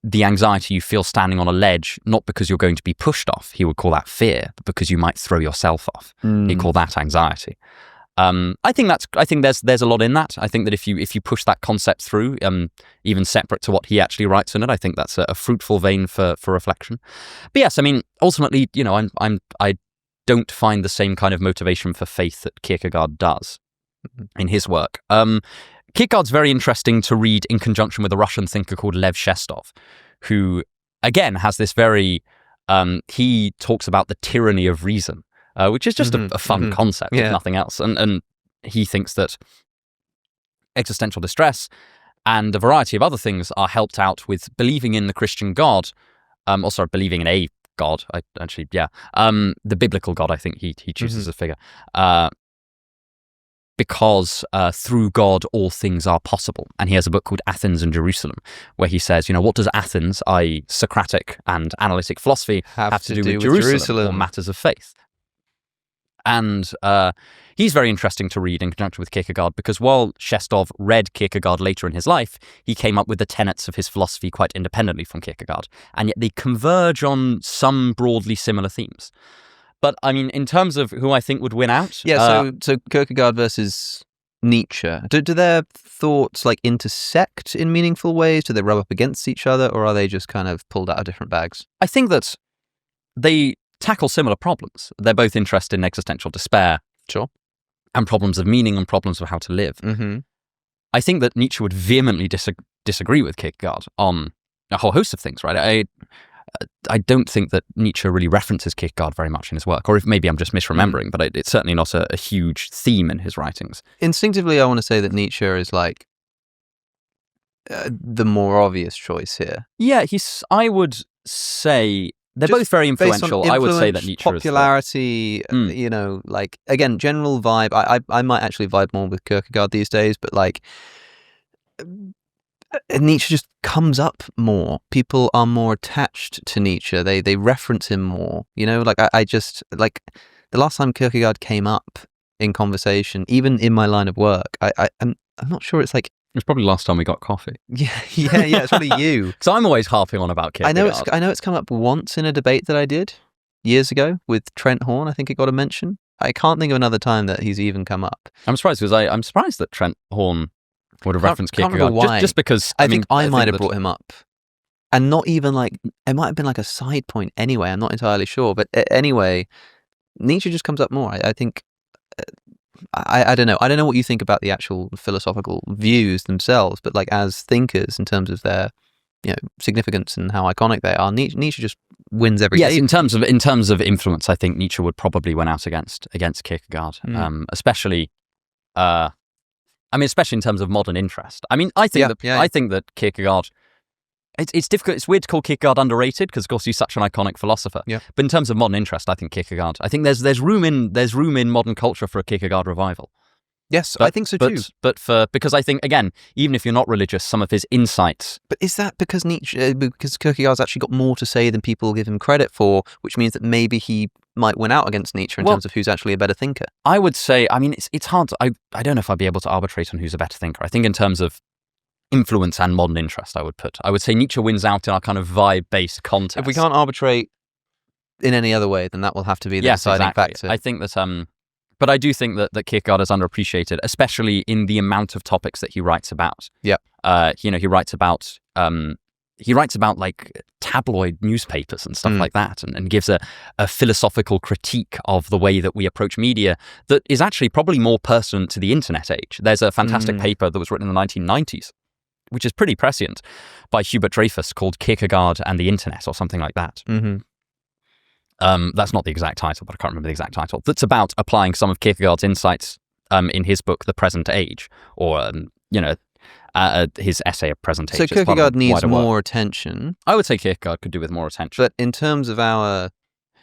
the anxiety you feel standing on a ledge, not because you're going to be pushed off, he would call that fear, but because you might throw yourself off. He'd call that anxiety. I think there's a lot in that. I think that if you push that concept through, even separate to what he actually writes in it, I think that's a fruitful vein for reflection. But yes, I mean, ultimately, I don't find the same kind of motivation for faith that Kierkegaard does in his work. Kierkegaard's very interesting to read in conjunction with a Russian thinker called Lev Shestov, who again has this very he talks about the tyranny of reason. Which is just a fun concept, if nothing else. And he thinks that existential distress and a variety of other things are helped out with believing in the Christian God, believing in a God. The biblical God, I think he chooses as a figure, because through God all things are possible. And he has a book called Athens and Jerusalem, where he says, what does Athens, i.e. Socratic and analytic philosophy, have to do with Jerusalem or matters of faith? And he's very interesting to read in conjunction with Kierkegaard, because while Shestov read Kierkegaard later in his life, he came up with the tenets of his philosophy quite independently from Kierkegaard, and yet they converge on some broadly similar themes. But I mean, in terms of who I think would win out... Yeah, so Kierkegaard versus Nietzsche, do their thoughts like intersect in meaningful ways? Do they rub up against each other, or are they just kind of pulled out of different bags? I think that they tackle similar problems. They're both interested in existential despair. Sure. And problems of meaning and problems of how to live. I think that Nietzsche would vehemently disagree with Kierkegaard on a whole host of things, right? I don't think that Nietzsche really references Kierkegaard very much in his work, or if maybe I'm just misremembering, but it's certainly not a huge theme in his writings. Instinctively, I want to say that Nietzsche is like the more obvious choice here. Yeah, I would say they're both very influential. I would say that Nietzsche popularity, you know, like, again, general vibe. I might actually vibe more with Kierkegaard these days, but like Nietzsche just comes up more. People are more attached to Nietzsche. They reference him more. You know, like I just like the last time Kierkegaard came up in conversation, even in my line of work, I'm not sure. It's like, it was probably last time we got coffee. Yeah. It's probably you. Because I'm always harping on about Kierkegaard. I know it's come up once in a debate that I did years ago with Trent Horn. I think it got a mention. I can't think of another time that he's even come up. I'm surprised because I'm surprised that Trent Horn would have referenced Kierkegaard. Why. Just because I think I might have brought him up, and not even like it might have been like a side point anyway. I'm not entirely sure, but anyway, Nietzsche just comes up more. I think. I don't know. I don't know what you think about the actual philosophical views themselves, but like as thinkers, in terms of their, you know, significance and how iconic they are, Nietzsche just wins every. Yes, in terms of influence, I think Nietzsche would probably win out against Kierkegaard, especially. Especially in terms of modern interest. I mean, I think that Kierkegaard. It's difficult. It's weird to call Kierkegaard underrated because, of course, he's such an iconic philosopher. Yeah. But in terms of modern interest, I think Kierkegaard. I think there's room in modern culture for a Kierkegaard revival. Yes, I think so too. Because I think, again, even if you're not religious, some of his insights. But is that because because Kierkegaard's actually got more to say than people give him credit for, which means that maybe he might win out against Nietzsche in terms of who's actually a better thinker? I would say, I mean, it's hard. I don't know if I'd be able to arbitrate on who's a better thinker. I think in terms of influence and modern interest, I would say Nietzsche wins out in our kind of vibe-based contest. If we can't arbitrate in any other way, then that will have to be the deciding factor. I think that, but I do think that Kierkegaard is underappreciated, especially in the amount of topics that he writes about. Yeah. You know, he writes about like tabloid newspapers and stuff like that, and gives a philosophical critique of the way that we approach media that is actually probably more pertinent to the internet age. There's a fantastic paper that was written in the 1990s, which is pretty prescient, by Hubert Dreyfus, called Kierkegaard and the Internet, or something like that. Mm-hmm. That's not the exact title, but I can't remember the exact title. That's about applying some of Kierkegaard's insights in his book, The Present Age, or, his essay of Present Age. So Kierkegaard needs more attention. I would say Kierkegaard could do with more attention. But in terms of our...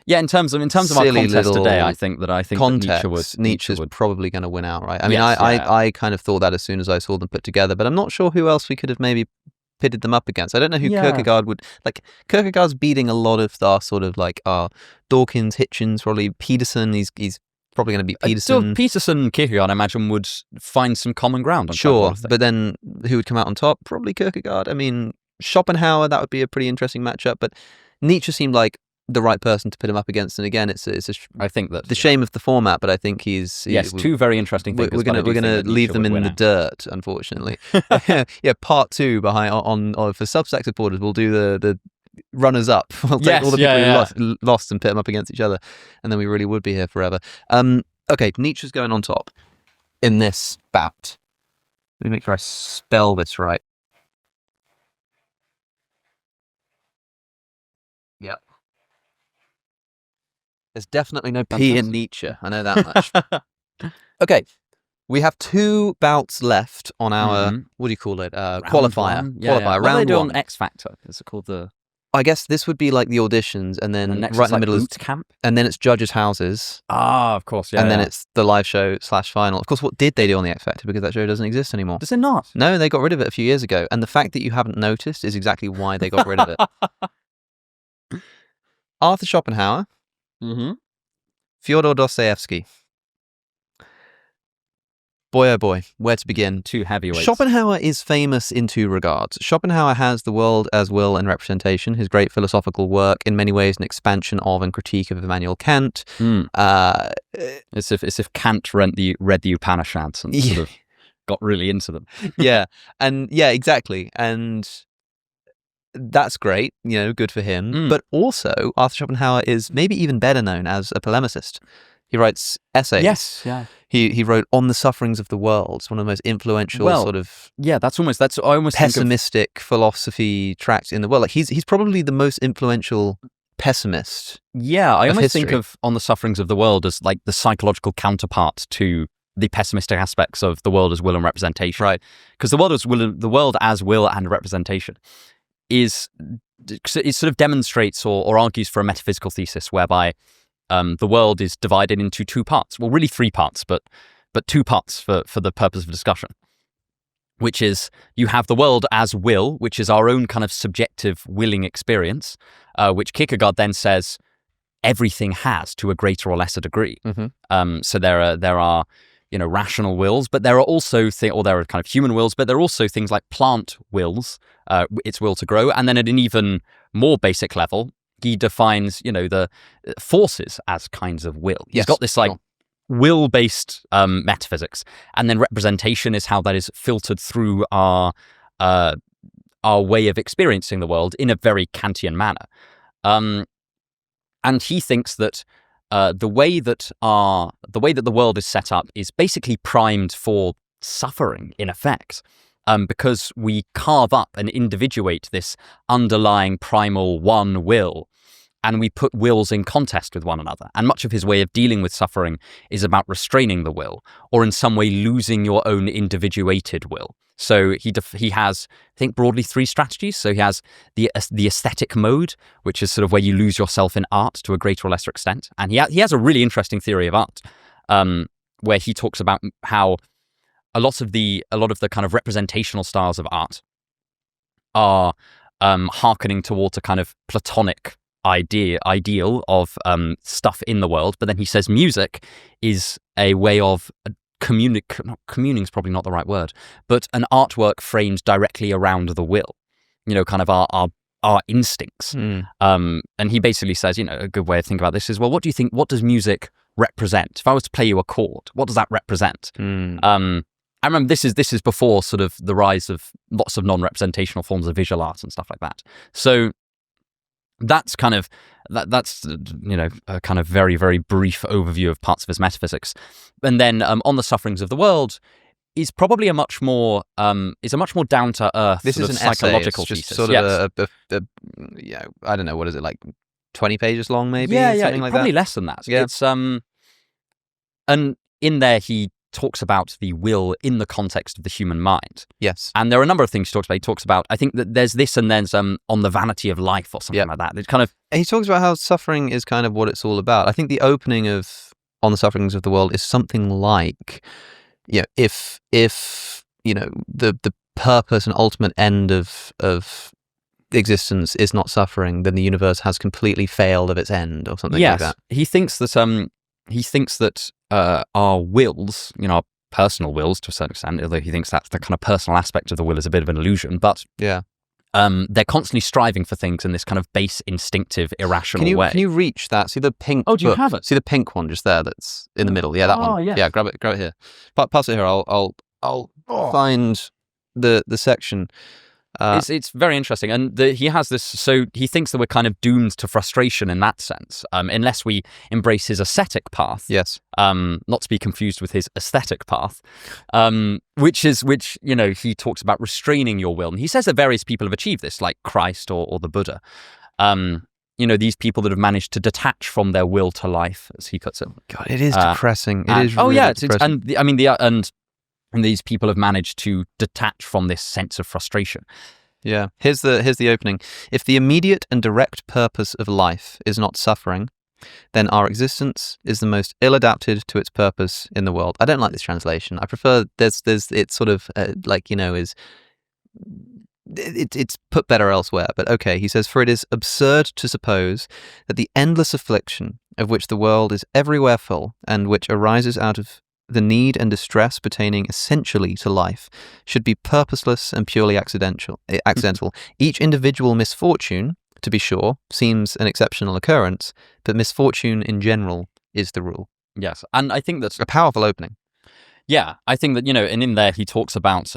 Yeah, in terms of our contest today, I think that Nietzsche's probably going to win out, right? I mean, I kind of thought that as soon as I saw them put together, but I'm not sure who else we could have maybe pitted them up against. I don't know who Kierkegaard would... Like, Kierkegaard's beating a lot of our sort of like Dawkins, Hitchens, probably Peterson. He's probably going to beat Peterson. Peterson, Kierkegaard, I imagine, would find some common ground on sure, but then who would come out on top? Probably Kierkegaard. I mean, Schopenhauer, that would be a pretty interesting matchup, but Nietzsche seemed like the right person to put him up against, and again, I think that the shame of the format, but I think he's two very interesting things. We're gonna leave them in the dirt, unfortunately. Yeah, part 2 for Substack supporters, we'll do the runners up. We'll take all the people who lost and pit them up against each other, and then we really would be here forever. Okay, Nietzsche's going on top in this bout. Let me make sure I spell this right. Yep. There's definitely no P in Nietzsche. I know that much. Okay. We have 2 bouts left on our, what do you call it? Qualifier. What do they do on X Factor? Is it called the... I guess this would be like the auditions, and then next right in the middle is camp, and then it's judges' houses. Ah, of course, and then it's the live show / final. Of course, what did they do on the X Factor? Because that show doesn't exist anymore. Does it not? No, they got rid of it a few years ago, and the fact that you haven't noticed is exactly why they got rid of it. Arthur Schopenhauer, Fyodor Dostoevsky. Boy, oh boy, where to begin? 2 heavyweights. Schopenhauer is famous in 2 regards. Schopenhauer has The World as Will and Representation, his great philosophical work, in many ways an expansion of and critique of Immanuel Kant. As if Kant read the Upanishads and sort of got really into them. Exactly. And that's great, good for him. But also, Arthur Schopenhauer is maybe even better known as a polemicist. He writes essays. Yes, yeah. He wrote On the Sufferings of the World. It's one of the most influential I almost pessimistic philosophy tracts in the world. Like he's probably the most influential pessimist. Yeah, I almost history. think of On the Sufferings of the World as like the psychological counterpart to the pessimistic aspects of the world as will and representation. Right. Because the world as will and representation it sort of demonstrates or argues for a metaphysical thesis whereby the world is divided into two parts. Well, really three parts, but two parts for the purpose of discussion. Which is, you have the world as will, which is our own kind of subjective willing experience, which Kierkegaard then says everything has to a greater or lesser degree. Mm-hmm. So there are rational wills, but there are also there are kind of human wills, but there are also things like plant wills, its will to grow, and then at an even more basic level, he defines the forces as kinds of will. He's got this will-based metaphysics, and then representation is how that is filtered through our way of experiencing the world in a very Kantian manner. And he thinks that the way that the world is set up is basically primed for suffering, in effect, because we carve up and individuate this underlying primal one will, and we put wills in contest with one another. And much of his way of dealing with suffering is about restraining the will, or in some way losing your own individuated will. So he has, I think, broadly three strategies. So he has the aesthetic mode, which is sort of where you lose yourself in art to a greater or lesser extent. And he has a really interesting theory of art, where he talks about how a lot of the kind of representational styles of art are hearkening towards a kind of Platonic ideal of stuff in the world. But then he says music is a way of communing is probably not the right word, but an artwork framed directly around the will, kind of our instincts. And he basically says, a good way to think about this is, well, what do you think, what does music represent? If I was to play you a chord, what does that represent? I remember this is before sort of the rise of lots of non-representational forms of visual art and stuff like that. So that's kind of a kind of very, very brief overview of parts of his metaphysics. And then On the Sufferings of the World is probably a much more down to earth. This is an psychological essay. It's just thesis. Sort of I don't know, what is it, like 20 pages long, maybe? Something like probably that. Less than that. Yeah. It's and in there he talks about the will in the context of the human mind. Yes. And there are a number of things he talks about. He talks about, I think that there's this and there's On the Vanity of Life or something like that. It's kind of... He talks about how suffering is kind of what it's all about. I think the opening of On the Sufferings of the World is something like, if the purpose and ultimate end of existence is not suffering, then the universe has completely failed of its end, or something like that. He thinks that our wills, our personal wills to a certain extent, although he thinks that the kind of personal aspect of the will is a bit of an illusion, but they're constantly striving for things in this kind of base, instinctive, irrational way. Can you reach that? See the pink do you book? have it? See the pink one just there that's in the middle? Yeah, that one. Yes. Yeah, grab it here. Pass it here. I'll find the section. It's very interesting, and he has this. So he thinks that we're kind of doomed to frustration in that sense, unless we embrace his ascetic path. Yes. Not to be confused with his aesthetic path, which he talks about restraining your will, and he says that various people have achieved this, like Christ or the Buddha. These people that have managed to detach from their will to life, as he puts it. God, it is depressing. It is really depressing. And these people have managed to detach from this sense of frustration. Yeah. Here's the opening. If the immediate and direct purpose of life is not suffering, then our existence is the most ill-adapted to its purpose in the world. I don't like this translation. I prefer it's sort of it's put better elsewhere. But okay, he says, for it is absurd to suppose that the endless affliction of which the world is everywhere full, and which arises out of the need and distress pertaining essentially to life, should be purposeless and purely accidental. Each individual misfortune, to be sure, seems an exceptional occurrence, but misfortune in general is the rule. Yes, and I think that's a powerful opening. Yeah, I think that, and in there he talks about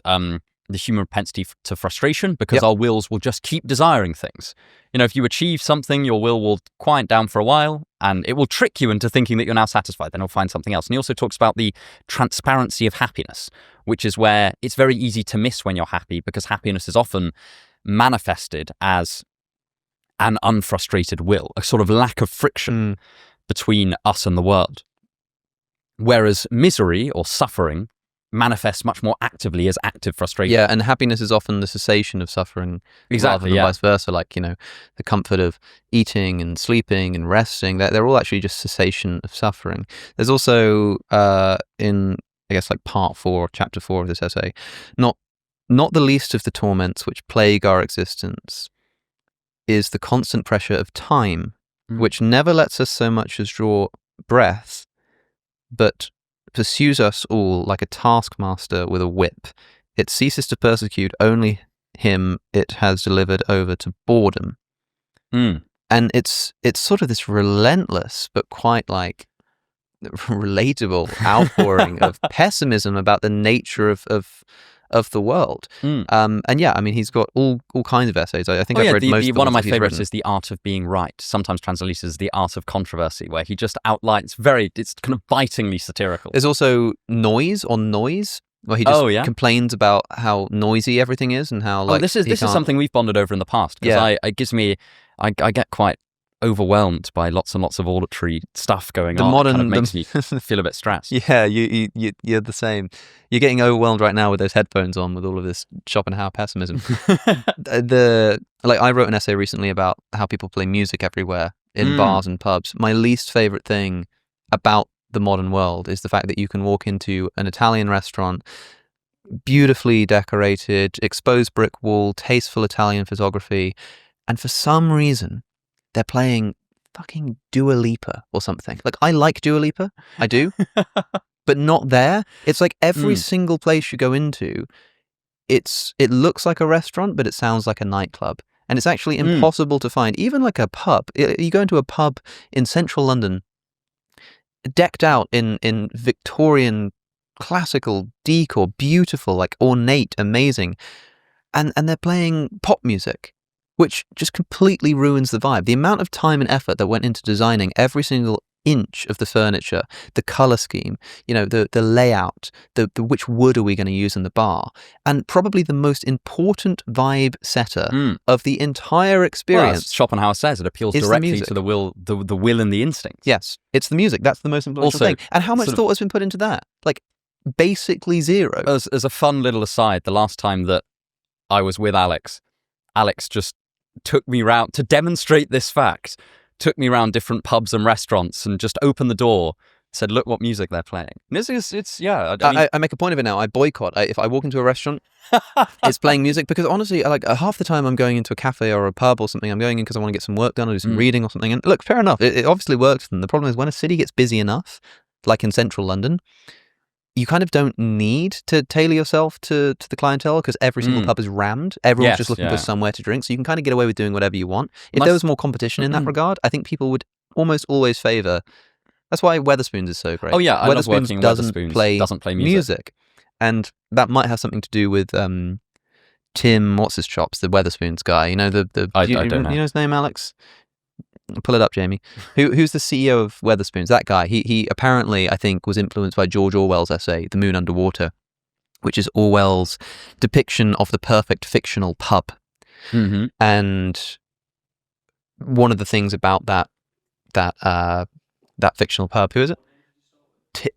the human propensity to frustration, because our wills will just keep desiring things. You know, if you achieve something, your will quiet down for a while, and it will trick you into thinking that you're now satisfied. Then it'll find something else. And he also talks about the transparency of happiness, which is where it's very easy to miss when you're happy, because happiness is often manifested as an unfrustrated will, a sort of lack of friction between us and the world. Whereas misery or suffering manifests much more actively as active frustration. Yeah, and happiness is often the cessation of suffering, rather than vice versa. Like, you know, the comfort of eating and sleeping and resting, they're all actually just cessation of suffering. There's also, in, I guess, like part 4, chapter 4 of this essay, not the least of the torments which plague our existence is the constant pressure of time, which never lets us so much as draw breath, but pursues us all like a taskmaster with a whip. It ceases to persecute only him it has delivered over to boredom. And it's sort of this relentless but quite like relatable outpouring of pessimism about the nature of the world. And yeah, I mean, he's got all kinds of essays. I think I've read most of them. One of my favorites is The Art of Being Right, sometimes translated as The Art of Controversy, where he just outlines it's kind of bitingly satirical. There's also Noise, where he just complains about how noisy everything is and how like this is something we've bonded over in the past, because I get quite overwhelmed by lots and lots of auditory stuff going on. It kind of makes me feel a bit stressed. Yeah, you're the same. You're getting overwhelmed right now with those headphones on with all of this Schopenhauer pessimism. I wrote an essay recently about how people play music everywhere in bars and pubs. My least favorite thing about the modern world is the fact that you can walk into an Italian restaurant, beautifully decorated, exposed brick wall, tasteful Italian photography, and for some reason they're playing fucking Dua Lipa or something. Like, I like Dua Lipa, I do, but not there. It's like every single place you go into, it looks like a restaurant, but it sounds like a nightclub. And it's actually impossible to find, even like a pub. You go into a pub in central London, decked out in Victorian classical decor, beautiful, like ornate, amazing, and they're playing pop music, which just completely ruins the vibe. The amount of time and effort that went into designing every single inch of the furniture, the color scheme, you know, the layout, the which wood are we going to use in the bar, and probably the most important vibe setter of the entire experience. Well, as Schopenhauer says, it appeals directly to the will and the instincts. Yes, it's the music. That's the most important thing. And how much thought has been put into that? Like, basically zero. As a fun little aside, the last time that I was with Alex just took me round to demonstrate this fact, took me around different pubs and restaurants and just opened the door, said, look what music they're playing. And I make a point of it now. I boycott. If I walk into a restaurant, it's playing music, because honestly, like half the time I'm going into a cafe or a pub or something, I'm going in because I want to get some work done or do some reading or something. And look, fair enough. It obviously works for them. The problem is when a city gets busy enough, like in central London, you kind of don't need to tailor yourself to the clientele, because every single pub is rammed. Everyone's just looking for somewhere to drink, so you can kind of get away with doing whatever you want. If there was more competition in that regard, I think people would almost always favour. That's why Wetherspoons is so great. Oh yeah, Wetherspoons doesn't play music, and that might have something to do with Tim, what's his chops, the Wetherspoons guy. You know I don't know. You know his name, Alex? Pull it up, Jamie. Who's the CEO of Wetherspoons? That guy. He apparently, I think, was influenced by George Orwell's essay, The Moon Underwater, which is Orwell's depiction of the perfect fictional pub. And one of the things about that fictional pub, who is it?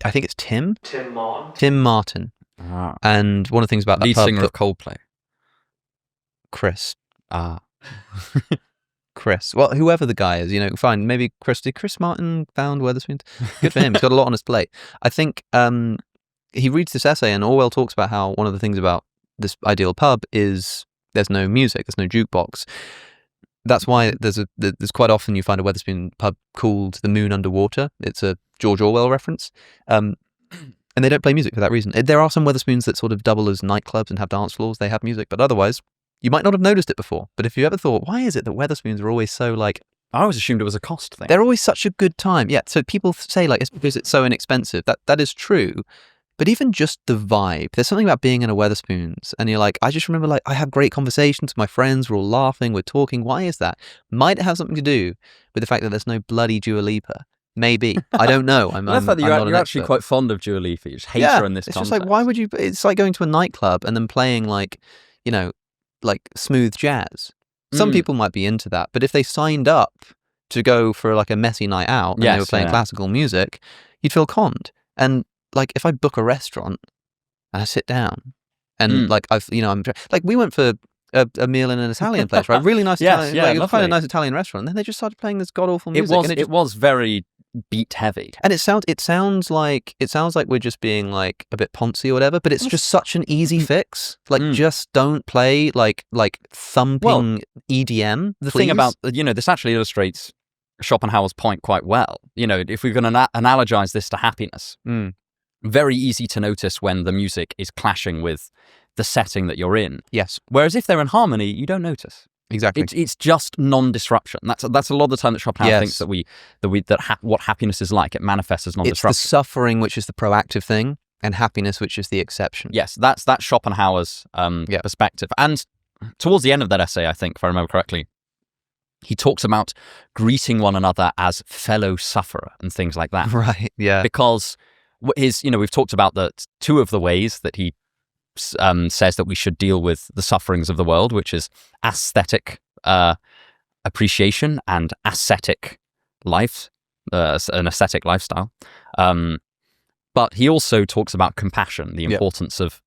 I think it's Tim. Tim Martin. Ah. And one of the things about that lead pub, singer of Coldplay. Chris. Ah. Chris. Well, whoever the guy is, you know, fine. Maybe Chris. Did Chris Martin found Wetherspoons? Good for him. He's got a lot on his plate. I think he reads this essay, and Orwell talks about how one of the things about this ideal pub is there's no music, there's no jukebox. That's why there's quite often you find a Wetherspoon pub called The Moon Underwater. It's a George Orwell reference. And they don't play music for that reason. There are some Wetherspoons that sort of double as nightclubs and have dance floors. They have music, but otherwise, you might not have noticed it before. But if you ever thought, why is it that Wetherspoons are always so like... I always assumed it was a cost thing. They're always such a good time. Yeah, so people say like it's because it's so inexpensive. That is true. But even just the vibe, there's something about being in a Wetherspoons and you're like, I just remember like I have great conversations with my friends, we're all laughing, we're talking. Why is that? Might it have something to do with the fact that there's no bloody Dua Lipa? Maybe. I don't know. I thought you're actually quite fond of Dua Lipa. You just hate her in this context. It's just like, why would you? It's like going to a nightclub and then playing like, like smooth jazz. Some people might be into that, but if they signed up to go for like a messy night out and they were playing classical music, you'd feel conned. And like if I book a restaurant and I sit down and like I'm like we went for a meal in an Italian place, right? Really nice Italian, it was quite a nice Italian restaurant. And then they just started playing this god awful music. It was very beat heavy, and it sounds like we're just being like a bit poncy or whatever, but it's just such an easy fix. Like just don't play like thumping EDM. The thing about this actually illustrates Schopenhauer's point quite well. If we're going to analogize this to happiness, very easy to notice when the music is clashing with the setting that you're in. Yes. Whereas if they're in harmony, you don't notice. Exactly. It's just non-disruption. That's a lot of the time that Schopenhauer thinks that what happiness is like. It manifests as non-disruption. It's the suffering which is the proactive thing, and happiness which is the exception. Yes, that's Schopenhauer's perspective. And towards the end of that essay, I think, if I remember correctly, he talks about greeting one another as fellow sufferer and things like that. Right. Yeah. Because we've talked about that two of the ways that he says that we should deal with the sufferings of the world, which is aesthetic appreciation and ascetic life, an ascetic lifestyle. But he also talks about compassion, the importance of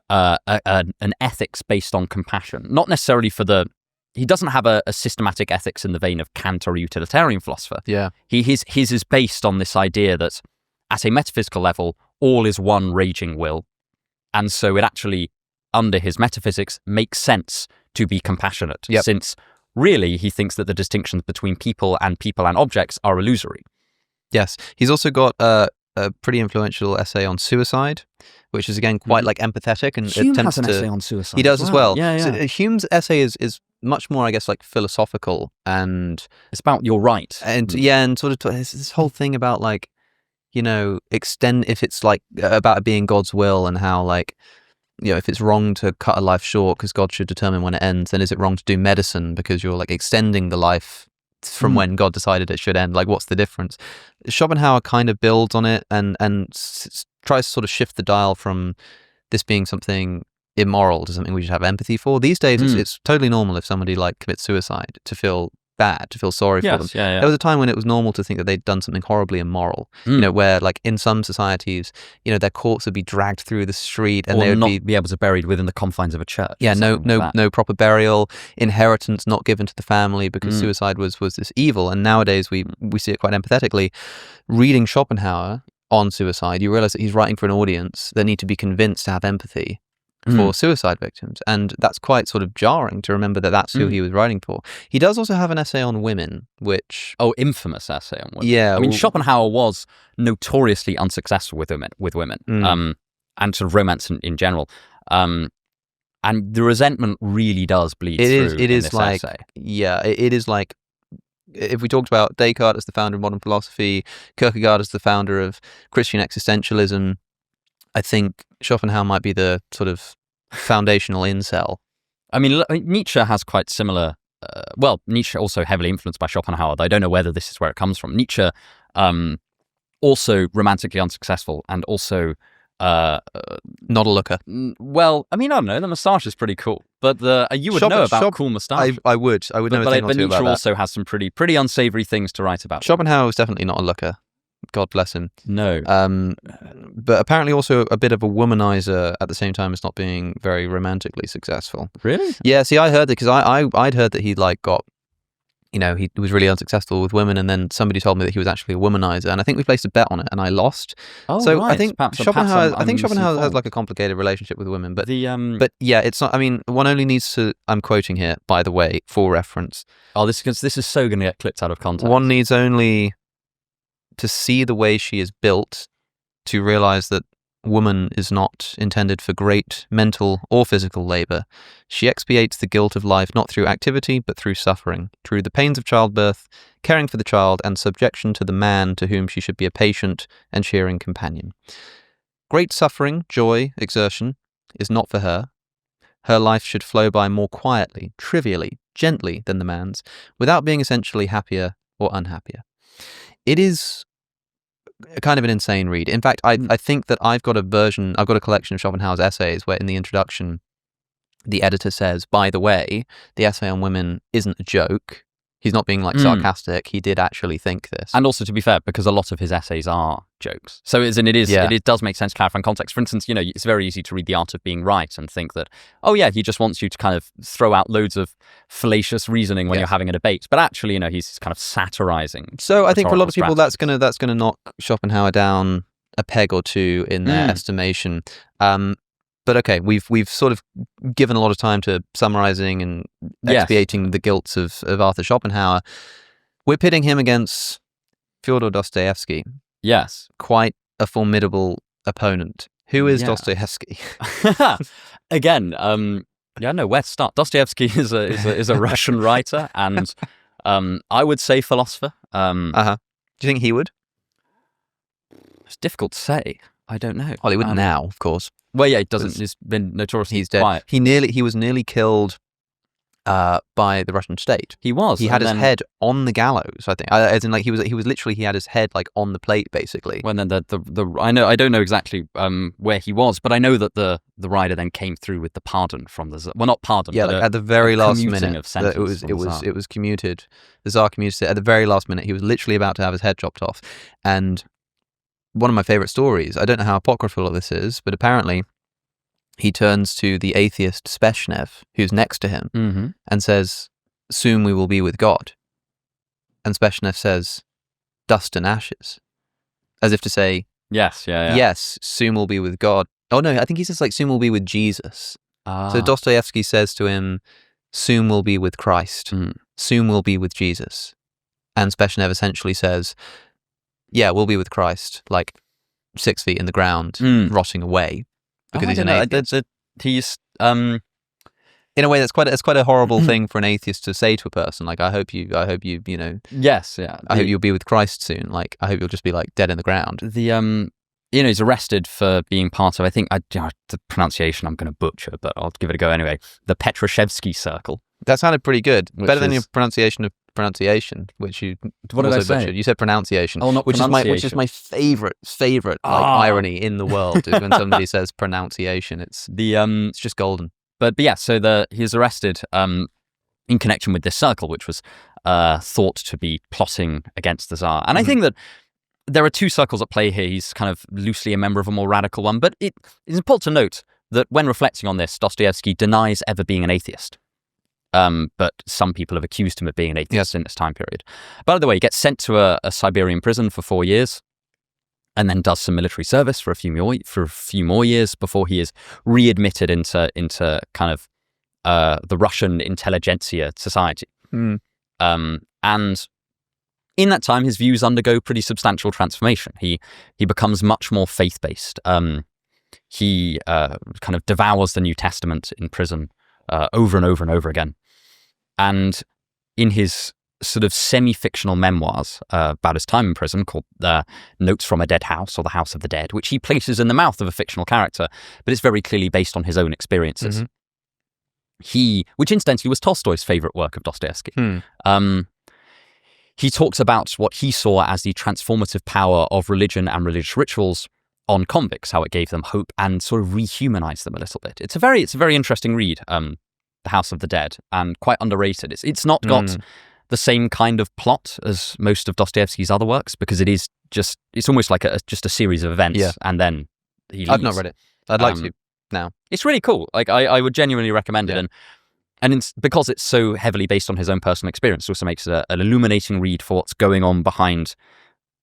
an ethics based on compassion. Not necessarily he doesn't have a systematic ethics in the vein of Kant or a utilitarian philosopher. Yeah. His is based on this idea that at a metaphysical level, all is one raging will. And so it actually, under his metaphysics, makes sense to be compassionate, since really he thinks that the distinctions between people and objects are illusory. Yes. He's also got a pretty influential essay on suicide, which is again quite like empathetic and Hume attempts has an to. Essay on suicide. He does as well. Yeah. So Hume's essay is much more, I guess, like philosophical, and it's about your right. And and sort of this whole thing about like, extend if it's like about it being God's will and how like, if it's wrong to cut a life short because God should determine when it ends, then is it wrong to do medicine because you're like extending the life from when God decided it should end? Like, what's the difference? Schopenhauer kind of builds on it and tries to sort of shift the dial from this being something immoral to something we should have empathy for. These days, it's totally normal if somebody like commits suicide to feel bad, to feel sorry for them. Yeah. There was a time when it was normal to think that they'd done something horribly immoral, where like in some societies, their corpse would be dragged through the street and or they would not be able to be buried within the confines of a church. Yeah, no proper burial, inheritance not given to the family because suicide was this evil. And nowadays we see it quite empathetically. Reading Schopenhauer on suicide, you realize that he's writing for an audience that need to be convinced to have empathy for suicide victims, and that's quite sort of jarring to remember that that's who he was writing for. He does also have an essay on women, which infamous essay on women. Yeah, I mean, Schopenhauer was notoriously unsuccessful with women, and sort of romance in general. And the resentment really does bleed through. It is like essay. It is like if we talked about Descartes as the founder of modern philosophy, Kierkegaard as the founder of Christian existentialism, I think Schopenhauer might be the sort of foundational incel. I mean, Nietzsche has quite similar. Nietzsche also heavily influenced by Schopenhauer, though I don't know whether this is where it comes from. Nietzsche, also romantically unsuccessful and also not a looker. Well, I mean, I don't know. The moustache is pretty cool, but you would know about cool moustache. I would know a thing or two about that. But Nietzsche also has some pretty unsavory things to write about. Schopenhauer was definitely not a looker. God bless him. No. But apparently also a bit of a womanizer at the same time as not being very romantically successful. Really? Yeah, see, I heard that because I'd heard that he like got, he was really unsuccessful with women, and then somebody told me that he was actually a womanizer, and I think we placed a bet on it, and I lost. Oh, so right. I think Schopenhauer has like a complicated relationship with women, but but yeah, it's not. I mean, one only needs to. I'm quoting here, by the way, for reference. Oh, this is so going to get clipped out of context. One needs only to see the way she is built to realize that woman is not intended for great mental or physical labor. She expiates the guilt of life not through activity, but through suffering, through the pains of childbirth, caring for the child, and subjection to the man to whom she should be a patient and cheering companion. Great suffering, joy, exertion is not for her. Her life should flow by more quietly, trivially, gently than the man's, without being essentially happier or unhappier. It is kind of an insane read. In fact, I think that I've got a collection of Schopenhauer's essays where in the introduction, the editor says, by the way, the essay on women isn't a joke. He's not being sarcastic. He did actually think this. And also, to be fair, because a lot of his essays are jokes. So it does make sense to clarify context. For instance, it's very easy to read The Art of Being Right and think that, oh yeah, he just wants you to kind of throw out loads of fallacious reasoning when you're having a debate. But actually, he's kind of satirizing. So I think for a lot of people, that's gonna knock Schopenhauer down a peg or two in their estimation. But okay, we've sort of given a lot of time to summarizing and expiating the guilt of Arthur Schopenhauer. We're pitting him against Fyodor Dostoevsky. Yes. Quite a formidable opponent. Who is Dostoevsky? Again, where to start? Dostoevsky is a Russian writer, and I would say philosopher. Do you think he would? It's difficult to say. I don't know. Well, he wouldn't now, of course. Well, yeah, he doesn't. He's been notoriously dead. Quiet. He was nearly killed by the Russian state. He was. He had his head on the gallows. I think, as in, he had his head on the plate, basically. Well, then I don't know exactly where he was, but I know that the rider then came through with the pardon from the Tsar. Well, not pardon. Yeah, but at the very last minute, it was commuted. The Tsar commuted it at the very last minute. He was literally about to have his head chopped off, and one of my favorite stories, I don't know how apocryphal this is, but apparently he turns to the atheist Speshnev, who's next to him, and says, soon we will be with God. And Speshnev says, dust and ashes. As if to say, yes, soon we'll be with God. Oh no, I think he says soon we'll be with Jesus. So Dostoevsky says to him, soon we'll be with Christ. Soon we'll be with Jesus. And Speshnev essentially says, yeah, we'll be with Christ, 6 feet in the ground, rotting away, because he's an atheist. He's in a way that's quite a horrible thing for an atheist to say to a person. I hope you Yes, yeah. I hope you'll be with Christ soon. I hope you'll just be dead in the ground. He's arrested for being part of, I think, the pronunciation I'm going to butcher, but I'll give it a go anyway. The Petroshevsky Circle. That sounded pretty good. Better than your pronunciation of pronunciation, which you what did I say? Butchered. You said pronunciation. Oh, not which pronunciation. Which is my favorite irony in the world is when somebody says pronunciation. It's just golden. But yeah, so he's arrested in connection with this circle, which was thought to be plotting against the Tsar. And I think that there are two circles at play here. He's kind of loosely a member of a more radical one, but it is important to note that when reflecting on this, Dostoevsky denies ever being an atheist. But some people have accused him of being an atheist in this time period. By the way, he gets sent to a Siberian prison for 4 years and then does some military service for a few more years before he is readmitted into kind of the Russian intelligentsia society. And in that time, his views undergo pretty substantial transformation. He becomes much more faith-based. He kind of devours the New Testament in prison over and over and over again. And in his sort of semi-fictional memoirs about his time in prison called Notes from a Dead House or The House of the Dead, which he places in the mouth of a fictional character, but it's very clearly based on his own experiences. Which incidentally was Tolstoy's favorite work of Dostoevsky. He talks about what he saw as the transformative power of religion and religious rituals on convicts, how it gave them hope and sort of rehumanized them a little bit. It's a very interesting read, The House of the Dead, and quite underrated. It's not got the same kind of plot as most of Dostoevsky's other works, because it's almost like just a series of events, and then he leaves. I've not read it. I'd like to now. It's really cool. I would genuinely recommend it, and because it's so heavily based on his own personal experience, it also makes it an illuminating read for what's going on behind,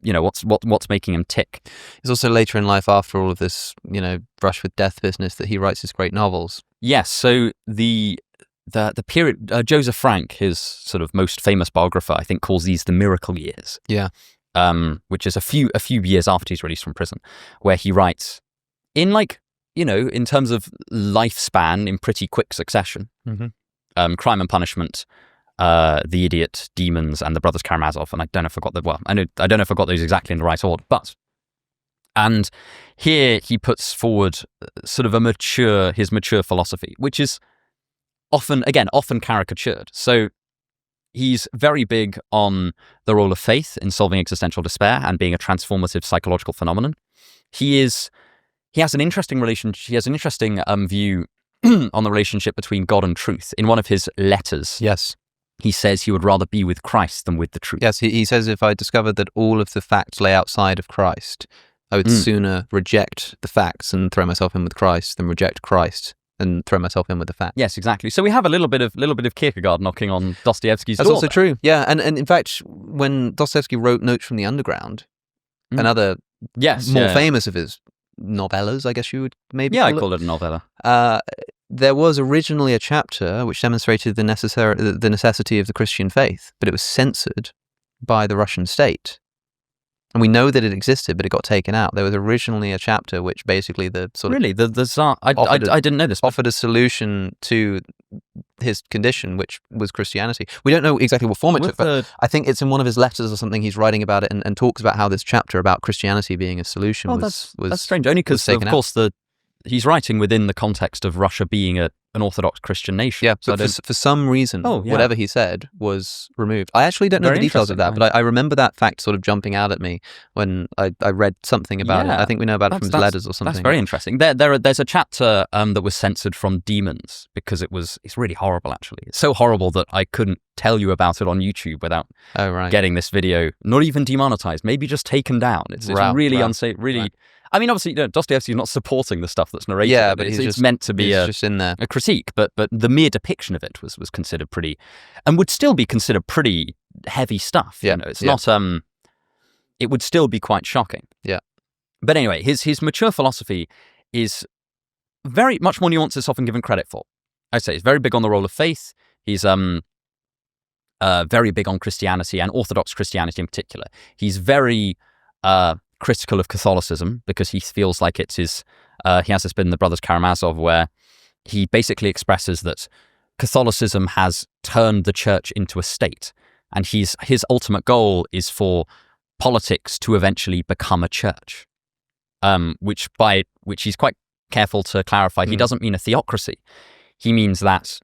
what's making him tick. It's also later in life, after all of this, brush with death business, that he writes his great novels. Yes, so the period, Joseph Frank, his sort of most famous biographer, I think calls these the miracle years. Yeah. Which is a few years after he's released from prison, where he writes in in terms of lifespan in pretty quick succession. Crime and Punishment, The Idiot, Demons, and The Brothers Karamazov. And I don't know if I got those exactly in the right order, but And here he puts forward sort of his mature philosophy, which is often caricatured. So he's very big on the role of faith in solving existential despair and being a transformative psychological phenomenon. He has an interesting relationship. He has an interesting view on the relationship between God and truth. In one of his letters, yes, he says he would rather be with Christ than with the truth. Yes, he says, if I discovered that all of the facts lay outside of Christ, I would sooner reject the facts and throw myself in with Christ than reject Christ and throw myself in with the facts. Yes, exactly. So we have a little bit of Kierkegaard knocking on Dostoevsky's door. That's also true. Yeah, and in fact, when Dostoevsky wrote Notes from the Underground, another more famous of his novellas, I guess you would maybe call I call it a novella. There was originally a chapter which demonstrated the necessity of the Christian faith, but it was censored by the Russian state. And we know that it existed, but it got taken out. There was originally a chapter which basically the Tsar. I didn't know this. Offered a solution to his condition, which was Christianity. We don't know exactly what form it took, but I think it's in one of his letters or something. He's writing about it and talks about how this chapter about Christianity being a solution was that's strange. Only because, of course, he's writing within the context of Russia being an Orthodox Christian nation. Yeah, but for some reason, whatever he said was removed. I actually don't know the details of that, but I remember that fact sort of jumping out at me when I read something about it. I think we know about it from his letters or something. That's very interesting. There's a chapter that was censored from Demons because it's really horrible, actually. It's so horrible that I couldn't tell you about it on YouTube without getting this video, not even demonetized, maybe just taken down. It's really unsafe, really... Right. I mean, obviously, Dostoevsky's not supporting the stuff that's narrated. Yeah, but it's meant to be just in there. A critique. But the mere depiction of it was considered pretty, and would still be considered pretty heavy stuff. Yeah, it's not. It would still be quite shocking. Yeah. But anyway, his mature philosophy is very much more nuanced than it's often given credit for. I say he's very big on the role of faith. He's very big on Christianity and Orthodox Christianity in particular. He's very critical of Catholicism because he feels like it's his. He has this bit in the Brothers Karamazov where he basically expresses that Catholicism has turned the church into a state, and his ultimate goal is for politics to eventually become a church. Which he's quite careful to clarify. He doesn't mean a theocracy. He means that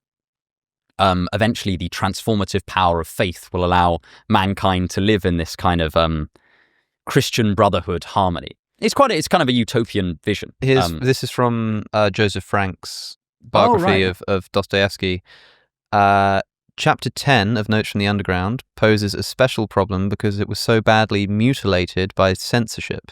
eventually the transformative power of faith will allow mankind to live in this kind of Christian brotherhood harmony. It's kind of a utopian vision. This is from Joseph Frank's biography of Dostoevsky. Chapter 10 of Notes from the Underground poses a special problem because it was so badly mutilated by the censorship.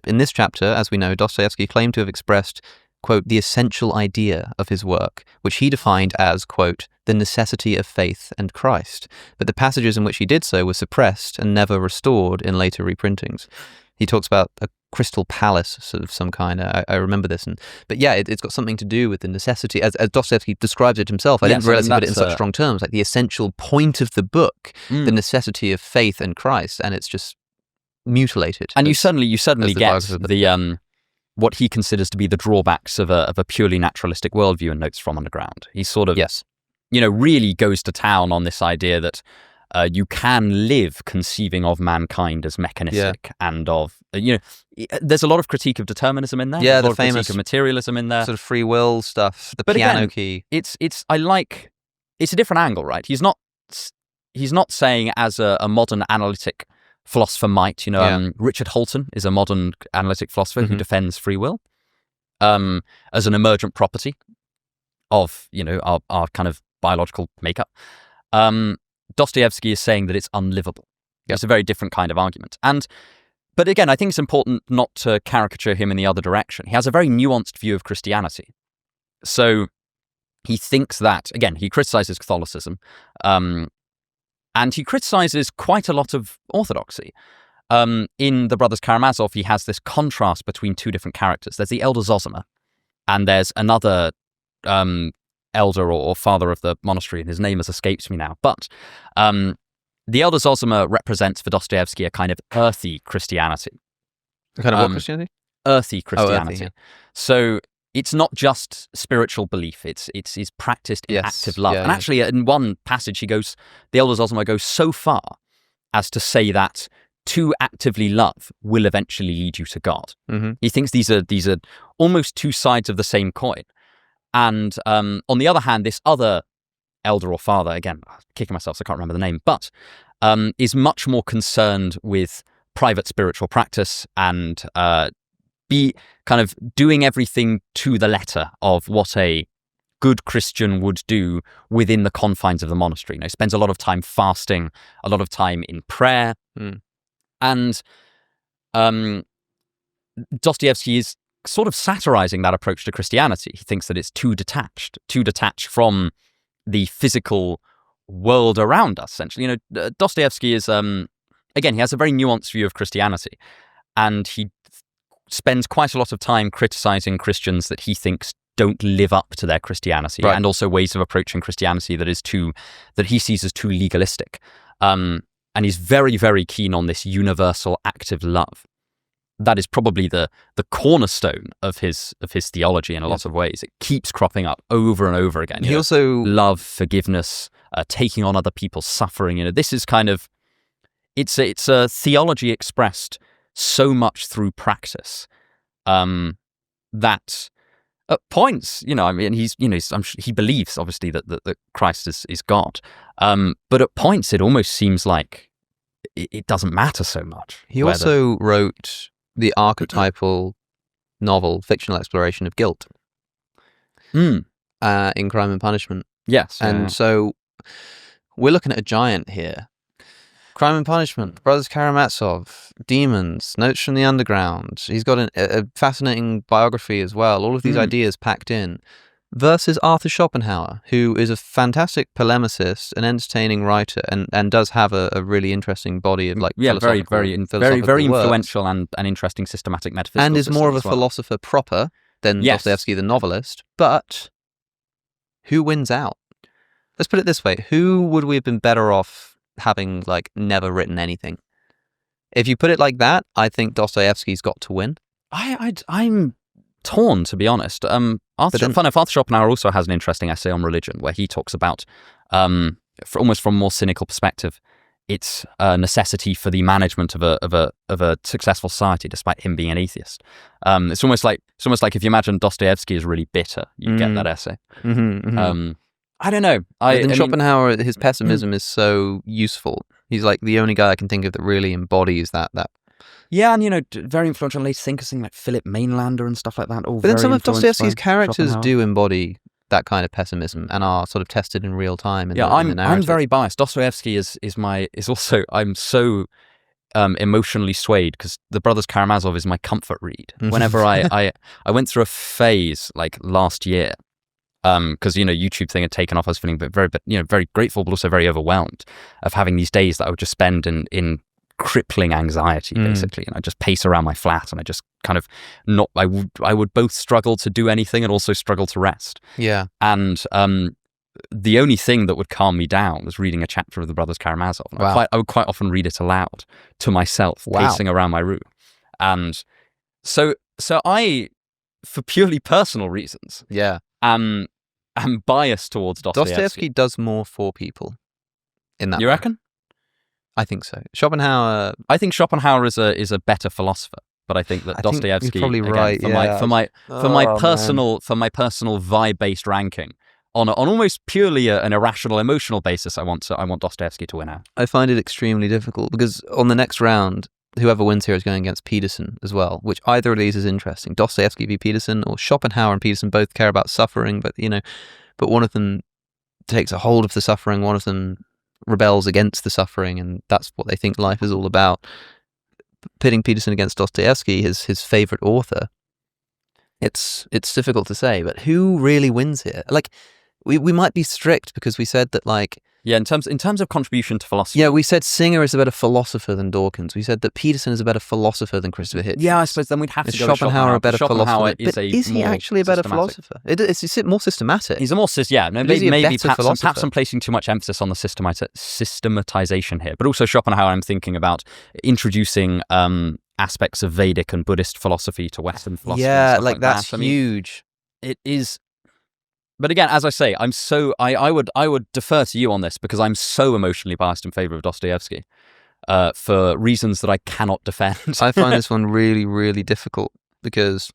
In this chapter, as we know, Dostoevsky claimed to have expressed, quote, the essential idea of his work, which he defined as, quote, the necessity of faith and Christ. But the passages in which he did so were suppressed and never restored in later reprintings. He talks about a crystal palace sort of some kind. I remember this. But yeah, it's got something to do with the necessity, as Dostoevsky describes it himself. I didn't realize he put it in such strong terms, like the essential point of the book, the necessity of faith and Christ, and it's just mutilated. And you suddenly get the what he considers to be the drawbacks of a purely naturalistic worldview in Notes from Underground. He sort of, really goes to town on this idea that you can live conceiving of mankind as mechanistic and of, there's a lot of critique of determinism in there. Yeah, there's a lot the famous of critique of materialism in there. Sort of free will stuff, the piano key. It's a different angle, right? He's not saying as a modern analytic philosopher might, Richard Holton is a modern analytic philosopher who defends free will as an emergent property of, our kind of biological makeup. Dostoevsky is saying that it's unlivable. Yep. It's a very different kind of argument. But again, I think it's important not to caricature him in the other direction. He has a very nuanced view of Christianity. So he thinks that, again, he criticizes Catholicism, and he criticizes quite a lot of orthodoxy. In the Brothers Karamazov, he has this contrast between two different characters. There's the elder Zosima, and there's another elder or father of the monastery, and his name has escaped me now. But the elder Zosima represents for Dostoevsky a kind of earthy Christianity. A kind of what Christianity? Earthy Christianity. Earthy, yeah. So it's not just spiritual belief, it's practiced in active love. And actually, in one passage, the elder Zosima goes so far as to say that to actively love will eventually lead you to God. Mm-hmm. He thinks these are almost two sides of the same coin. And on the other hand, this other elder or father, again, I'm kicking myself, so I can't remember the name, but is much more concerned with private spiritual practice and be kind of doing everything to the letter of what a good Christian would do within the confines of the monastery. He spends a lot of time fasting, a lot of time in prayer. And Dostoevsky is sort of satirizing that approach to Christianity. He thinks that it's too detached from the physical world around us, essentially. Dostoevsky is, again, he has a very nuanced view of Christianity, and he spends quite a lot of time criticizing Christians that he thinks don't live up to their Christianity, and also ways of approaching Christianity that he sees as too legalistic. And he's very, very keen on this universal active love. That is probably the cornerstone of his theology in a lot of ways. It keeps cropping up over and over again. He also love, forgiveness, taking on other people's suffering. This is kind of it's a theology expressed so much through practice that at points, he believes obviously that Christ is God, but at points it almost seems like it doesn't matter so much. He also wrote the archetypal novel, fictional exploration of guilt, in Crime and Punishment. Yes. And so we're looking at a giant here. Crime and Punishment, Brothers Karamazov, Demons, Notes from the Underground. He's got a fascinating biography as well, all of these ideas packed in. Versus Arthur Schopenhauer, who is a fantastic polemicist, an entertaining writer, and does have a really interesting body of very influential and interesting systematic metaphysical, and is more of a philosopher proper than Dostoevsky the novelist. But who wins out? Let's put it this way: who would we have been better off having never written anything? If you put it like that, I think Dostoevsky's got to win. I'm torn, to be honest. Arthur Schopenhauer also has an interesting essay on religion where he talks about, almost from a more cynical perspective, its necessity for the management of a successful society, despite him being an atheist. It's almost like if you imagine Dostoevsky is really bitter, you get that essay. I don't know. Schopenhauer, his pessimism is so useful. He's the only guy I can think of that really embodies that. Yeah, and very influential late thinkers like Philip Mainlander and stuff like that. But then some of Dostoevsky's characters do embody that kind of pessimism and are sort of tested in real time. I'm very biased. Dostoevsky I'm so emotionally swayed because The Brothers Karamazov is my comfort read. Whenever I went through a phase last year, because YouTube thing had taken off, I was feeling very grateful, but also very overwhelmed of having these days that I would just spend in crippling anxiety, basically, and I just pace around my flat, and I just kind of I would both struggle to do anything and also struggle to rest. Yeah, and the only thing that would calm me down was reading a chapter of The Brothers Karamazov. Wow. I would quite often read it aloud to myself, pacing around my room, and so I, for purely personal reasons, am biased towards Dostoevsky. Dostoevsky does more for people in that. You reckon? I think so. Schopenhauer. I think Schopenhauer is a better philosopher, but I think that Dostoevsky. You're probably right. For my personal vibe-based ranking, on almost purely an irrational emotional basis, I want Dostoevsky to win out. I find it extremely difficult because on the next round, whoever wins here is going against Peterson as well, which either of these is interesting. Dostoevsky v. Peterson, or Schopenhauer and Peterson both care about suffering, but one of them takes a hold of the suffering, one of them rebels against the suffering, and that's what they think life is all about. Pitting Peterson against Dostoevsky, his favorite author, it's difficult to say, but who really wins here? We might be strict because we said that in terms of contribution to philosophy. Yeah, we said Singer is a better philosopher than Dawkins. We said that Peterson is a better philosopher than Christopher Hitchens. Yeah, I suppose then we'd have to go with Schopenhauer a better philosopher. But is he actually a better philosopher? It's more systematic. He's a more maybe perhaps I'm placing too much emphasis on the systematization here. But also Schopenhauer, I'm thinking about introducing aspects of Vedic and Buddhist philosophy to Western philosophy. Yeah, that's huge. It is. But again, as I say, I would defer to you on this because I'm so emotionally biased in favor of Dostoevsky. for reasons that I cannot defend. I find this one really, really difficult because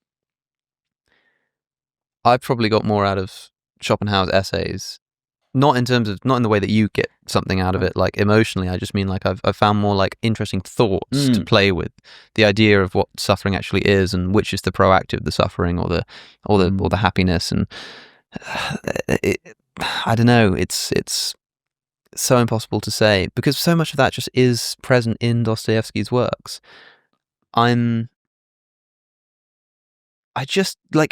I probably got more out of Schopenhauer's essays, not in the way that you get something out of it, like emotionally. I just mean like I've found more like interesting thoughts to play with, the idea of what suffering actually is and which is the proactive, the suffering or the happiness, and I don't know. It's so impossible to say because so much of that just is present in Dostoevsky's works. I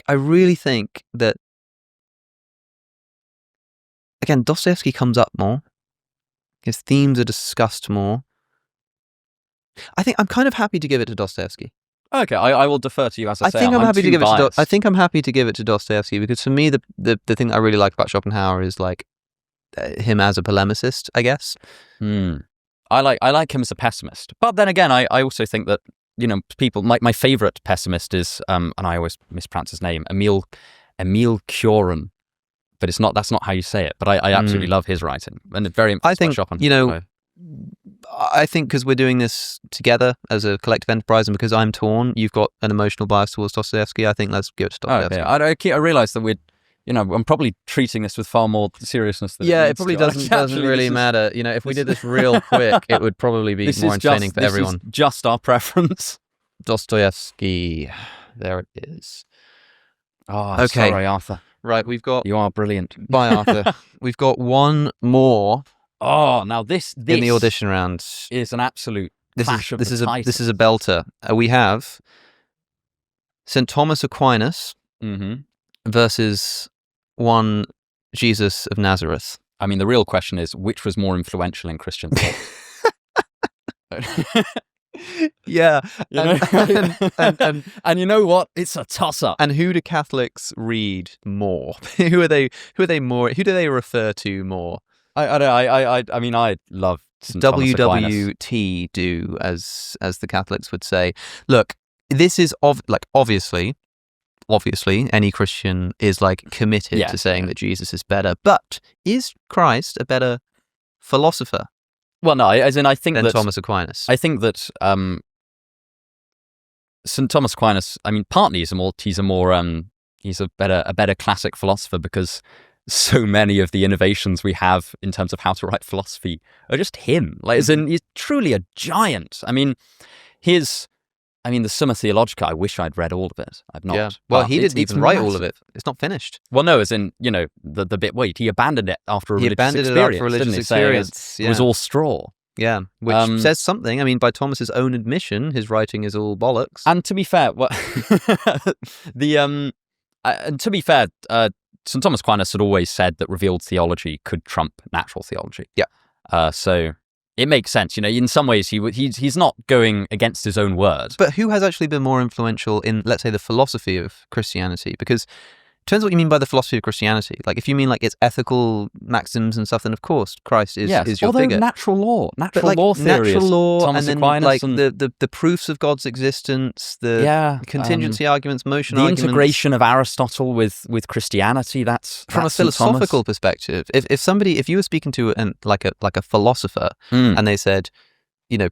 really think that, again, Dostoevsky comes up more. His themes are discussed more. I think I'm kind of happy to give it to Dostoevsky. Okay, I will defer to you as I say. I think I'm happy to give it. I think I'm happy to give it to Dostoevsky because for me, the thing that I really like about Schopenhauer is like him as a polemicist, I guess. I like him as a pessimist, but then again, I also think that people. My favorite pessimist is and I always mispronounce his name, Emil Cioran, but that's not how you say it. But I absolutely love his writing and very. I think I think because we're doing this together as a collective enterprise, and because I'm torn, you've got an emotional bias towards Dostoevsky. I think let's give it to Dostoevsky. I realise that I'm probably treating this with far more seriousness than it probably doesn't really matter. If we did this real quick, it would probably be more entertaining for everyone. This is just our preference. Dostoevsky, there it is. Oh, okay. Sorry, Arthur. Right, you are brilliant. Bye, Arthur. We've got one more. Oh, now this in the audition round is an absolute clash of the titans. This is a belter. We have St. Thomas Aquinas versus one Jesus of Nazareth. I mean, the real question is, which was more influential in Christian thought? Yeah, and you know what? It's a toss-up. And who do Catholics read more? Who do they refer to more? I mean, I love St. Thomas Aquinas. WWT do, as the Catholics would say. Look, this is obviously any Christian is like committed to saying that Jesus is better, but is Christ a better philosopher? Well, no, I think than that Thomas Aquinas. I think that St. Thomas Aquinas. I mean, partly he's a better classic philosopher because so many of the innovations we have in terms of how to write philosophy are just him. Like, he's truly a giant. I mean, the Summa Theologica, I wish I'd read all of it. I've not. Yeah. Well, he didn't even write all of it. It's not finished. Well, no, as in, the bit, he abandoned it after a religious experience. It was all straw. Yeah, which says something. I mean, by Thomas's own admission, his writing is all bollocks. And to be fair, St. Thomas Aquinas had always said that revealed theology could trump natural theology. Yeah. So it makes sense. In some ways, he's not going against his own word. But who has actually been more influential in, let's say, the philosophy of Christianity? Because it depends what you mean by the philosophy of Christianity. Like, if you mean like its ethical maxims and stuff, then of course Christ is your figure. Natural law theory, natural law, Thomas and then Aquinas the proofs of God's existence, the contingency arguments, motion arguments, the integration of Aristotle with Christianity. That's from a philosophical perspective. If you were speaking to a philosopher and they said,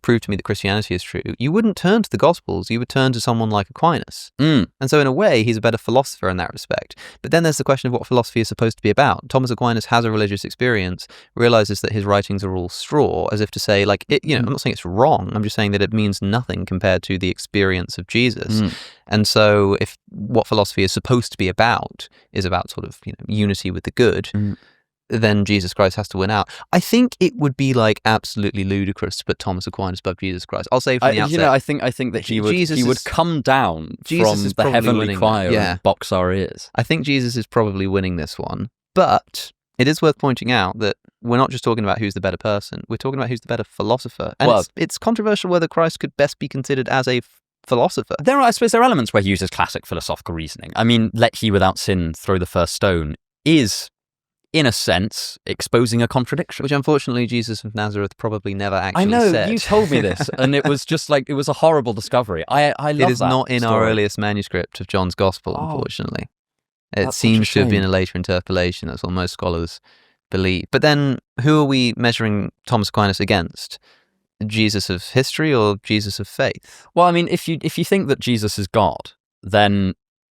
prove to me that Christianity is true, you wouldn't turn to the Gospels, you would turn to someone like Aquinas. And so in a way, he's a better philosopher in that respect. But then there's the question of what philosophy is supposed to be about. Thomas Aquinas has a religious experience, realizes that his writings are all straw, as if to say, I'm not saying it's wrong, I'm just saying that it means nothing compared to the experience of Jesus. And so if what philosophy is supposed to be about is about sort of, unity with the good, then Jesus Christ has to win out. I think it would be absolutely ludicrous to put Thomas Aquinas above Jesus Christ. I'll say from the outset. I think that he would come down from the heavenly choir and box our ears. I think Jesus is probably winning this one, but it is worth pointing out that we're not just talking about who's the better person. We're talking about who's the better philosopher. And it's controversial whether Christ could best be considered as a philosopher. I suppose there are elements where he uses classic philosophical reasoning. I mean, let he without sin throw the first stone is, in a sense, exposing a contradiction. Which unfortunately Jesus of Nazareth probably never actually said. I know, you told me this, and it was just it was a horrible discovery. I love that. It is not in our earliest manuscript of John's Gospel, unfortunately. It seems to have been a later interpolation. That's what most scholars believe. But then, who are we measuring Thomas Aquinas against? Jesus of history or Jesus of faith? Well, I mean, if you think that Jesus is God, then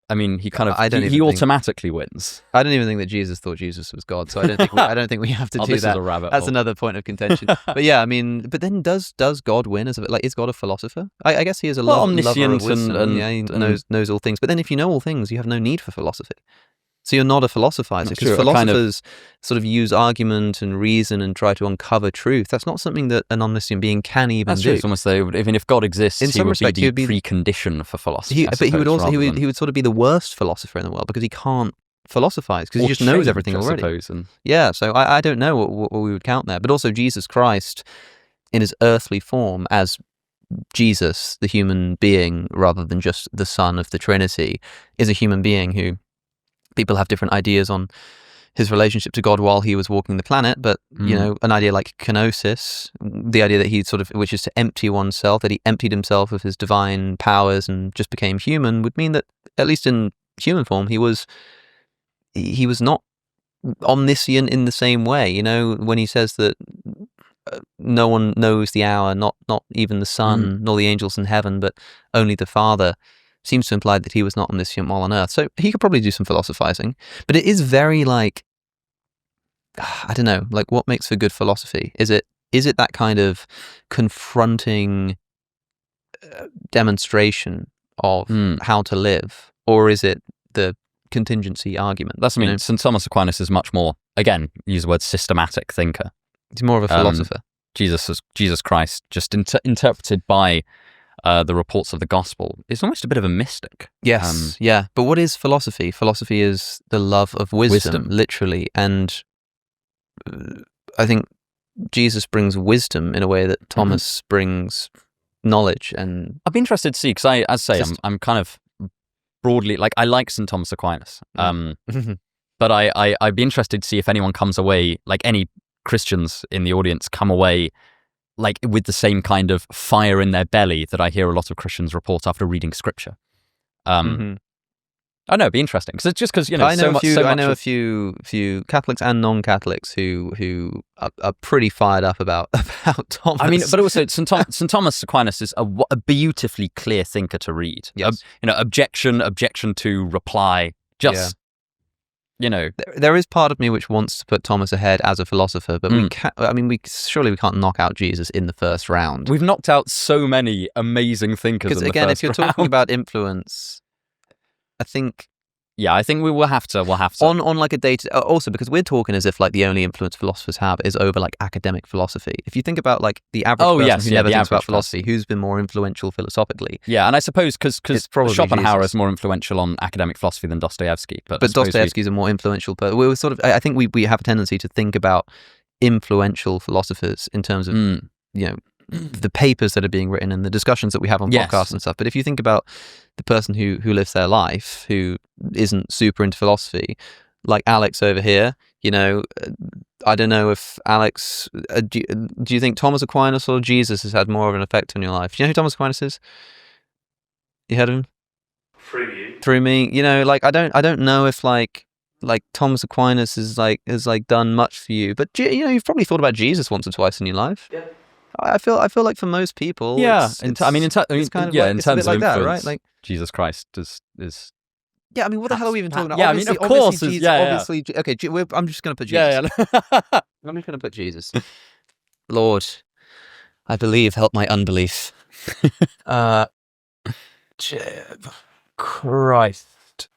I mean, he automatically wins. I don't even think that Jesus thought Jesus was God, so I don't think we have to do this that. Is a rabbit That's hole. Another point of contention. But yeah, I mean, but then does God win as is God a philosopher? I guess he is a omniscient lover of wisdom, and he knows all things. But then if you know all things, you have no need for philosophy. So you're not a philosophizer, because philosophers sort of use argument and reason and try to uncover truth. That's not something that an omniscient being can even do. True. It's almost like, even if God exists, he would be the precondition for philosophy. But he would sort of be the worst philosopher in the world, because he can't philosophize, because he just knows everything already. Yeah, so I don't know what we would count there. But also Jesus Christ, in his earthly form, as Jesus, the human being, rather than just the Son of the Trinity, is a human being who... People have different ideas on his relationship to God while he was walking the planet, but an idea like kenosis, the idea that he which is to empty oneself, that he emptied himself of his divine powers and just became human, would mean that, at least in human form, he was not omniscient in the same way. When he says that no one knows the hour, not even the Son, nor the angels in heaven, but only the Father, seems to imply that he was not omniscient while on earth. So he could probably do some philosophizing, but it is very I don't know, what makes for good philosophy? Is it that kind of confronting demonstration of how to live, or is it the contingency argument? That's St. Thomas Aquinas is much more, again, use the word systematic thinker. He's more of a philosopher. Jesus Christ, just interpreted by the reports of the gospel, is almost a bit of a mystic. Yes, yeah. But what is philosophy? Philosophy is the love of wisdom, literally. And I think Jesus brings wisdom in a way that Thomas brings knowledge. And I'd be interested to see, because I'm kind of broadly, I like St. Thomas Aquinas. But I'd be interested to see if anyone comes away, any Christians in the audience come away with the same kind of fire in their belly that I hear a lot of Christians report after reading scripture. I know, it'd be interesting, because it's just because I know a few Catholics and non-Catholics who are pretty fired up about Thomas. I mean, but also St. Thomas Aquinas is a beautifully clear thinker to read. Yes. Objection to reply. Just there is part of me which wants to put Thomas ahead as a philosopher, but we can't. I mean, we can't knock out Jesus in the first round. We've knocked out so many amazing thinkers. Because again, if you're talking about influence, I think we will have to on a data. Also, because we're talking as if the only influence philosophers have is over academic philosophy. If you think about the average person who never thinks about philosophy, who's been more influential philosophically? Yeah, and I suppose because Schopenhauer is more influential on academic philosophy than Dostoevsky, but Dostoevsky's a more influential. But we're I think we have a tendency to think about influential philosophers in terms of the papers that are being written and the discussions that we have on podcasts and stuff. But if you think about the person who lives their life, who isn't super into philosophy, like Alex over here, I don't know if Alex, do you think Thomas Aquinas or Jesus has had more of an effect on your life? Do you know who Thomas Aquinas is? You heard of him? Through me. I don't know if Thomas Aquinas has done much for you, but you've probably thought about Jesus once or twice in your life. Yeah. I feel like for most people, in terms of that, right? Jesus Christ is. Yeah, I mean, what the hell are we even talking about? Yeah, I mean, of course, obviously. Okay, I'm just going to put Jesus. Yeah. I'm just going to put Jesus. Lord, I believe. Help my unbelief. Christ.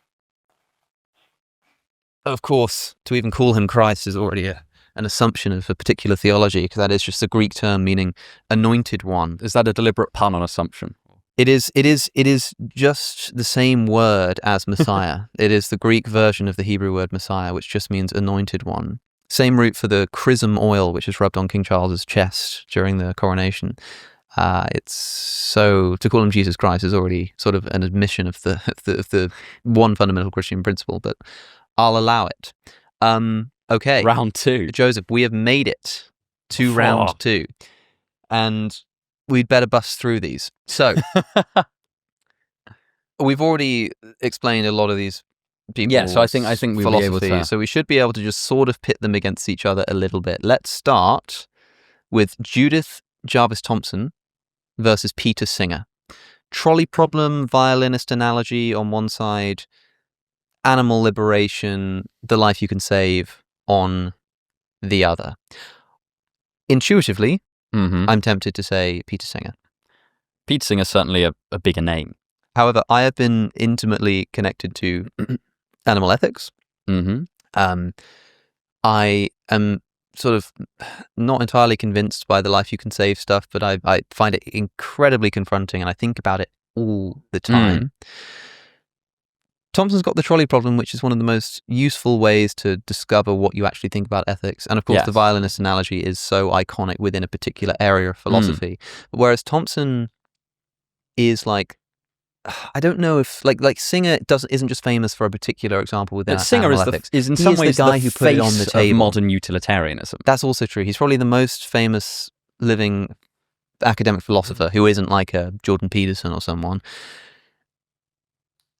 Of course, to even call him Christ is already an assumption of a particular theology, because that is just a Greek term meaning anointed one. Is that a deliberate pun on assumption? It is just the same word as Messiah. It is the Greek version of the Hebrew word Messiah, which just means anointed one. Same root for the chrism oil, which is rubbed on King Charles's chest during the coronation. It's so to call him Jesus Christ is already sort of an admission of the one fundamental Christian principle, but I'll allow it. Okay. Round 2. Joseph, we have made it to round 2. And we'd better bust through these. So, we've already explained a lot of these people. Yeah, so I think we'll be able to. So we should be able to just sort of pit them against each other a little bit. Let's start with Judith Jarvis Thomson versus Peter Singer. Trolley problem, violinist analogy on one side, animal liberation, the life you can save on the other. Intuitively, I'm tempted to say Peter Singer. Peter Singer's certainly a bigger name. However, I have been intimately connected to animal ethics. I am sort of not entirely convinced by the life you can save stuff, but I find it incredibly confronting, and I think about it all the time. Thomson's got the trolley problem, which is one of the most useful ways to discover what you actually think about ethics. And of course, the violinist analogy is so iconic within a particular area of philosophy. Whereas Thomson is like, I don't know if like Singer isn't just famous for a particular example within Singer ethics. is in some ways the guy the who put it on the face table. of modern utilitarianism. That's also true. He's probably the most famous living academic philosopher who isn't like a Jordan Peterson or someone.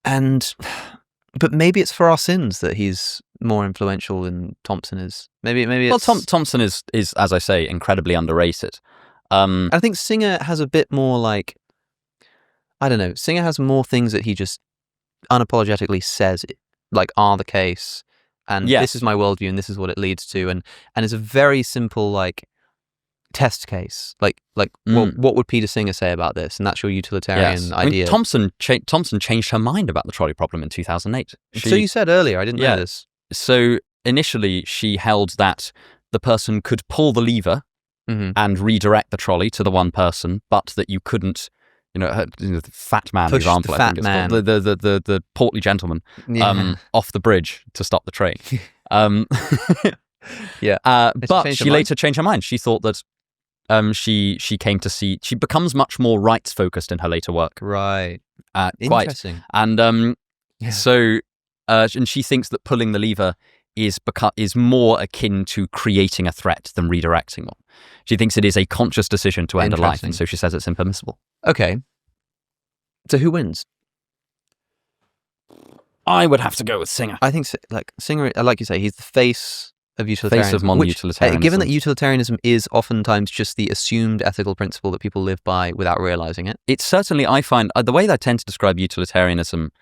But maybe it's for our sins that he's more influential than Thomson is. Maybe it's... Well, Thomson is, as I say, incredibly underrated. I think Singer has a bit more like, I don't know, Singer has more things that he just unapologetically says like are the case, and this is my worldview and this is what it leads to, and it's a very simple like test case, like what would Peter Singer say about this, and that's your utilitarian idea. I mean, Thomson changed her mind about the trolley problem in 2008. So you said earlier, I didn't know this. So initially she held that the person could pull the lever and redirect the trolley to the one person, but that you couldn't, the fat man push example, the fat man. The portly gentleman off the bridge to stop the train. But she later changed her mind. She thought that she came to see, she becomes much more rights focused in her later work. Right. Interesting. And and she thinks that pulling the lever is more akin to creating a threat than redirecting one. She thinks it is a conscious decision to end a life, and so she says it's impermissible. Okay. So who wins? I would have to go with Singer. I think Singer, like you say, he's the face of utilitarianism. Face of modern utilitarianism. Given that utilitarianism is oftentimes just the assumed ethical principle that people live by without realizing it. It's certainly, I find, the way that I tend to describe utilitarianism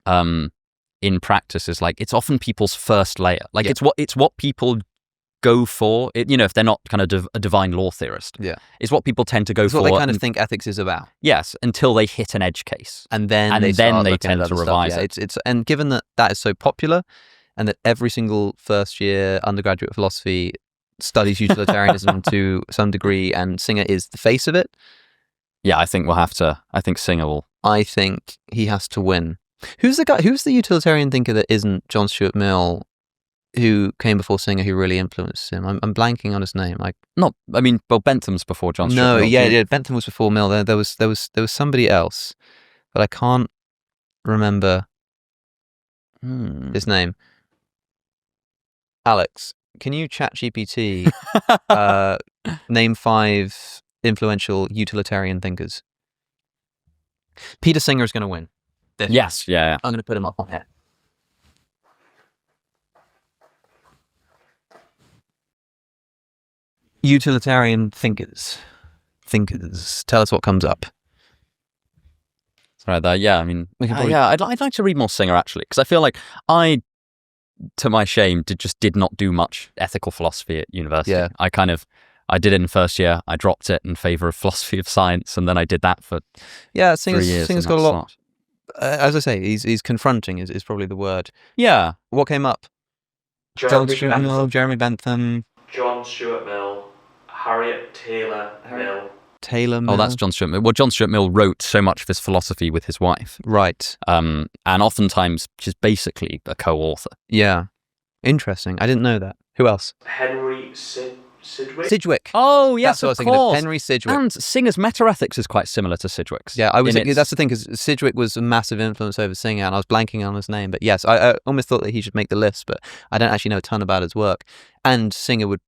in practice is like, it's often people's first layer. Like it's what people go for, if they're not kind of a divine law theorist. Yeah. It's what people tend to go for. What they kind of think ethics is about. Yes, until they hit an edge case. And then they tend to revise it. And given that is so popular, and that every single first year undergraduate philosophy studies utilitarianism to some degree, and Singer is the face of it. Yeah, I think Singer will. I think he has to win. Who's the utilitarian thinker that isn't John Stuart Mill, who came before Singer, who really influenced him? I'm blanking on his name. Bentham's before John Stuart Mill. No, Bentham was before Mill. There was somebody else, but I can't remember his name. Alex, can you chat GPT name 5 influential utilitarian thinkers? Peter Singer is going to win. Yes, yeah. I'm going to put him up on here. Utilitarian thinkers. Tell us what comes up. Right there. Yeah, I mean, I'd like to read more Singer actually, because I feel like I, to my shame, did not do much ethical philosophy at university. Yeah. I did it in first year. I dropped it in favor of philosophy of science, and then I did that for 3 years. Singer's got a lot. As I say, he's confronting is probably the word. Yeah. What came up? John Stuart Mill, Jeremy Bentham. John Stuart Mill, Harriet Taylor Mill. Oh, that's John Stuart Mill. Well, John Stuart Mill wrote so much of his philosophy with his wife. Right. And oftentimes she's basically a co-author. Yeah. Interesting. I didn't know that. Who else? Henry Sidgwick. Sidgwick. Oh, yes, of course. Henry Sidgwick. And Singer's metaethics is quite similar to Sidgwick's. Yeah, that's the thing, because Sidgwick was a massive influence over Singer, and I was blanking on his name. But yes, I almost thought that he should make the list, but I don't actually know a ton about his work. And Singer would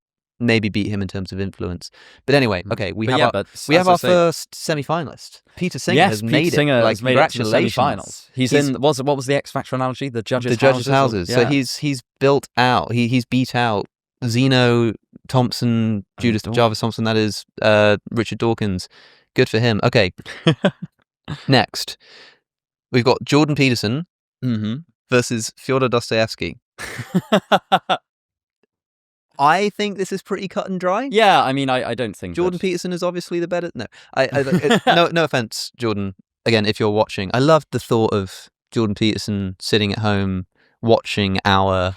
maybe beat him in terms of influence. But anyway, okay, we have our first semi-finalist. Peter Singer has made it. Congratulations. He's in, what was the X Factor analogy? The judges' houses. Yeah. So he's built out, he's beat out Zeno, Thomson, Judith, Jarvis Thomson, that is, Richard Dawkins. Good for him. Okay. Next, we've got Jordan Peterson versus Fyodor Dostoevsky. I think this is pretty cut and dry. Yeah, I mean, I don't think Jordan Peterson is obviously the better. No, no offense, Jordan. Again, if you're watching, I loved the thought of Jordan Peterson sitting at home watching our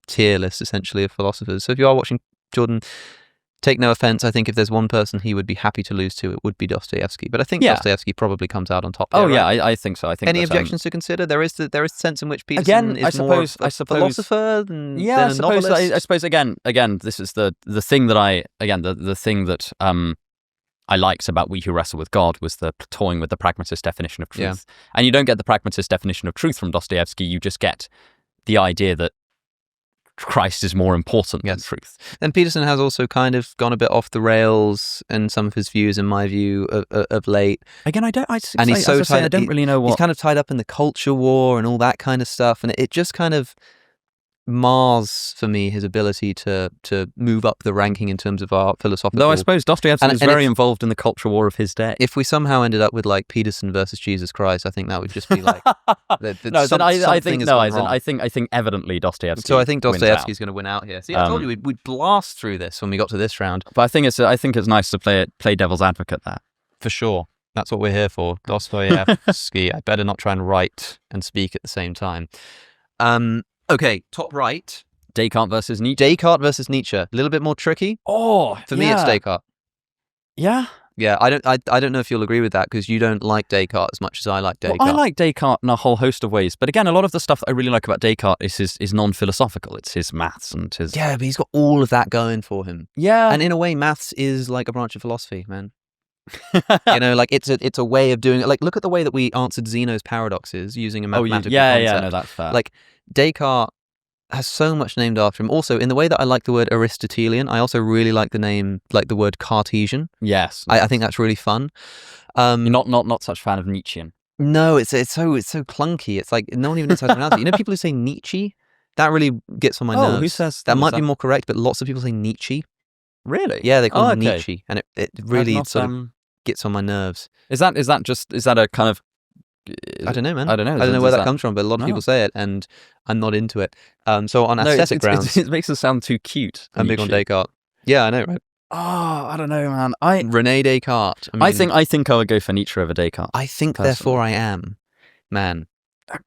tier list, essentially, of philosophers. So if you are watching, Jordan, take no offense. I think if there's one person he would be happy to lose to, it would be Dostoevsky. But I think Dostoevsky probably comes out on top. There, right? I think so. I think. Any objections to consider? There is the sense in which Peterson is more of a philosopher than a novelist. I suppose again, this is the thing that the thing that I liked about We Who Wrestle with God was the toying with the pragmatist definition of truth. Yeah. And you don't get the pragmatist definition of truth from Dostoevsky. You just get the idea that Christ is more important than truth. And Peterson has also kind of gone a bit off the rails in some of his views, in my view, of late. Again, I don't really know what... He's kind of tied up in the culture war and all that kind of stuff, and it just kind of mars, for me, his ability to move up the ranking in terms of our philosophical... Though I suppose Dostoevsky was very involved in the culture war of his day. If we somehow ended up with like Peterson versus Jesus Christ, I think that would just be like... I think evidently Dostoevsky. So I think Dostoevsky's going to win out here. See, I told you we'd blast through this when we got to this round. But I think it's nice to play devil's advocate there. For sure. That's what we're here for. Dostoevsky. I better not try and write and speak at the same time. Okay, top right. Descartes versus Nietzsche. Descartes versus Nietzsche. A little bit more tricky. For me, it's Descartes. Yeah? Yeah, I don't know if you'll agree with that, because you don't like Descartes as much as I like Descartes. Well, I like Descartes in a whole host of ways. But again, a lot of the stuff that I really like about Descartes is non-philosophical. It's his maths and his... Yeah, but he's got all of that going for him. Yeah. And in a way, maths is like a branch of philosophy, man. Like it's a way of doing it. Like, look at the way that we answered Zeno's paradoxes using a mathematical concept. No, that's fair. Like, Descartes has so much named after him. Also, in the way that I like the word Aristotelian, I also really like the word Cartesian. Yes. I think that's really fun. You're not such a fan of Nietzschean. No, it's so clunky. It's like no one even knows how to pronounce it. You know, people who say Nietzsche, that really gets on my nerves. Who says that? Might be more correct, but lots of people say Nietzsche. Really? Yeah, they call him Nietzsche, and it really of gets on my nerves. Is that a kind of... I don't know, man. I don't know where that comes from, but a lot of people say it, and I'm not into it. So on aesthetic grounds... It makes it sound too cute. I'm big on Descartes. Yeah, I know, right? I don't know, man. René Descartes. I think I would go for Nietzsche over Descartes. I think, personally. Therefore I am. Man.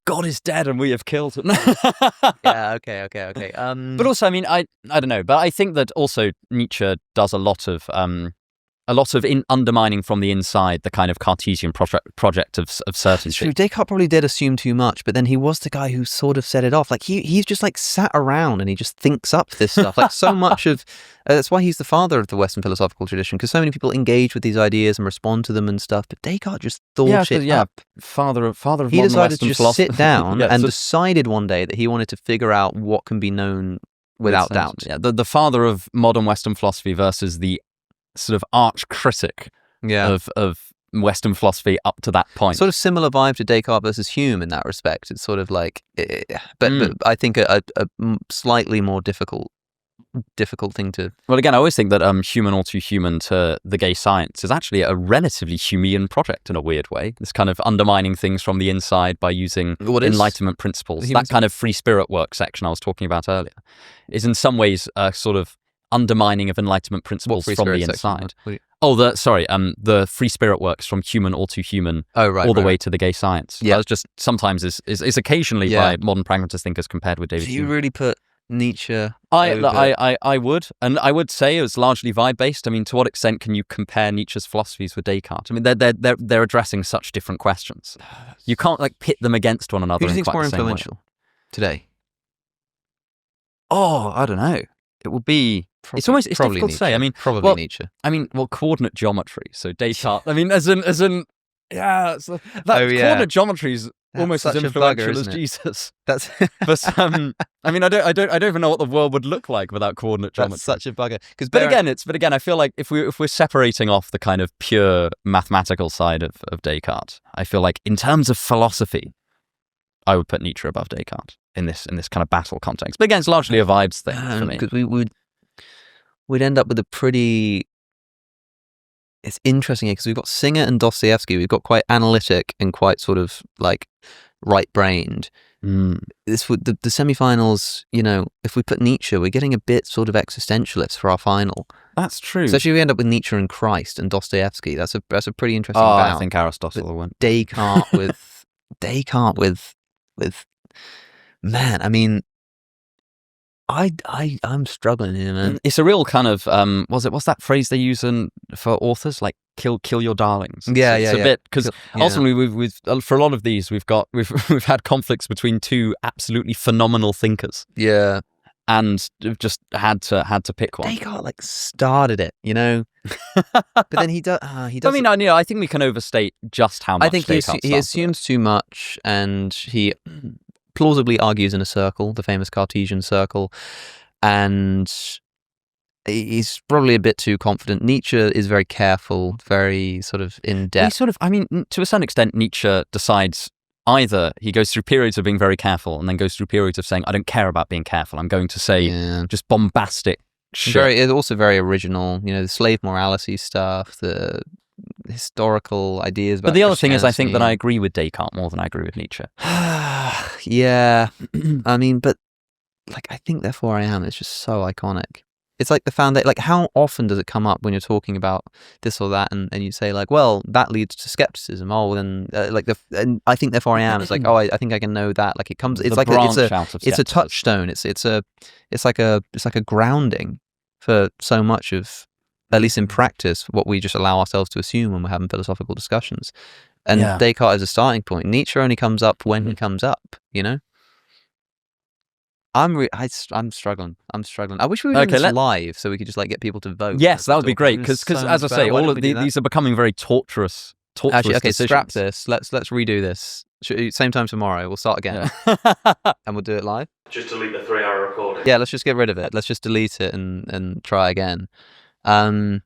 God is dead and we have killed him. Yeah, okay. But also, I mean, I don't know, but I think that also Nietzsche does a lot of undermining from the inside the kind of Cartesian project of certainty. It's true. Descartes probably did assume too much, but then he was the guy who sort of set it off. Like he's just like sat around and he just thinks up this stuff. Like so much of that's why he's the father of the Western philosophical tradition, because so many people engage with these ideas and respond to them and stuff. But Descartes just thought it up. Father of he modern decided Western to just philosophy. sit down and decided one day that he wanted to figure out what can be known without doubt. Yeah, the father of modern Western philosophy versus the sort of arch critic of Western philosophy up to that point. Sort of similar vibe to Descartes versus Hume in that respect. It's sort of like, but I think a slightly more difficult thing to... Well, again, I always think that Human All Too Human to the Gay Science is actually a relatively Humean project in a weird way. It's kind of undermining things from the inside by using Enlightenment principles. That kind of free spirit work section I was talking about earlier is in some ways a sort of undermining of Enlightenment principles from the inside. The free spirit works from Human All Too Human all the way to the Gay Science. Yeah, that's just sometimes is occasionally by modern pragmatist thinkers compared with David Hume. You really put Nietzsche I would, and I would say it was largely vibe based. I mean, to what extent can you compare Nietzsche's philosophies with Descartes? I mean, they're addressing such different questions. You can't like pit them against one another. Who do you think's more influential today? I don't know. It would be... It's difficult Nietzsche. To say. I mean, probably Nietzsche. I mean, coordinate geometry. So Descartes. I mean, as in, coordinate geometry is almost as influential as Jesus. That's. But I mean, I don't even know what the world would look like without coordinate geometry. That's such a bugger. But again, I feel like if we're separating off the kind of pure mathematical side of Descartes, I feel like in terms of philosophy, I would put Nietzsche above Descartes. in this kind of battle context. But again, it's largely a vibes thing for me. Because we'd end up with a pretty... It's interesting because we've got Singer and Dostoevsky. We've got quite analytic and quite sort of like right-brained. This would the semi-finals, if we put Nietzsche, we're getting a bit sort of existentialist for our final. That's true. Especially if we end up with Nietzsche and Christ and Dostoevsky. That's a pretty interesting bout. I think Aristotle will win. Descartes with man, I mean, I'm struggling here, man. It's a real kind of what's that phrase they use for authors, like kill your darlings. It's a bit because ultimately we've for a lot of these we've had conflicts between two absolutely phenomenal thinkers. Yeah, and we've just had to pick one. Descartes like started it, but then he does. I mean, I think we can overstate just how much. I think he assumes too much, and he plausibly argues in a circle, the famous Cartesian circle, and he's probably a bit too confident. Nietzsche is very careful, very sort of in-depth. To a certain extent, Nietzsche decides either he goes through periods of being very careful and then goes through periods of saying, I don't care about being careful, I'm going to say just bombastic shit. It's also very original, the slave morality stuff, the historical ideas about But the other thing is, I think that I agree with Descartes more than I agree with Nietzsche. Yeah. I mean, but like, I think Therefore I Am is just so iconic. It's like the foundation. Like, how often does it come up when you're talking about this or that, and you say like, well, that leads to skepticism. Oh, then and I think Therefore I Am. It's like, oh, I think I can know that. Like, it comes. It's like it's a touchstone. It's like a grounding for so much of, at least in practice, what we just allow ourselves to assume when we're having philosophical discussions. And Descartes is a starting point. Nietzsche only comes up when he comes up, I'm struggling. I wish we were doing this live so we could just like get people to vote. Yes, that would be great because as I say, all of these are becoming very torturous Actually, okay, decisions. scrap this. Let's redo this. Same time tomorrow. We'll start again. And we'll do it live. Just delete the 3-hour recording. Yeah, let's just get rid of it. Let's just delete it and try again. Man.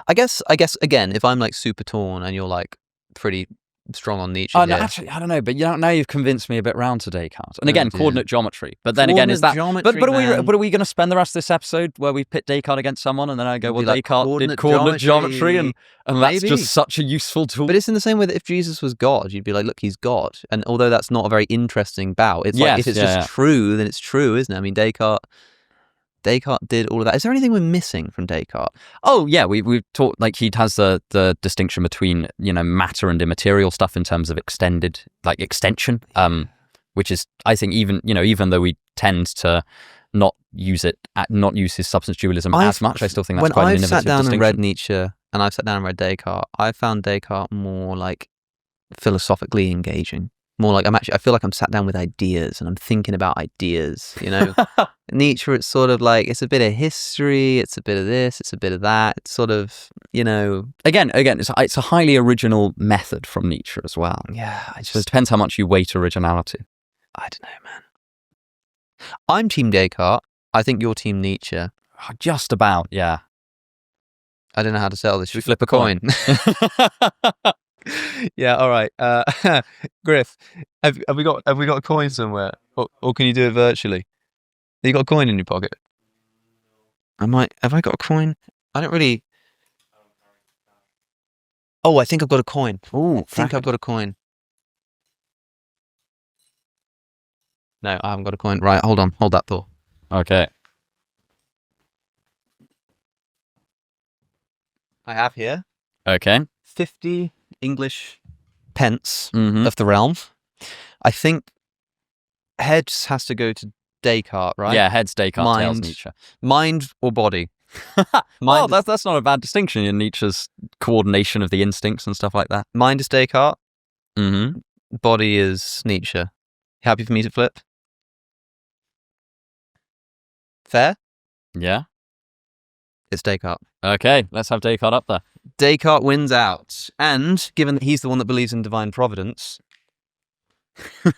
I guess again, if I'm like super torn and you're like pretty strong on Nietzsche. No, actually, I don't know, but now you've convinced me a bit round to Descartes. And again, coordinate geometry. But then again, is that? But are we going to spend the rest of this episode where we pit Descartes against someone, and then I go, well, Descartes did coordinate geometry, and that's just such a useful tool. But it's in the same way that if Jesus was God, you'd be like, look, he's God. And although that's not a very interesting bout, it's like if it's just true, then it's true, isn't it? I mean, Descartes did all of that. Is there anything we're missing from Descartes? Oh yeah, we've talked, like, he has the distinction between matter and immaterial stuff in terms of extension, which is, I think, even though we tend to not use his substance dualism as much, I still think that's quite an innovative distinction. When I've sat down and read Nietzsche and I've sat down and read Descartes, I found Descartes more like philosophically engaging. More like I feel like I'm sat down with ideas and I'm thinking about ideas, Nietzsche, it's sort of like, it's a bit of history, it's a bit of this, it's a bit of that. It's sort of, Again, it's a highly original method from Nietzsche as well. Yeah, so it depends how much you weight originality. I don't know, man. I'm Team Descartes. I think you're Team Nietzsche. Just about, yeah. I don't know how to sell this. Should we flip a coin? Yeah, all right. Griff, have we got a coin somewhere, or can you do it virtually? You got a coin in your pocket? Have I got a coin? I don't really. Oh, I think I've got a coin. Oh, I think I've got a coin. No, I haven't got a coin. Right, hold on. Hold that thought. Okay. I have here. Okay. 50 English pence of the realm. I think heads has to go to Descartes, right? Yeah, heads Descartes, tails Nietzsche. Mind or body? Well, that's not a bad distinction in Nietzsche's coordination of the instincts and stuff like that. Mind is Descartes. Mm-hmm. Body is Nietzsche. Happy for me to flip? Fair? Yeah. It's Descartes. Okay, let's have Descartes up there. Descartes wins out. And given that he's the one that believes in divine providence,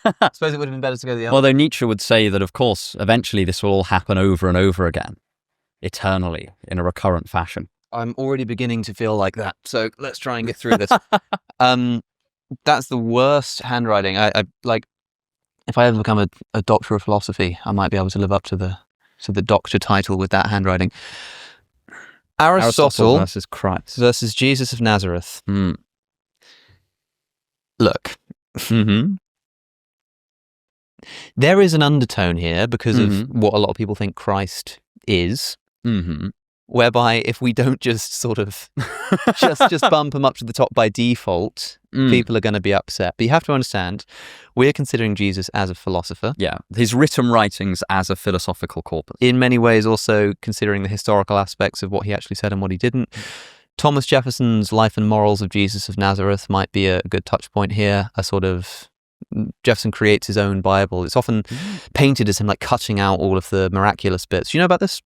I suppose it would have been better to go the other. Although Nietzsche would say that, of course, eventually this will all happen over and over again, eternally, in a recurrent fashion. I'm already beginning to feel like that. So let's try and get through this. that's the worst handwriting. I like, if I ever become a doctor of philosophy, I might be able to live up to the doctor title with that handwriting. Aristotle versus Christ versus Jesus of Nazareth. Look, there is an undertone here because of what a lot of people think Christ is, whereby if we don't just sort of just bump him up to the top by default, people are going to be upset. But you have to understand, we're considering Jesus as a philosopher. Yeah, his written writings as a philosophical corpus. In many ways, also considering the historical aspects of what he actually said and what he didn't. Thomas Jefferson's Life and Morals of Jesus of Nazareth might be a good touch point here. Jefferson creates his own Bible. It's often painted as him like cutting out all of the miraculous bits. Do you know about this?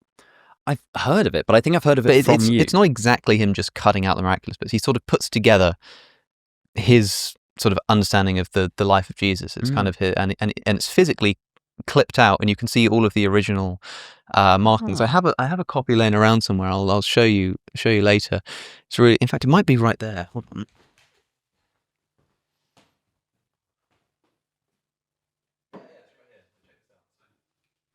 I've heard of it, but I think I've heard of it from you. It's not exactly him just cutting out the miraculous bits. He sort of puts together his sort of understanding of the life of Jesus. It's kind of his, and it's physically clipped out, and you can see all of the original markings. I have a copy laying around somewhere. I'll show you later. It's really, in fact, it might be right there. Hold on.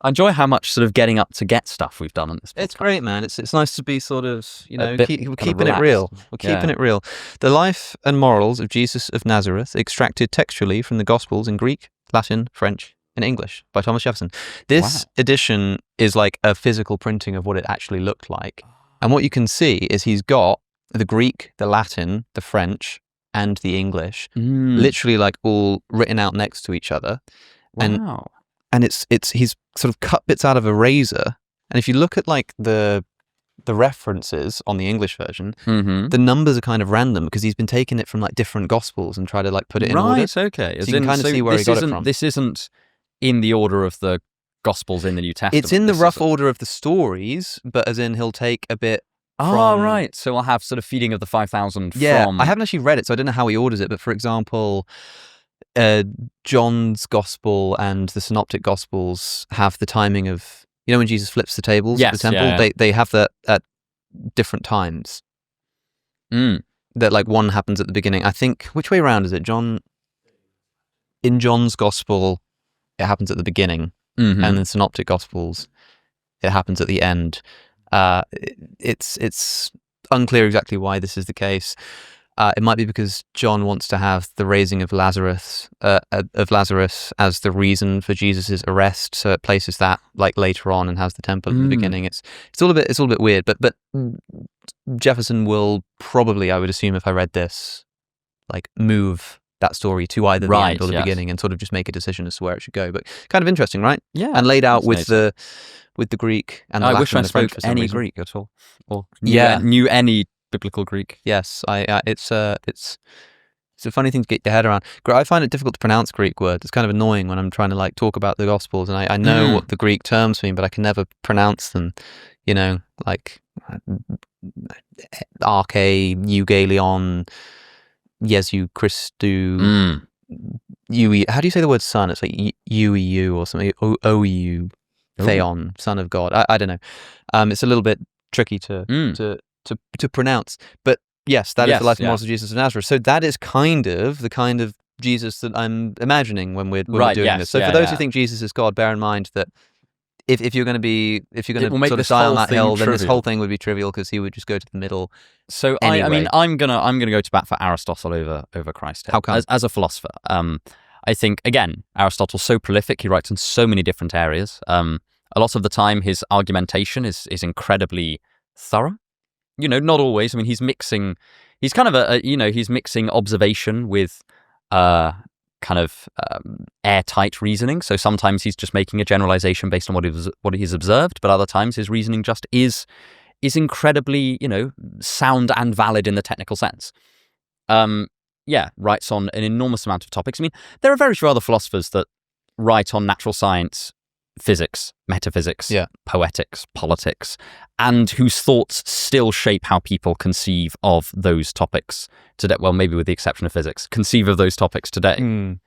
I enjoy how much sort of getting up to get stuff we've done on this podcast. It's great, man. It's nice to be sort of, we're keeping it real. We're keeping it real. The Life and Morals of Jesus of Nazareth, extracted textually from the Gospels in Greek, Latin, French, and English by Thomas Jefferson. This edition is like a physical printing of what it actually looked like. And what you can see is he's got the Greek, the Latin, the French, and the English, literally like all written out next to each other. Wow. And he's sort of cut bits out of a razor. And if you look at like the references on the English version, the numbers are kind of random because he's been taking it from like different Gospels and try to like put it in order. Right, okay. So you can kind of see where he got it from. This isn't in the order of the Gospels in the New Testament. It's in the rough order of the stories, but as in he'll take a bit from... right. So I'll have sort of feeding of the 5,000 Yeah, from... I haven't actually read it, so I don't know how he orders it, but for example... John's Gospel and the Synoptic Gospels have the timing of, when Jesus flips the tables at the temple, they have that at different times. That like one happens at the beginning. I think, which way around is it? In John's Gospel, it happens at the beginning, and in the Synoptic Gospels, it happens at the end. It's unclear exactly why this is the case. It might be because John wants to have the raising of Lazarus as the reason for Jesus's arrest, so it places that like later on and has the temple at the beginning. It's all a bit weird, but Jefferson will probably, I would assume, if I read this, like move that story to either the end or the beginning and sort of just make a decision as to where it should go. But kind of interesting, right? Yeah, and laid out with the Greek and the Latin wish I and the French spoke for some any reason. Greek at all, or knew any biblical Greek. Yes, it's a funny thing to get your head around. I find it difficult to pronounce Greek words. It's kind of annoying when I'm trying to like talk about the Gospels, and I know what the Greek terms mean, but I can never pronounce them. Like arche, eugalion, Jesu Christu, Ue. How do you say the word son? It's like Ueu or something. Ou, Theon, son of God. I don't know. It's a little bit tricky to pronounce, but yes, that is the Life and Morals of Jesus of Nazareth. So that is the kind of Jesus that I'm imagining when we're doing this. So for those who think Jesus is God, bear in mind that if you're going to sort of die on that hill, then this whole thing would be trivial because he would just go to the middle. So anyway. I mean, I'm gonna go to bat for Aristotle over Christ here. How come? As a philosopher, I think again Aristotle's so prolific. He writes in so many different areas. A lot of the time, his argumentation is incredibly thorough. Not always. I mean, he's mixing observation with kind of airtight reasoning. So sometimes he's just making a generalization based on what he's observed, but other times his reasoning just is incredibly, sound and valid in the technical sense. Writes on an enormous amount of topics. I mean, there are very few other philosophers that write on natural science, physics, metaphysics, poetics, politics, and whose thoughts still shape how people conceive of those topics today. Well, maybe with the exception of physics, conceive of those topics today.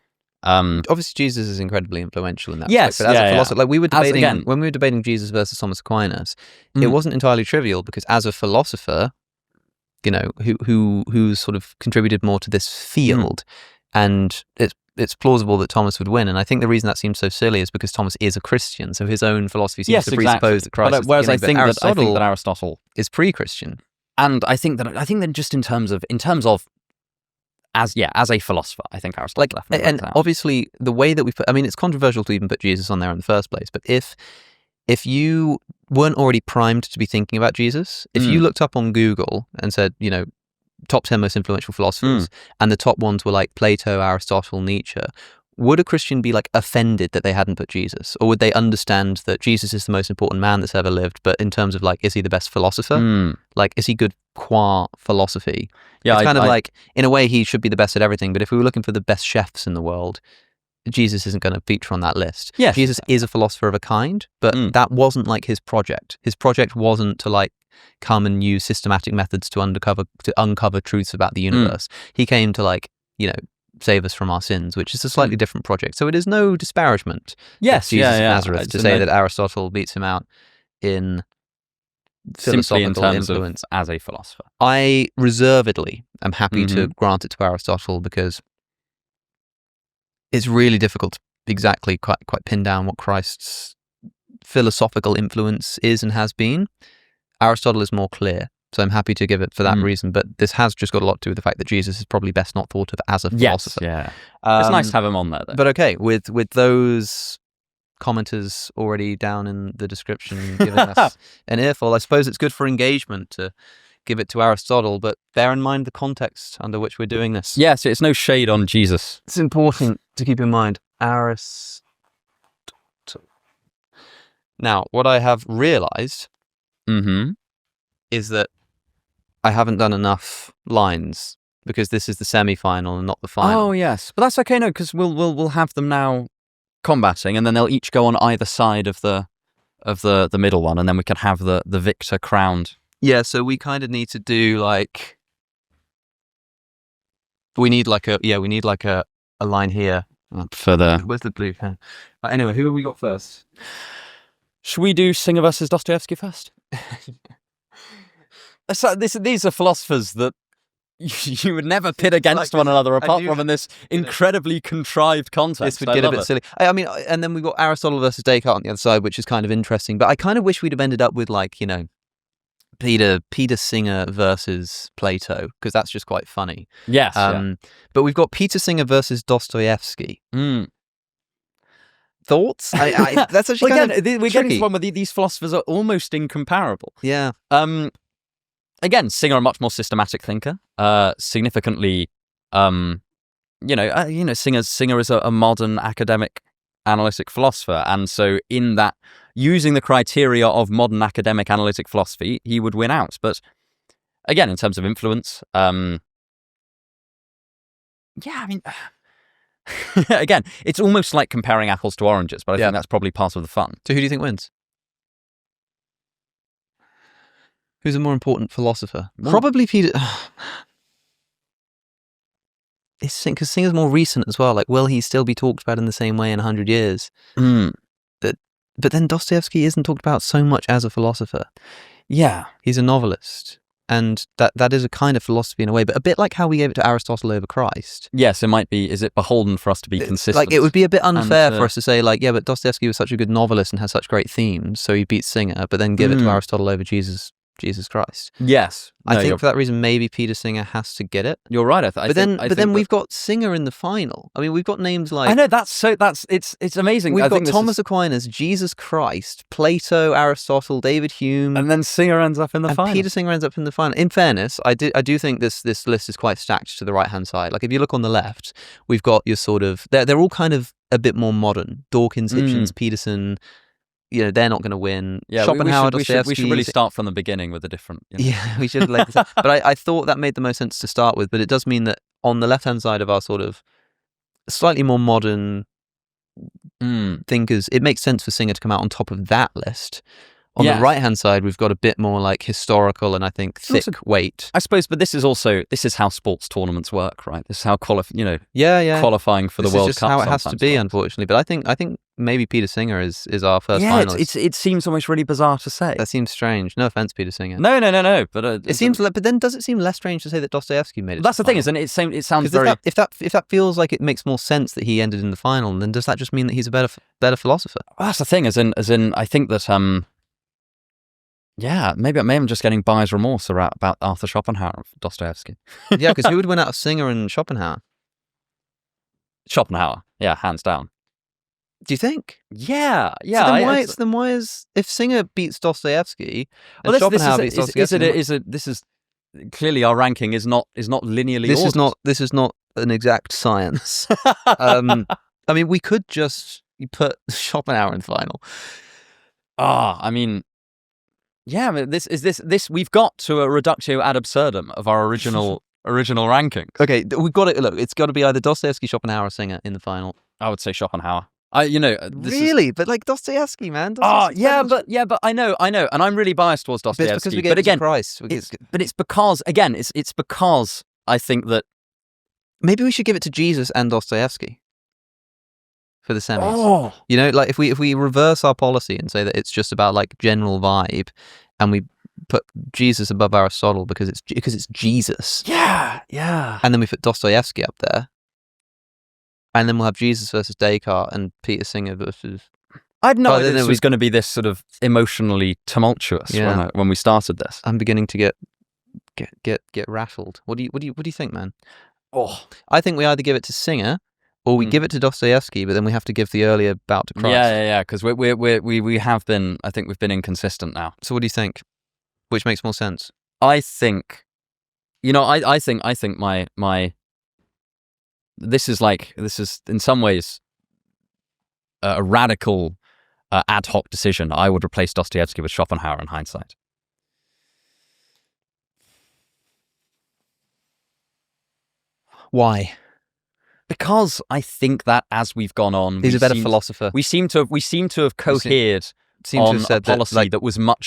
Obviously, Jesus is incredibly influential in that respect. But as a philosopher, like we were debating when we were debating Jesus versus Thomas Aquinas, it wasn't entirely trivial because as a philosopher, who sort of contributed more to this field, and it's plausible that Thomas would win. And I think the reason that seems so silly is because Thomas is a Christian, so his own philosophy seems to presuppose that Christ is whereas the I think that Aristotle is pre-Christian. And I think that just in terms of as a philosopher, I think Aristotle definitely and obviously the way that we put, I mean, it's controversial to even put Jesus on there in the first place, but if you weren't already primed to be thinking about Jesus, if you looked up on Google and said, top 10 most influential philosophers, and the top ones were like Plato, Aristotle, Nietzsche, would a Christian be like offended that they hadn't put Jesus? Or would they understand that Jesus is the most important man that's ever lived, but in terms of like, is he the best philosopher? Like, is he good qua philosophy? Yeah, it's kind of like, in a way, he should be the best at everything, but if we were looking for the best chefs in the world, Jesus isn't going to feature on that list. Yes. Jesus is a philosopher of a kind, but that wasn't like his project. His project wasn't to like come and use systematic methods to uncover truths about the universe. He came to like, save us from our sins, which is a slightly different project. So it is no disparagement. Yes, Jesus of Nazareth to say that Aristotle beats him out in simply in terms influence of as a philosopher. I reservedly am happy to grant it to Aristotle because it's really difficult to exactly quite pin down what Christ's philosophical influence is and has been. Aristotle is more clear, so I'm happy to give it for that reason. But this has just got a lot to do with the fact that Jesus is probably best not thought of as a philosopher. Yes, yeah. It's nice to have him on there, though. But okay, with those commenters already down in the description giving us an earful, I suppose it's good for engagement to give it to Aristotle, but bear in mind the context under which we're doing this. Yes, it's no shade on Jesus. It's important to keep in mind. Aristotle. Now, what I have realised is that I haven't done enough lines because this is the semi-final and not the final. Oh yes, but that's okay. No, because we'll have them now combating, and then they'll each go on either side of the middle one, and then we can have the victor crowned. Yeah, so we kind of need to do like we need like a line here for the. Where's the blue pen? Anyway, who have we got first? Should we do Singer versus Dostoevsky first? So these are philosophers that you would never pit against one another apart from in this incredibly contrived context. This would get a bit silly. I mean, and then we've got Aristotle versus Descartes on the other side, which is kind of interesting. But I kind of wish we'd have ended up with like, Peter Singer versus Plato, because that's just quite funny. Yes. But we've got Peter Singer versus Dostoevsky. Thoughts? That's actually kind of we're getting to one where these philosophers are almost incomparable. Yeah. Again, Singer a much more systematic thinker. Significantly, Singer is a modern academic analytic philosopher, and so in that, using the criteria of modern academic analytic philosophy, he would win out. But again, in terms of influence, again, it's almost like comparing apples to oranges, but I think that's probably part of the fun. So who do you think wins? Who's a more important philosopher? Probably Peter. Because Singer's more recent as well. Like, will he still be talked about in the same way in 100 years? But then Dostoevsky isn't talked about so much as a philosopher. Yeah. He's a novelist. And that is a kind of philosophy in a way, but a bit like how we gave it to Aristotle over Christ. Yes, it might be. Is it beholden for us to be consistent? Like, it would be a bit unfair for us to say, like, yeah, but Dostoevsky was such a good novelist and has such great themes, so he beats Singer, but then give it to Aristotle over Jesus Christ. Yes. I think for that reason, maybe Peter Singer has to get it. You're right. But then we've got Singer in the final. I mean, we've got names like... I know, it's amazing. We've got Thomas Aquinas, Jesus Christ, Plato, Aristotle, David Hume... And then Singer ends up in the final. Peter Singer ends up in the final. In fairness, I do think this list is quite stacked to the right-hand side. Like, if you look on the left, we've got your sort of... They're all kind of a bit more modon. Dawkins, Hitchens, Peterson... they're not going to win. Yeah, Schopenhauer, we should really start from the beginning with a different... Yeah, we should lay this out. But I thought that made the most sense to start with, but it does mean that on the left-hand side of our sort of slightly more modern thinkers, it makes sense for Singer to come out on top of that list. On the right-hand side, we've got a bit more like historical and I think thick weight. I suppose, but this is how sports tournaments work, right? This is how qualifying for the World Cup. This is just how it has to be, unfortunately. But I think maybe Peter Singer is our first finalist. It seems almost really bizarre to say. That seems strange. No offense, Peter Singer. No. But it seems. But then, does it seem less strange to say that Dostoevsky made it? That's the thing, isn't it? It sounds very. If that feels like it makes more sense that he ended in the final, then does that just mean that he's a better philosopher? Well, that's the thing. As in, I think that yeah, maybe I'm just getting buyer's remorse about Arthur Schopenhauer and Dostoevsky. Yeah, because who would win out of Singer and Schopenhauer? Schopenhauer, yeah, hands down. Do you think? Yeah. So then why is if Singer beats Dostoevsky and Schopenhauer beats Dostoevsky? This is clearly our ranking is not linearly. This is not an exact science. I mean, we could just put Schopenhauer in the final. I mean. Yeah, this we've got to a reductio ad absurdum of our original rankings. Okay, we've got it. Look, it's got to be either Dostoevsky, Schopenhauer, or Singer in the final. I would say Schopenhauer. But like Dostoevsky, man. But I know, and I'm really biased towards Dostoevsky. But again, Christ. But it's because it's because I think that maybe we should give it to Jesus and Dostoevsky for the semis. You know, like if we reverse our policy and say that it's just about like general vibe, and we put Jesus above Aristotle because it's Jesus. Yeah. And then we put Dostoevsky up there. And then we'll have Jesus versus Descartes and Peter Singer versus... I had no idea this was going to be this sort of emotionally tumultuous when we started this. I'm beginning to get rattled. What do you think, man? I think we either give it to Singer or we give it to Dostoevsky, but then we have to give the earlier bout to Christ. Yeah. Because we have been. I think we've been inconsistent now. So what do you think? Which makes more sense? I think, I think my. This is in some ways a radical ad hoc decision. I would replace Dostoevsky with Schopenhauer in hindsight. Why? Because I think that as we've gone on, he's a better philosopher. We seem to have cohered on a policy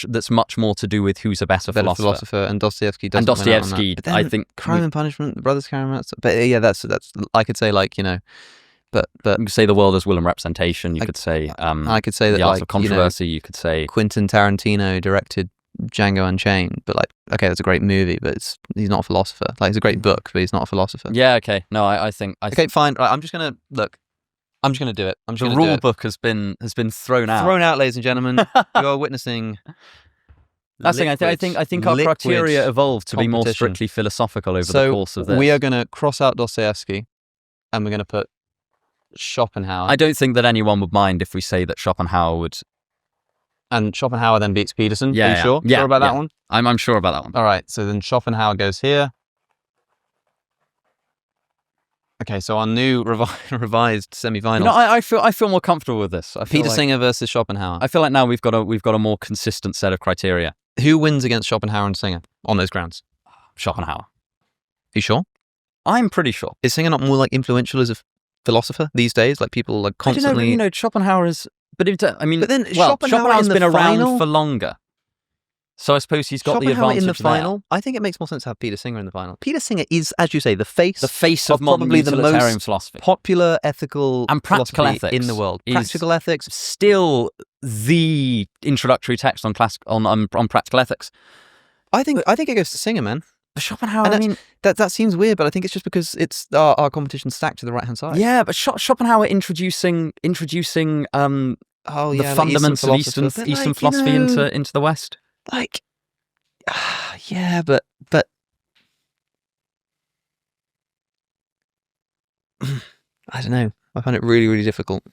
that's much more to do with who's a better philosopher. And Dostoevsky doesn't. And Dostoevsky, but then, I think, Crime and Punishment, Brothers Karamazov. But yeah, that's. I could say but you could say The World as Will and Representation. You could say I could say that The Art of Controversy. You could say Quentin Tarantino directed Django Unchained, but okay, that's a great movie, but he's not a philosopher. Like, it's a great book, but he's not a philosopher. Yeah, okay. No, I think... Okay, fine. Right, I'm just going to do it. The rule book has been thrown out. Thrown out, ladies and gentlemen. You are witnessing... That's the thing. I think our criteria evolved to be more strictly philosophical over the course of this. We are going to cross out Dostoevsky, and we're going to put Schopenhauer. I don't think that anyone would mind if we say that Schopenhauer would... And Schopenhauer then beats Peterson. Yeah, Are you sure? Yeah, sure about that one? I'm sure about that one. All right, so then Schopenhauer goes here. Okay, so our new revised semi-final. I feel more comfortable with this. Peter Singer versus Schopenhauer. I feel like now we've got a more consistent set of criteria. Who wins against Schopenhauer and Singer on those grounds? Schopenhauer. You sure? I'm pretty sure. Is Singer not more like influential as a philosopher these days? Like people like constantly. I don't know, Schopenhauer is. But Schopenhauer's been around for longer. So I suppose he's got the advantage in the final. There. I think it makes more sense to have Peter Singer in the final. Peter Singer is, as you say, the face of modern probably the utilitarian most philosophy, popular ethical and practical ethics in the world. Practical ethics, still the introductory text on practical ethics. I think it goes to Singer, man. Schopenhauer. That seems weird, but I think it's just because it's our competition stacked to the right hand side. Yeah, but Schopenhauer introducing the fundamentals of Eastern philosophy into the West. Like, yeah, but I don't know. I find it really, really difficult.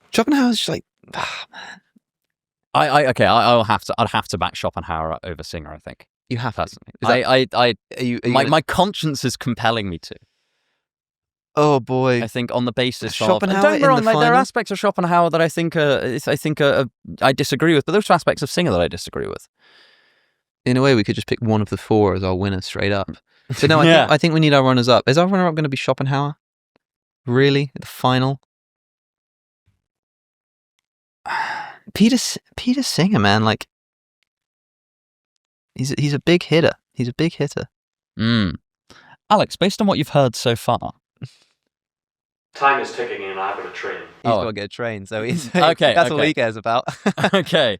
Schopenhauer's just like, man. I'd have to back Schopenhauer over Singer. I think you have to. My conscience is compelling me to. Oh boy! I think on the basis Schopenhauer of, don't get me wrong, there are aspects of Schopenhauer that I think I disagree with, but there's aspects of Singer that I disagree with. In a way, we could just pick one of the four as our winner straight up. So no, I think we need our runners up. Is our runner up going to be Schopenhauer? Really, the final? Peter Singer, man, like he's a big hitter. He's a big hitter. Alex, based on what you've heard so far, time is ticking and I've got a train. He's got to get a train, so he's okay. That's all he cares about. Okay.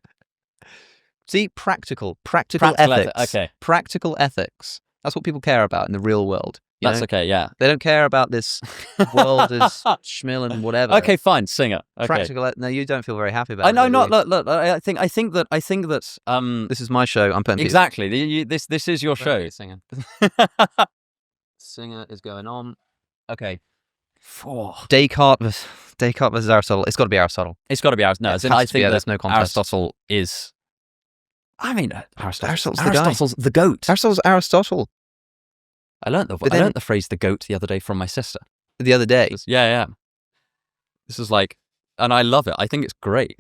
See, practical ethics. Okay. Practical ethics. That's what people care about in the real world. That's okay, yeah. They don't care about this world as schmill and whatever. Okay, fine, Singer. Okay. Practical. No, you don't feel very happy about it. I know, not. Look. I think that. This is my show. I'm putting exactly. This is your show. Singer. Singer is going on. Okay. Descartes versus Aristotle. It's got to be Aristotle. It's got to be Aristotle. No, I think there's no contest. Aristotle is. I mean, Aristotle's the goat. Aristotle's Aristotle. I learned the phrase "the goat" the other day from my sister. The other day, yeah. This is like, and I love it. I think it's great.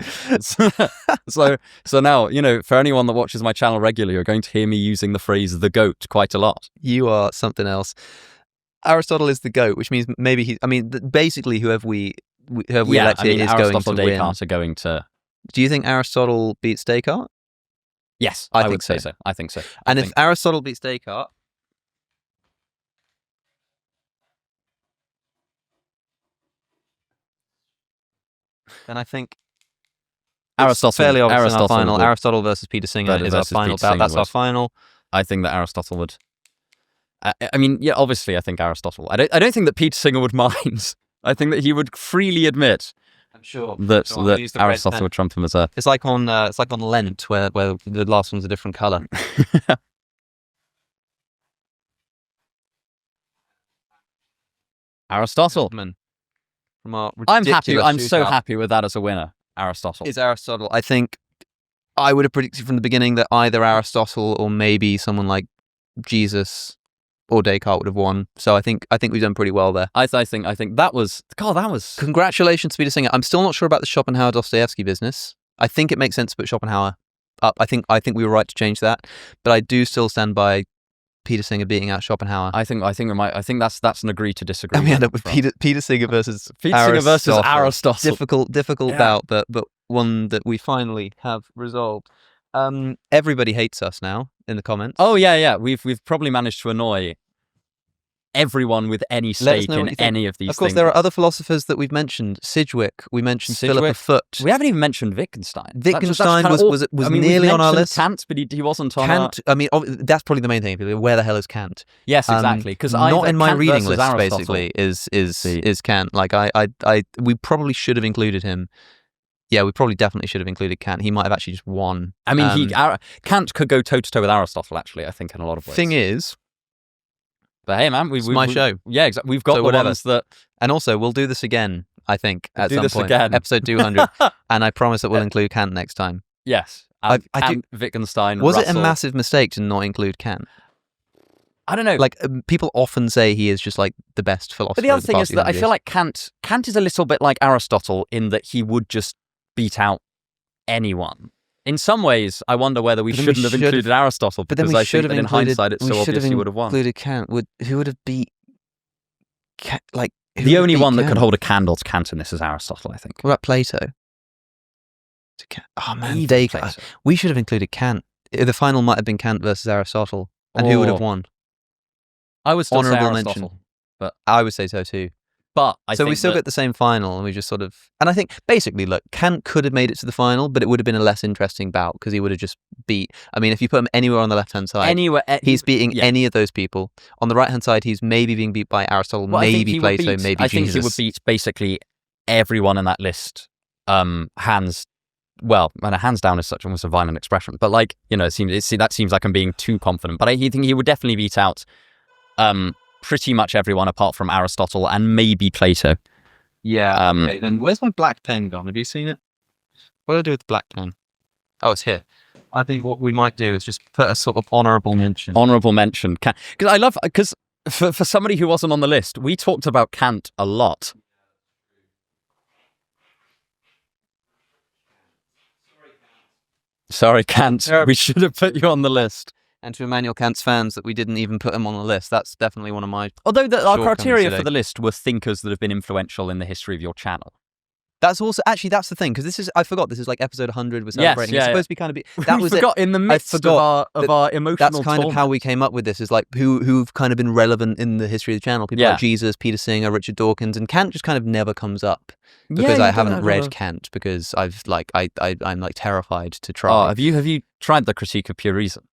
So now, for anyone that watches my channel regularly, you're going to hear me using the phrase "the goat" quite a lot. You are something else. Aristotle is the goat, which means maybe basically whoever we elected is Aristotle, going to win. Descartes are going to. Do you think Aristotle beats Descartes? Yes, I would say so. I think so. And if Aristotle beats Descartes, then I think Aristotle, fairly obvious in our final. Aristotle versus Peter Singer is our final bout. That's our final. I think that Aristotle would. I mean, yeah, obviously, I think Aristotle. I don't think that Peter Singer would mind. I think that he would freely admit. I'm sure that Aristotle would trump him as a. It's like on Lent, where the last one's a different color. Aristotle. I'm happy. I'm so happy with that as a winner. Aristotle. It's Aristotle. I think I would have predicted from the beginning that either Aristotle or maybe someone like Jesus or Descartes would have won. So I think we've done pretty well there. I think that was. Congratulations, Peter Singer. I'm still not sure about the Schopenhauer Dostoevsky business. I think it makes sense to put Schopenhauer up. I think we were right to change that, but I do still stand by Peter Singer beating out Schopenhauer. I think that's an agree to disagree. And we end up with Peter Singer versus Aristotle. Difficult bout, but one that we finally have resolved. Everybody hates us now in the comments. Oh yeah. We've probably managed to annoy everyone with any stake in any of these things. Of course, there are other philosophers that we've mentioned. Sidgwick, we mentioned Philippa Foot. We haven't even mentioned Wittgenstein. Wittgenstein was nearly on our list. Kant, but he wasn't on Kant. I mean, that's probably the main thing. Where the hell is Kant? Yes, exactly. Because not in my reading list. Basically, is Kant. Like we probably should have included him. Yeah, we probably definitely should have included Kant. He might have actually just won. I mean, Kant could go toe to toe with Aristotle. Actually, I think in a lot of ways. Thing is. But hey, man, it's my show. Yeah, exactly. We've got the ones that, and also we'll do this again. I think at some point, again. Episode 200, and I promise that we'll include Kant next time. Yes, Kant, Wittgenstein. Was Russell. it a massive mistake to not include Kant? I don't know. Like people often say he is just like the best philosopher. But the other thing is that I feel like Kant is a little bit like Aristotle in that he would just beat out anyone. In some ways, I wonder whether we shouldn't have included Aristotle, because I think that in hindsight it's so obvious he would have won. Included Kant. Who would have beat Kant? Like the only one that could hold a candle to Kant in this is Aristotle, I think. What about Plato? Oh man, Descartes. We should have included Kant. The final might have been Kant versus Aristotle, and who would have won? I would still say Aristotle, but I would say so too. But we still get the same final, and we just sort of. And I think basically, look, Kant could have made it to the final, but it would have been a less interesting bout because he would have just beat. I mean, if you put him anywhere on the left-hand side, he's beating any of those people. On the right-hand side, he's maybe being beat by Aristotle, maybe Plato, maybe Jesus. I think he would beat basically everyone in that list. Hands down is such almost a violent expression, but like that seems like I'm being too confident. But I think he would definitely beat out. Pretty much everyone apart from Aristotle and maybe Plato. Yeah. Okay, then where's my black pen gone? Have you seen it? What do I do with the black pen? Oh, it's here. I think what we might do is just put a sort of honourable mention. Because for somebody who wasn't on the list, we talked about Kant a lot. Sorry, Kant. We should have put you on the list. And to Immanuel Kant's fans that we didn't even put him on the list. That's definitely one of my. Although our criteria for the list were thinkers that have been influential in the history of your channel. That's the thing, because I forgot this is like episode 100. We're celebrating. It's supposed to be kind of that was forgot it. In the midst of our emotional. That's kind of how we came up with this. Is like who've kind of been relevant in the history of the channel. People like Jesus, Peterson, Richard Dawkins, and Kant just kind of never comes up because I haven't read Kant because I'm like terrified to try. Oh, have you tried the Critique of Pure Reason?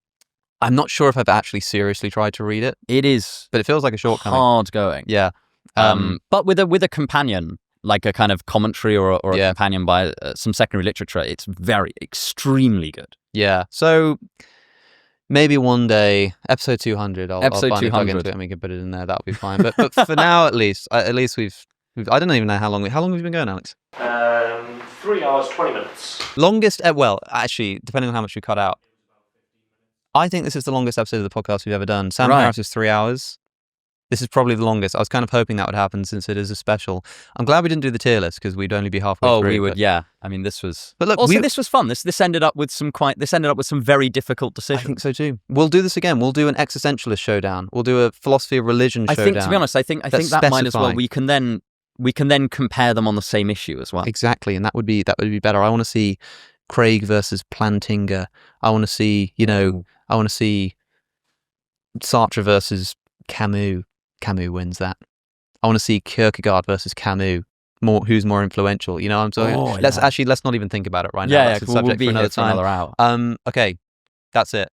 I'm not sure if I've actually seriously tried to read it. It is, but it feels like a shortcoming. Hard going. Yeah. But with a companion, like a kind of commentary or a companion by some secondary literature, it's extremely good. Yeah. So maybe one day, episode 200, I'll finally plug into it and we can put it in there. That'll be fine. But for now, at least we've I don't even know how long have we been going, Alex? 3 hours, 20 minutes. Longest, well, actually, depending on how much we cut out. I think this is the longest episode of the podcast we've ever done. Sam Harris is 3 hours. This is probably the longest. I was kind of hoping that would happen since it is a special. I'm glad we didn't do the tier list because we'd only be halfway through. Oh, we would, yeah. I mean, this was... But look, also, this was fun. This ended up with some very difficult decisions. I think so too. We'll do this again. We'll do an existentialist showdown. We'll do a philosophy of religion showdown. I think, to be honest, I think that might as well. We can then compare them on the same issue as well. Exactly, and that would be better. I want to see Craig versus Plantinga. I want to see, Sartre versus Camus. Camus wins that. I want to see Kierkegaard versus Camus. Who's more influential? You know what I'm saying? Let's not even think about it right now. That's a subject for another time. Okay, that's it.